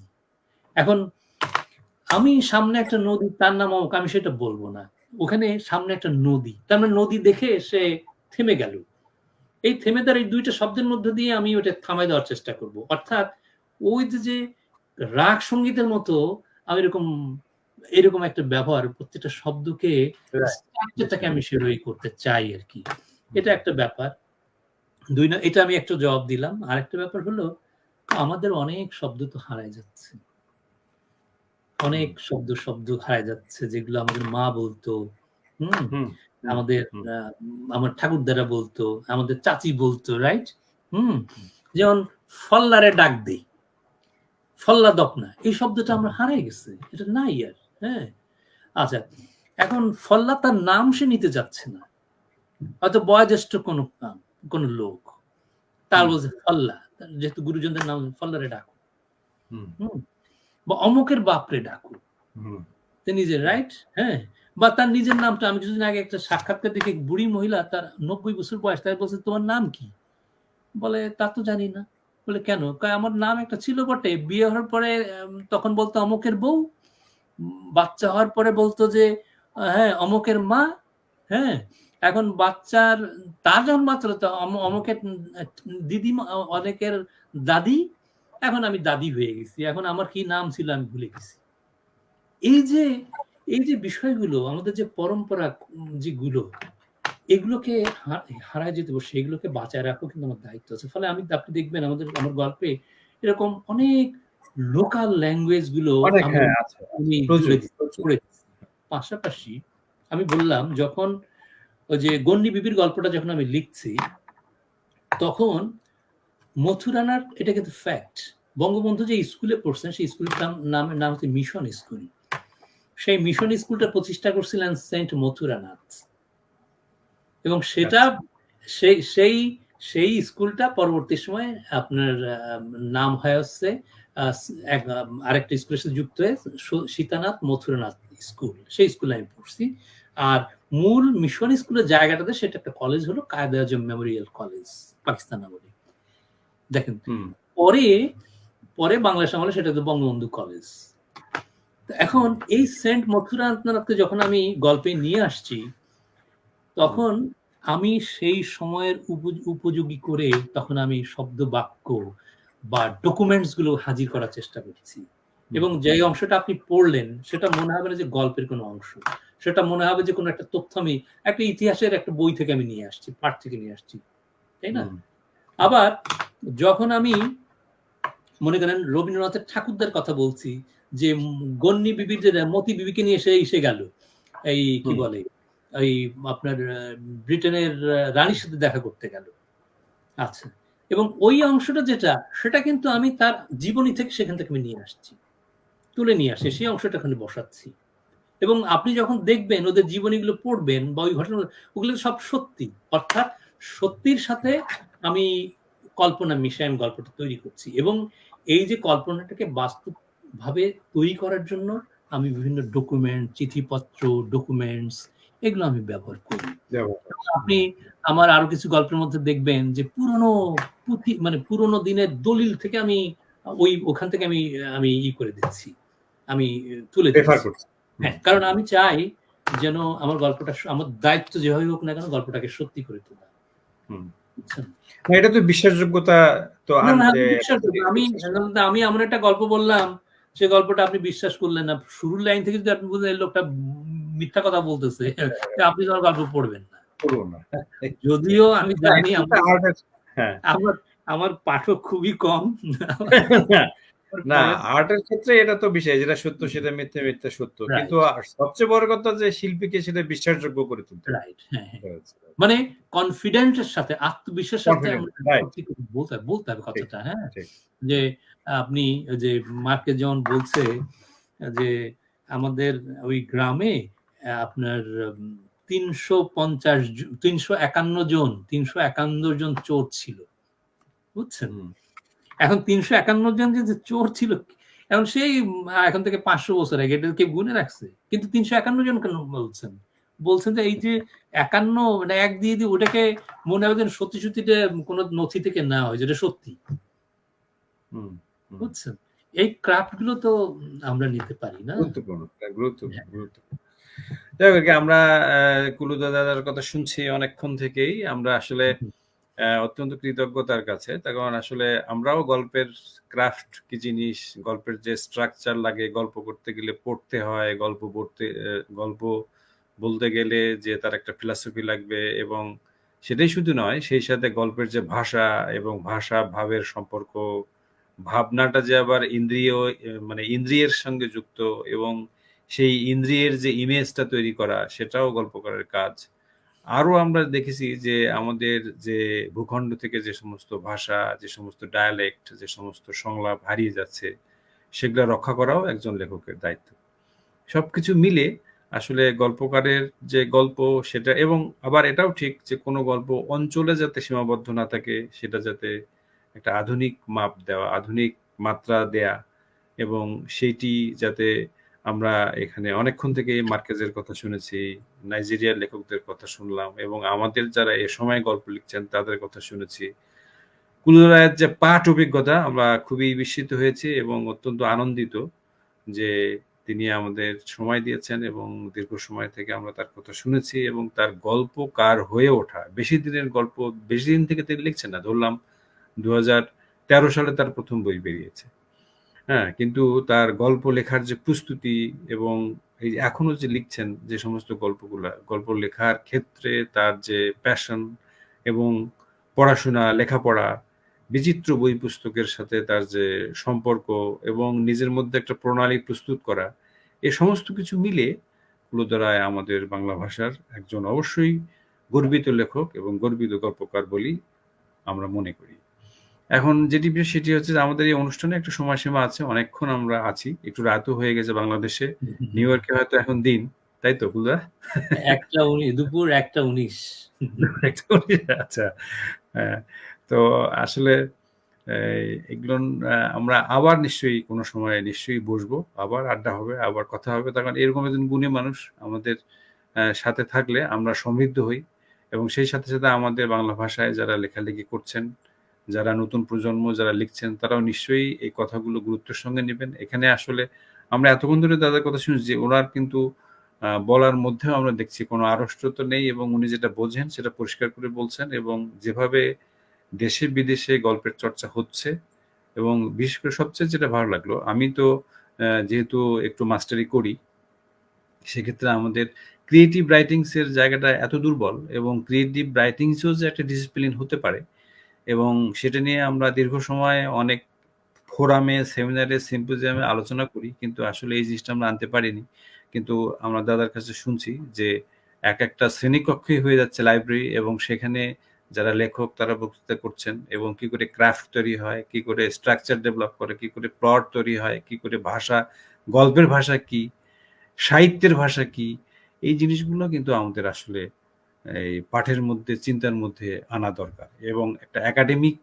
এখন আমি সামনে একটা নদী, তার নাম অমুক, আমি সেটা বলবো না, ওখানে সামনে একটা নদী, তার মানে নদী দেখে সে থেমে গেল। এই থেমে দেওয়ার এই 2টা শব্দের মধ্যে দিয়ে আমি ওটা থামাই দেওয়ার চেষ্টা করব। অর্থাৎ ওই যে রাগ সঙ্গীতের মতো আমি এরকম একটা ব্যবহার, প্রত্যেকটা শব্দকে স্ট্রাকচারটাকে আমি সেভাবেই করতে চাই আর কি। এটা একটা ব্যাপার। এটা আমি একটা জবাব দিলাম। আরেকটা ব্যাপার হলো, আমাদের অনেক শব্দ তো হারায় যাচ্ছে, অনেক শব্দ হারায় যাচ্ছে, যেগুলো আমাদের মা বলতো, আমাদের আমার ঠাকুরদারা বলতো, আমাদের চাচি বলতো, রাইট? যেমন ফল্লারে ডাক দেই, ফল্লা দপনা, এই শব্দটা আমরা হারাই গেছে, এটা নাই আর। হ্যাঁ, আচ্ছা, এখন ফল্লা তার নাম সে নিতে যাচ্ছে না, হয়তো বয়োজ্যেষ্ঠ কোন লোক, তার বলছে ফল্লা, যেহেতু গুরুজনদের নাম, ফল্লারে ডাকো, বা অমুকের বাপরে ডাকো, নিজের, রাইট? হ্যাঁ, বা তার নিজের নামটা, আমি কিছুদিন আগে একটা সাক্ষাৎকার দেখে, বুড়ি মহিলা, তার 90 বছর বয়স, তাই বলছে তোমার নাম কি? বলে তা তো জানি না। বলে কেন? আমার নাম একটা ছিল বটে, বিয়ে হওয়ার পরে তখন বলতো অমুকের বউ, বাচ্চা হওয়ার পরে বলতো যে হ্যাঁ অমুকের মা, হ্যাঁ, এখন বাচ্চার, তার যখন বাচ্চা হতো অমুকের দিদিমা, অনেকের দাদি, এখন আমি দাদি হয়ে গেছি, এখন আমার কি নাম ছিল আমি ভুলে গেছি। এই যে বিষয়গুলো, আমাদের যে পরম্পরা যেগুলো, এগুলোকে হারায় যেতে, সেগুলোকে বাঁচায় রাখো কিন্তু আমার দায়িত্ব আছে। ফলে আপনি দেখবেন আমার গল্পে এরকম অনেক লোকাল ল্যাঙ্গুয়েজ গুলো পাশাপাশি আমি বললাম, যখন ওই যে গন্ডি বিবির গল্পটা যখন আমি লিখছি, তখন মথুরানার, এটা কিন্তু ফ্যাক্ট, বঙ্গবন্ধু যে স্কুলে পড়ছেন, সেই স্কুলের নাম হচ্ছে মিশন স্কুল। সেই মিশন স্কুলটা প্রতিষ্ঠা করছিলেন সেন্ট মথুরানাথ, এবং সেটা সেই স্কুলটা পরবর্তী সময়ে আপনার নাম হয় হচ্ছে আরেকটা স্কুলের সাথে যুক্ত হয়ে সীতানাথ মথুরানাথ স্কুল, সেই স্কুলে আমি পড়ছি। আর মূল মিশন স্কুলের জায়গাটাতে সেটা একটা কলেজ হলো কায়েদ আজম মেমোরিয়াল কলেজ, পাকিস্তান আমলে। দেখেন, পরে বাংলাদেশ আমলে সেটা তো বঙ্গবন্ধু কলেজ। এখন এই সেন্ট মথুরানাথকে যখন আমি গল্পে নিয়ে আসছি, তখন আমি সেই সময়ের উপযোগী করে তখন আমি শব্দ, বাক্য বা ডকুমেন্টস গুলো হাজির করার চেষ্টা করছি, এবং যে অংশটা আপনি পড়লেন সেটা মনে হবে না যে গল্পের কোনো অংশ, সেটা মনে হবে যে কোনো একটা তথ্য আমি একটা ইতিহাসের একটা বই থেকে আমি নিয়ে আসছি, পাঠ থেকে নিয়ে আসছি, তাই না? আবার যখন আমি মনে করেন রবীন্দ্রনাথের ঠাকুরদার কথা বলছি, যে গন্নি বিবির যে মতি বিবিকে নিয়ে এসে গেল, এই কি বলে, এই আপনার ব্রিটেনের রানীর সাথে দেখা করতে গেল। আচ্ছা, এবং ওই অংশটা যেটা, সেটা কিন্তু আমি তার জীবনী থেকে সেখান থেকে আমি নিয়ে আসছি, তুলে নিয়ে আসি, সেই অংশটা ওখানে বসাচ্ছি। এবং আপনি যখন দেখবেন ওদের জীবনীগুলো পড়বেন বা ওই ঘটনা, ওগুলো সব সত্যি, অর্থাৎ সত্যির সাথে আমি কল্পনা মিশে আমি গল্পটা তৈরি করছি। এবং এই যে কল্পনাটাকে বাস্তবভাবে তৈরি করার জন্য আমি বিভিন্ন ডকুমেন্ট, চিঠিপত্র, ডকুমেন্টস এগুলো আমি ব্যবহার করি। আপনি আমার আরো কিছু গল্পের মধ্যে দেখবেন যে পুরনো পুঁথি, মানে পুরনো দিনের দলিল থেকে আমি ওখান থেকে আমি আমি করে দিচ্ছি, আমি তুলে দিচ্ছি। হ্যাঁ, কারণ আমি চাই যেন আমার গল্পটা, আমার দায়িত্ব যেভাবে হোক না কেন, গল্পটাকে সত্যি করে তোলা। এটা তো বিশ্বাসযোগ্যতা তো আমি এমন একটা গল্প বললাম, সে গল্পটা আপনি বিশ্বাস করলেন না, শুরুর লাইন থেকে যদি আপনি বুঝলেন লোকটা মিথ্যা কথা বলতেছে, আপনি তোমার গল্প পড়বেন না। যদিও আমি জানি আমার পাঠক খুবই কম। না, আর্টের ক্ষেত্রে এটা তো বিষয়, যেটা সত্য সেটা মিথ্যে, মিথ্যে সত্য, কিন্তু সবচেয়ে বড় কথা যে শিল্পীকে সেটা বিশ্বাসযোগ্য করে তুলতে, মানে কনফিডেন্সের সাথে, আত্মবিশ্বাসের সাথে বলতে হবে কথাটা। হ্যাঁ, যে আপনি যে মার্কেস যেমন বলছে যে আমাদের ওই গ্রামে আপনার 351 জন চোর ছিল, বুঝছেন? এখন 351 জন যে চোর ছিল, এখন সেই এখন থেকে 500 বছর আগে, এটা কেউ গুনে রাখছে? কিন্তু 351 জন কেন বলছেন? বলছেন যে এই যে 51, মানে 1 দিয়ে ওটাকে মনে হবে যেন সত্যি সত্যিটা কোনো নথি থেকে নেওয়া হয়, যেটা সত্যি, বুঝছেন? এই ক্রাফট গুলো তো আমরা নিতে পারি না। গুরুত্বপূর্ণ। আমরা কুলুদা দাদার কথা শুনছি অনেকক্ষণ থেকেই। আমরা আসলে অত্যন্ত কৃতজ্ঞ তার কাছে, তার কারণ আসলে আমরাও গল্পের ক্রাফট কি জিনিস, গল্পের যে স্ট্রাকচার লাগে, গল্প করতে গেলে পড়তে হয়, গল্প বলতে গেলে যে তার একটা ফিলসফি লাগবে, এবং সেটাই শুধু নয়, সেই সাথে গল্পের যে ভাষা এবং ভাষা ভাবের সম্পর্ক, ভাবনাটা যে আবার ইন্দ্রিয়ের সঙ্গে যুক্ত, এবং সেই ইন্দ্রিয়ের যে ইমেজটা তৈরি করা, সেটাও গল্পকারের কাজ। আরো আমরা দেখেছি যে আমাদের যে ভূখণ্ড থেকে যে সমস্ত ভাষা, যে সমস্ত ডায়ালেক্ট, যে সমস্ত সংলাপ হারিয়ে যাচ্ছে, সেগুলো রক্ষা করাও একজন লেখকের দায়িত্ব। সবকিছু মিলে আসলে গল্পকারের যে গল্প সেটা, এবং আবার এটাও ঠিক যে কোনো গল্প অঞ্চলে যাতে সীমাবদ্ধ না থাকে, সেটা যাতে একটা আধুনিক মাপ দেওয়া, আধুনিক মাত্রা দেয়া, এবং সেইটি যাতে আমরা এখানে অনেকক্ষণ থেকে মার্কেজের কথা শুনেছি, নাইজেরিয়ার লেখকদের কথা শুনলাম, এবং আমাদের যারা এ সময় গল্প লিখছেন তাদের কথা শুনেছি। কুলুদায়ের যে পাঠ অভিজ্ঞতা, আমরা খুবই বিস্মিত হয়েছি এবং অত্যন্ত আনন্দিত যে তিনি আমাদের সময় দিয়েছেন, এবং দীর্ঘ সময় থেকে আমরা তার কথা শুনেছি, এবং তার গল্পকার হয়ে ওঠা, বেশি দিনের গল্প, বেশি দিন থেকে তিনি লিখছেন না, ধরলাম 2013 সালে তার প্রথম বই বেরিয়েছে। হ্যাঁ, কিন্তু তার গল্প লেখার যে প্রস্তুতি, এবং এই এখনো যে লিখছেন যে সমস্ত গল্পগুলা, গল্প লেখার ক্ষেত্রে তার যে প্যাশন, এবং পড়াশোনা, লেখাপড়া, বিচিত্র বই পুস্তকের সাথে তার যে সম্পর্ক, এবং নিজের মধ্যে একটা প্রণালী প্রস্তুত করা, এ সমস্ত কিছু মিলে কুলুদা রায় আমাদের বাংলা ভাষার একজন অবশ্যই গর্বিত লেখক এবং গর্বিত গল্পকার বলেই আমরা মনে করি। এখন যেটি বিষয় সেটি হচ্ছে যে আমাদের এই অনুষ্ঠানে একটা সময়সীমা আছে, অনেকক্ষণ আমরা আছি, একটু রাতও হয়ে গেছে বাংলাদেশে, নিউ ইয়র্কে হয়তো এখন দিন, তাই তো কুলুদা? দুপুর 1:19। আচ্ছা, হ্যাঁ। তো আসলে এগুলো আমরা আবার নিশ্চয়ই কোনো সময় নিশ্চয়ই বসবো, আবার আড্ডা হবে, আবার কথা হবে, তার কারণ এরকম একজন গুণী মানুষ আমাদের সাথে থাকলে আমরা সমৃদ্ধ হই, এবং সেই সাথে সাথে আমাদের বাংলা ভাষায় যারা লেখালেখি করছেন, যারা নতুন প্রজন্ম যারা লিখছেন, তারাও নিশ্চয়ই এই কথাগুলো গুরুত্বের সঙ্গে নেবেন। এখানে আসলে আমরা এতক্ষণ ধরে তাদের কথা শুনছি যে ওনার কিন্তু বলার মধ্যেও আমরা দেখছি কোনো আড়ষ্ট নেই, এবং উনি যেটা বোঝেন সেটা পরিষ্কার করে বলছেন, এবং যেভাবে দেশে বিদেশে গল্পের চর্চা হচ্ছে, এবং বিশেষ করে সবচেয়ে যেটা ভালো লাগলো, আমি তো যেহেতু একটু মাস্টারি করি, সেক্ষেত্রে আমাদের ক্রিয়েটিভ রাইটিংস এর জায়গাটা এত দুর্বল, এবং ক্রিয়েটিভ রাইটিংসও যে একটা ডিসিপ্লিন হতে পারে, এবং সেটা নিয়ে আমরা দীর্ঘ সময় অনেক ফোরামে, সেমিনারে, সিম্পোজিয়ামে আলোচনা করি, কিন্তু আসলে এই জিনিসটা আমরা আনতে পারিনি। কিন্তু আমরা দাদার কাছে শুনছি যে একটা শ্রেণীকক্ষই হয়ে যাচ্ছে লাইব্রেরি, এবং সেখানে যারা লেখক তারা বক্তৃতা করছেন, এবং কি করে ক্রাফট তৈরি হয়, কি করে স্ট্রাকচার ডেভেলপ করে, কি করে প্লট তৈরি হয়, কি করে ভাষা, গল্পের ভাষা কি, সাহিত্যের ভাষা কি, এই জিনিসগুলো কিন্তু আমাদের আসলে এই পাঠের মধ্যে, চিন্তার মধ্যে আনা দরকার, এবং একটা একাডেমিক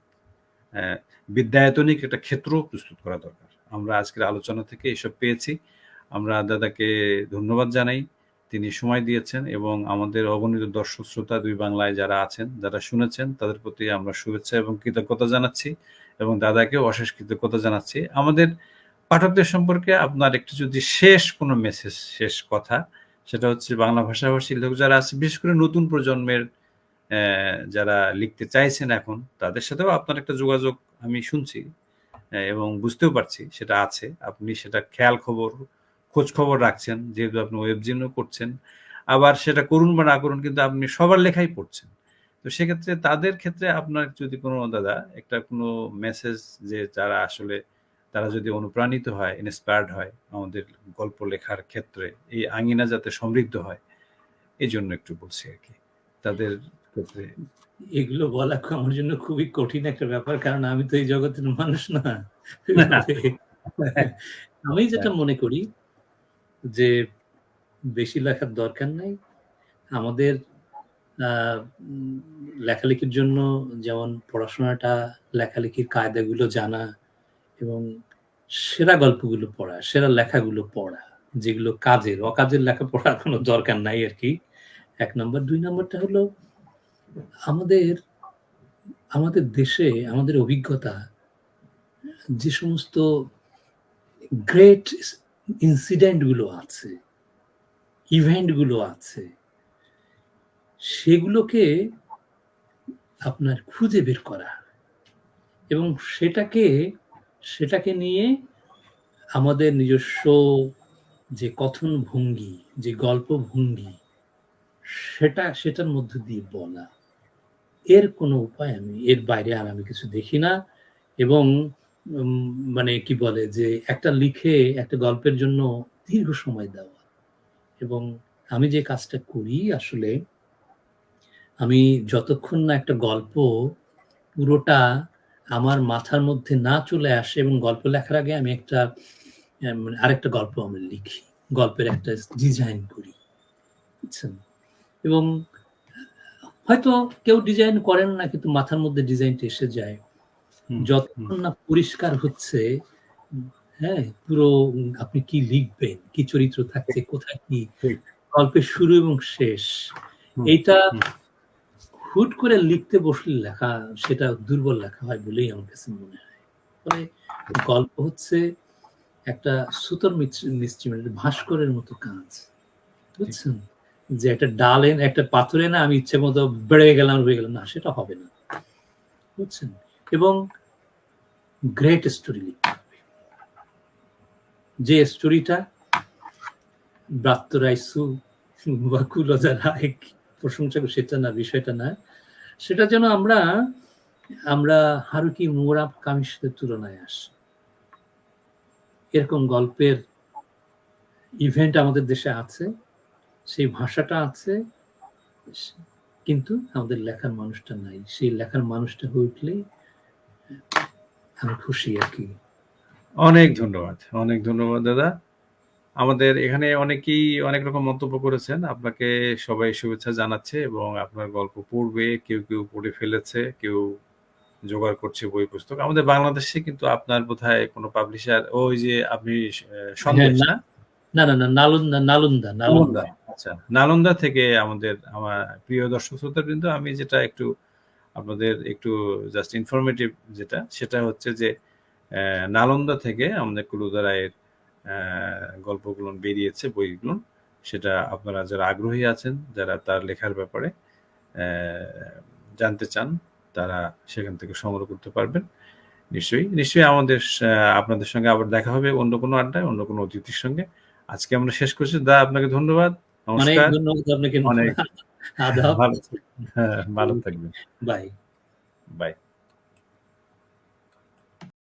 বিদ্যায়তনিক একটা ক্ষেত্র প্রস্তুত করা দরকার। আমরা আজকের আলোচনা থেকে এসব পেয়েছি। আমরা দাদাকে ধন্যবাদ জানাই, তিনি সময় দিয়েছেন, এবং আমাদের অগণিত দর্শক শ্রোতা দুই বাংলায় যারা আছেন, যারা শুনেছেন, তাদের প্রতি আমরা শুভেচ্ছা এবং কৃতজ্ঞতা জানাচ্ছি, এবং দাদাকেও অশেষ কৃতজ্ঞতা জানাচ্ছি। আমাদের পাঠকদের সম্পর্কে আপনার একটু যদি শেষ কোনো মেসেজ, শেষ কথা, সেটা হচ্ছে বাংলা ভাষাভাষী লেখক যারা আছে, বিশেষ করে নতুন প্রজন্মের যারা লিখতে চাইছেন এখন, তাদের সাথেও আপনার একটা যোগাযোগ আমি শুনছি এবং বুঝতেও পারছি সেটা আছে। আপনি সেটা খোঁজ খবর রাখছেন, যেহেতু আপনি ওয়েবজিনও করছেন। আবার সেটা করুন বা না করুন, কিন্তু আপনি সবার লেখাই পড়ছেন। তো সেক্ষেত্রে তাদের ক্ষেত্রে আপনার যদি কোনো দাদা একটা কোনো মেসেজ, যে যারা আসলে তারা যদি অনুপ্রাণিত হয়, ইন্সপায়ার্ড হয় আমাদের গল্প লেখার ক্ষেত্রে, এই আঙিনা যাতে সমৃদ্ধ হয়, এই জন্য একটু বলছি আর কি তাদের ক্ষেত্রে। এগুলো বলা আমার জন্য খুবই কঠিন একটা ব্যাপার, কারণ আমি তো এই জগতের মানুষ না। আমি যেটা মনে করি যে বেশি লেখার দরকার নাই। আমাদের লেখালেখির জন্য যেমন পড়াশোনাটা, লেখালেখির কায়দাগুলো জানা, এবং সেরা গল্পগুলো পড়া, সেরা লেখাগুলো পড়া, যেগুলো কাজের, অকাজের লেখা পড়ার কোনো দরকার নাই আর কি, ১ নম্বর। ২ নম্বরটা হলো আমাদের দেশে, আমাদের অভিজ্ঞতা, যে সমস্ত গ্রেট ইনসিডেন্ট গুলো আছে, ইভেন্ট গুলো আছে, সেগুলোকে আপনার খুঁজে বের করা, এবং সেটাকে নিয়ে আমাদের নিজস্ব যে কথন ভঙ্গি, যে গল্প ভঙ্গি, সেটার মধ্য দিয়ে বলা। এর কোনো উপায় এর বাইরে আর আমি কিছু দেখি না। এবং মানে কি বলে যে একটা লিখে একটা গল্পের জন্য দীর্ঘ সময় দেওয়া। এবং আমি যে কাজটা করি আসলে, আমি যতক্ষণ না একটা গল্প পুরোটা আমার মাথার মধ্যে না চলে আসে, এবং গল্প লেখার আগে আমি আরেকটা গল্প আমি লিখি, গল্পের একটা ডিজাইন করি, বুঝছেন? এবং হয়তো কেউ ডিজাইন করেন না, কিন্তু মাথার মধ্যে ডিজাইনটা এসে যায়। যতক্ষণ না পরিষ্কার হচ্ছে, হ্যাঁ, পুরো আপনি কি লিখবেন, কি চরিত্র থাকছে, কোথায় কি, গল্পের শুরু এবং শেষ, এইটা হুট করে লিখতে বসলে লেখা, সেটা দুর্বল লেখা হয় বলেই আমার কাছে মনে হয়। মানে গল্প হচ্ছে একটা সুতোর মিস্ট্রি, ভাস্করের মতো কাজ, বুঝছেন? যে একটা একটা পাথরে না আমি ইচ্ছে মতো বেড়ে গেলাম, হয়ে গেলাম, না, সেটা হবে না, বুঝছেন? এবং গ্রেট স্টোরি লিখতে হবে, যে স্টোরিটা ব্রাত্য রাইসু বা কুলজা রায় প্রশংসা করে, সেটা না, বিষয়টা না, সেটা যেন আমরা হারুকি মুরাকামির তুলনায় আসি। এরকম গল্পের ইভেন্ট আমাদের দেশে আছে, সেই ভাষাটা আছে, কিন্তু আমাদের লেখার মানুষটা নাই। সেই লেখার মানুষটা হয়ে উঠলে আমি খুশি আর কি। অনেক ধন্যবাদ দাদা। আমাদের এখানে অনেকেই অনেক রকম মন্তব্য করেছেন, আপনাকে সবাই শুভেচ্ছা জানাচ্ছে, এবং আপনার গল্প পড়বে, কেউ পড়ে ফেলেছে, কেউ জোগাড় করছে বই পুস্তক। আমাদের বাংলাদেশে কিন্তু আপনার বোধহয় কোনো পাবলিশার, ওই যে আপনি সন্দেশ না? নালন্দা। আচ্ছা, নালন্দা থেকে আমার প্রিয় দর্শক শ্রোতা, কিন্তু আমি যেটা একটু আপনাদের একটু জাস্ট ইনফরমেটিভ, সেটা হচ্ছে যে নালন্দা থেকে আমাদের কুলুদা রায়ের গল্পগুলো বেরিয়েছে, বইগুলো। সেটা আপনারা যারা আগ্রহী আছেন, যারা তার লেখার ব্যাপারে জানতে চান, তারা সেখান থেকে সংগ্রহ করতে পারবেন। নিশ্চয়ই আপনাদের সঙ্গে আবার দেখা হবে অন্য কোনো আড্ডায়, অন্য কোনো অতিথির সঙ্গে। আজকে আমরা শেষ করছি। দা আপনাকে ধন্যবাদ। অনেক নমস্কার। ধন্যবাদ আপনাকে। অনেক আদাব। ভালো থাকবেন। হ্যাঁ, ভালো থাকবেন। বাই। বাই।